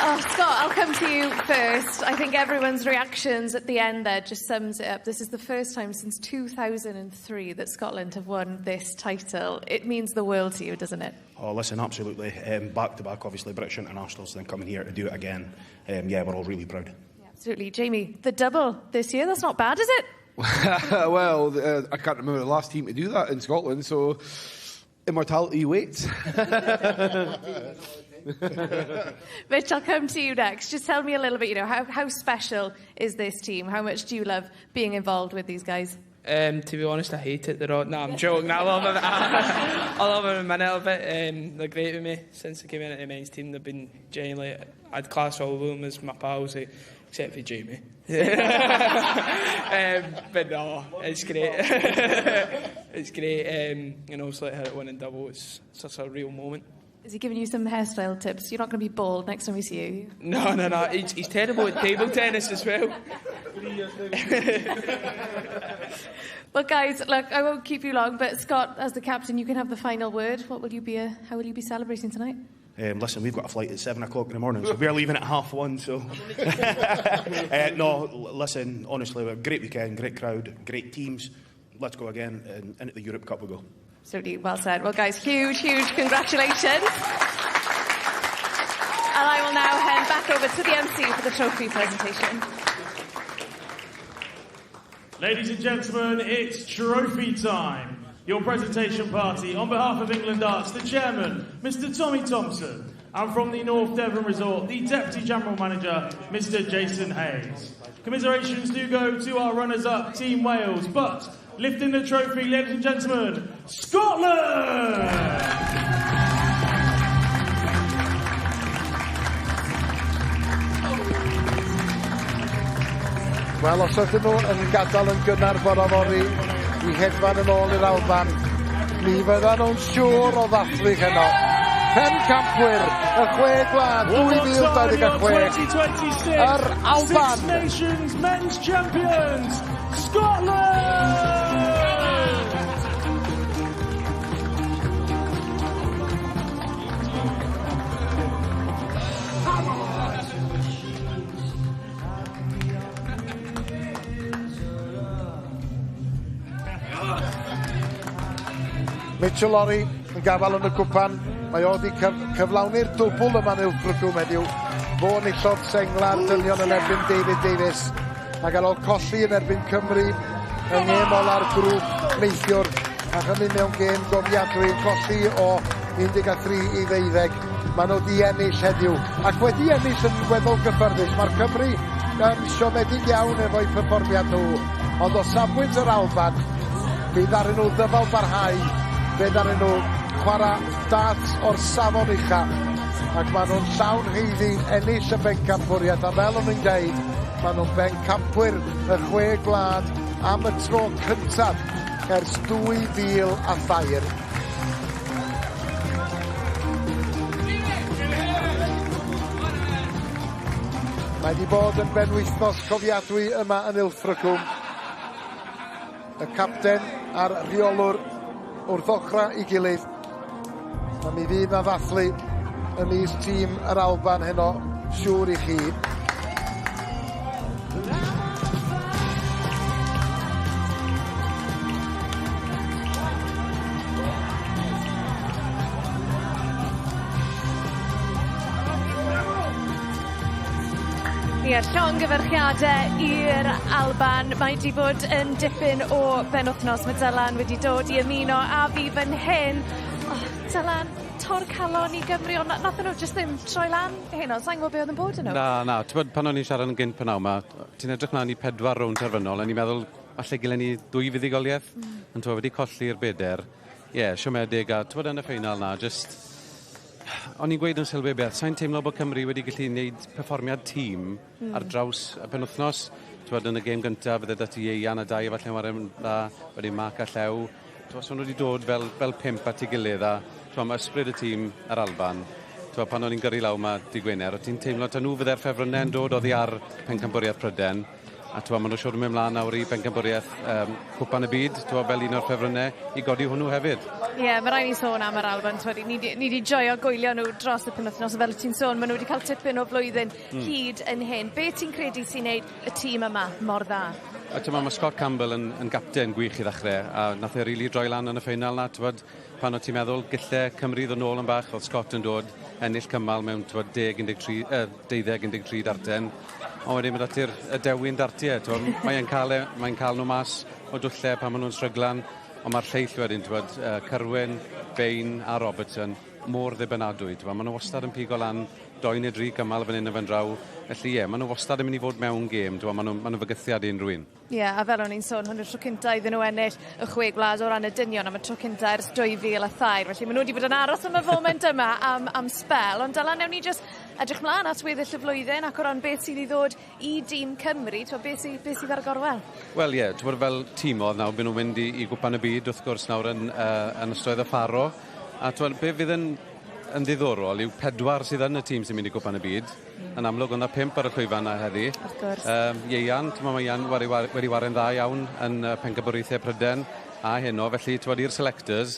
Oh, Scott, I'll come to you first. I think everyone's reactions at the end there just sums it up. This is the first time since 2003 that Scotland have won this title. It means the world to you, doesn't it? Oh, listen, absolutely. Back-to-back, obviously, British internationals, then coming here to do it again. Yeah, we're all really proud. Yeah, absolutely. Jamie, the double this year, that's not bad, is it? Well, I can't remember the last team to do that in Scotland, so immortality waits. Rich, I'll come to you next. Just tell me a little bit, how special is this team? How much do you love being involved with these guys? To be honest, I hate it. They're all... No, I'm joking. I love them. I love them a minute of it. They're great with me. Since I came into the men's team, they've been genuinely... I'd class all of them as my pals, except for Jamie. But no, it's great. It's great. And also, hit it winning double. It's such a real moment. Is he giving you some hairstyle tips? You're not going to be bald next time we see you. No. He's terrible at table tennis as well. Well, guys, look, I won't keep you long, but Scott, as the captain, you can have the final word. How will you be celebrating tonight? Listen, we've got a flight at 7 o'clock in the morning, so we're leaving at 1:30, so... No, listen, honestly, a great weekend, great crowd, great teams. Let's go again, and into the Europe Cup we go. Absolutely, well said. Well, guys, huge congratulations. And I will now hand back over to the MC for the trophy presentation. Ladies and gentlemen, it's trophy time. Your presentation party, on behalf of England Darts, the chairman, Mr. Tommy Thompson, and from the North Devon Resort, the Deputy General Manager, Mr. Jason Hayes. Commiserations do go to our runners-up, Team Wales, but lifting the trophy, ladies and gentlemen, Scotland! Wel, os ydyn nhw yn gadael yn gynnar bore fory I hedfan yn ôl i'r Alban, mi fyddan nhw'n siŵr o ddathlu heno. 10 campwyr, y Chwe Gwlad, 2026, yr Alban. Six Nations Men's Champions, Scotland! Mitchell Lorry yn gafal yn y cwpan. Mae o wedi cyflawni'r dwbl yma'n Ilfracombe heddiw. Fo nisodd sengla'r dynion yn erbyn David Davies. Ac ar ôl colli yn erbyn Cymru yn gêm ola'r grŵp neithiwr. A hynny mewn gêm gofiadwy yn colli o 13 I 12. Maen nhw wedi ennill heddiw. Ac wedi ennill yn weddol gyffyrddus. Mae'r Cymru yn siomedig iawn efo'i perfformiad nhw. Ond o safbwynt yr Alban, bydd arnyn nhw ddyfal barhau. Bydd arnyn nhw chwarae darts o'r safon ucha. Ac maen nhw'n llawn heiddi ennill y bencampwriaeth. A fel o'n i'n dweud, maen nhw'n bencampwyr y Chwe Gwlad am y tro cyntaf ers 2003. Mae wedi bod yn benwythnos cofiadwy yma yn Ilfracombe. Y capten a'r rheolwr wrth ochra I gilydd. A mi fydd na ddathlu y mis tîm yr Alban heno, siŵr I chi. Ie, llongyfarchiadau i'r Alban. Mae wedi bod yn dipyn o benwthnos. Mae Dylan wedi dod I ymuno a fi fan hyn. Oh, Dylan, tor calon I Gymru, ond nath nhw jyst ddim troi lan heno. Sa'n gwybod be oedd yn bod yn nhw? Na. Pan o'n i'n siarad yn gynt pan awma, ti'n edrych mlaen I 4 rownd terfynol, a ni'n meddwl allai gilen ni 2 fuddugoliaeth, ond wedi colli'r beder. Ie, siomedig, a yn y ffeinal na, just... O'n i'n gweud yn sylwi beth, sa'n teimlo bod Cymru wedi gallu gwneud perfformiad tîm ar draws y penwthnos. Yn y gêm gyntaf, bydde dati Ieian a dau efallai waren dda, wedi Marc a Llew. O'n nhw wedi dod fel 5 at ei gilydd a ysbryd y tîm ar Alban. pan o'n i'n gyrru law yma di Gwener, o ti'n teimlo tan nhw fydde'r ffefrynnau'n dod oddi ar pencampwriaeth Pryden, a maen nhw'n siwr yn mynd mlaen nawr i pencampwriaeth Cwpan y Byd, fel un o'r ffefrynnau, i godi hwnnw hefyd. Ie, mae rai ni sôn am yr Alban, ni wedi joio gwylio nhw dros y penwythnos, fel ti'n sôn, maen nhw wedi cael tipyn o flwyddyn hyd yn hyn. Be ti'n credu sy'n neud y tîm yma mor dda? Mae Scott Campbell yn gapten gwych i ddechrau, a nath e rili droi lan yn y ffeinal na, pan o ti'n meddwl gille Cymru ddod nôl yn bach, oedd Scott yn dod ennill cymal mewn 12-13 darten, ond wedyn mae dati'r dewin Dartiau, mae'n cael nhw mas o dwlle pan maen nhw'n stryglan, ond mae'r lleill wedyn, Cyrwyn, Bain a Robertson, mor ddibynadwy. Maen nhw wastad yn pigo lan 2 neu 3 cymal fan hyn y fan draw. Felly maen nhw wastad yn mynd i fod mewn gêm. Maen nhw'n fygythiad unrhyw un. Ie, a fel o'n i'n sôn, hwn yw'r tro cynta iddyn nhw ennill y Chwe Gwlad o ran y dynion am y tro cynta ers 2002. Felly maen nhw wedi bod yn aros am y foment yma am spel. Ond dylan newn ni jyst edrych mlaen at weddill y flwyddyn ac o ran beth sydd i ddod i dîm Cymru. Beth sydd ar gorwel? Wel ie, fel tîmodd nawr, byd nhw'n mynd i Gwpan y Byd, wrth gwrs nawr yn ystod y Pharo. A be fydd yn ddiddorol yw 4 sydd yn y tîm sy'n mynd i Gwpan y Byd. Yn amlwg, ond 5 ar y llwyfan na heddi. Wrth gwrs. Ieian, mae Ian wedi wario'n dda iawn yn pencampwriaethau Pryden a heno, felly i'r selectors,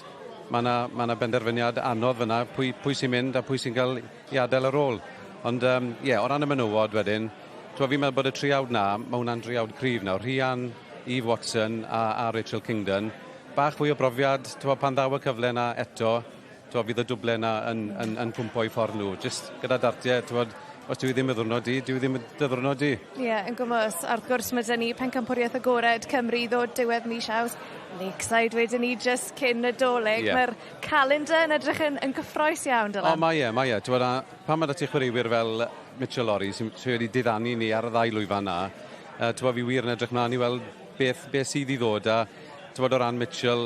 mae yna benderfyniad anodd fyna, pwy sy'n mynd a pwy sy'n cael i adael ar ôl. Ond o ran y menywod wedyn, fi'n meddwl bod y triawd na, mae hwnna'n triawd cryf nawr. Rhian, Eve Watson a Rachel Kingdon, bach fwy o brofiad, pan ddaw y cyfle na eto, fydd y dwble na yn cwmpo i ffordd nhw. Just gyda Dartiau, os dwi ddim y ddwrnod i, dwi ddim y ddwrnod i. Ie, yn gwmws. Ar gwrs, mae dyn ni pencampwriaeth agored Cymru ddod diwedd mis Awst. Lakeside wedyn ni just cyn y doleg. Yeah. Mae'r calendar yn edrych yn gyffroes iawn, Dylan. O, mae e. Pan mae dati chwaraewyr fel Mitchell Lawry sy'n wedi diddanu ni ar y 2 lwyfan na, fi wir yn edrych mlaen i weld beth sydd i ddod. A o ran Mitchell,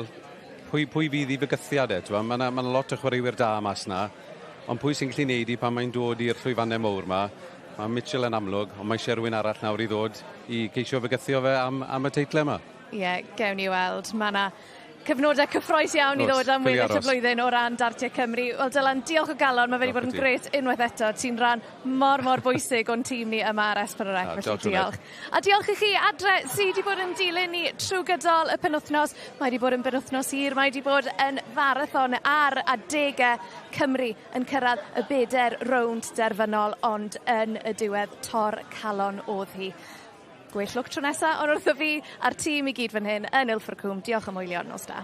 pwy fydd i fygythiad e? Mae lot o chwaraewyr da mas na, ond pwy sy'n gallu neud i pan mae'n dod i'r llwyfannau mawr ma. Mae Mitchell yn amlwg, ond mae Sherwyn arall nawr i ddod i ceisio fygythio fe am y teitlau yma. Ie, gewn ni weld. Mae yna cyfnodau cyffroes iawn i ddod am weddill y flwyddyn o ran Dartiau Cymru. Wel, Dylan, diolch o galon. Mae wedi bod yn gret unwaith eto. Ti'n rhan mor bwysig o'n tîm ni yma ar S4C. Diolch. A diolch i chi adre sydd wedi bod yn dilyn ni trwy gydol y penwythnos. Mae wedi bod yn penwythnos hir. Mae wedi bod yn farathon ar adegau Cymru yn cyrraedd y 4 rownd derfynol, ond yn y diwedd tor calon oedd hi. Gwell lwc tro nesaf, ond wrtho fi a'r tîm i gyd fan hyn yn Ilfracwm. Diolch am wylio, nos da.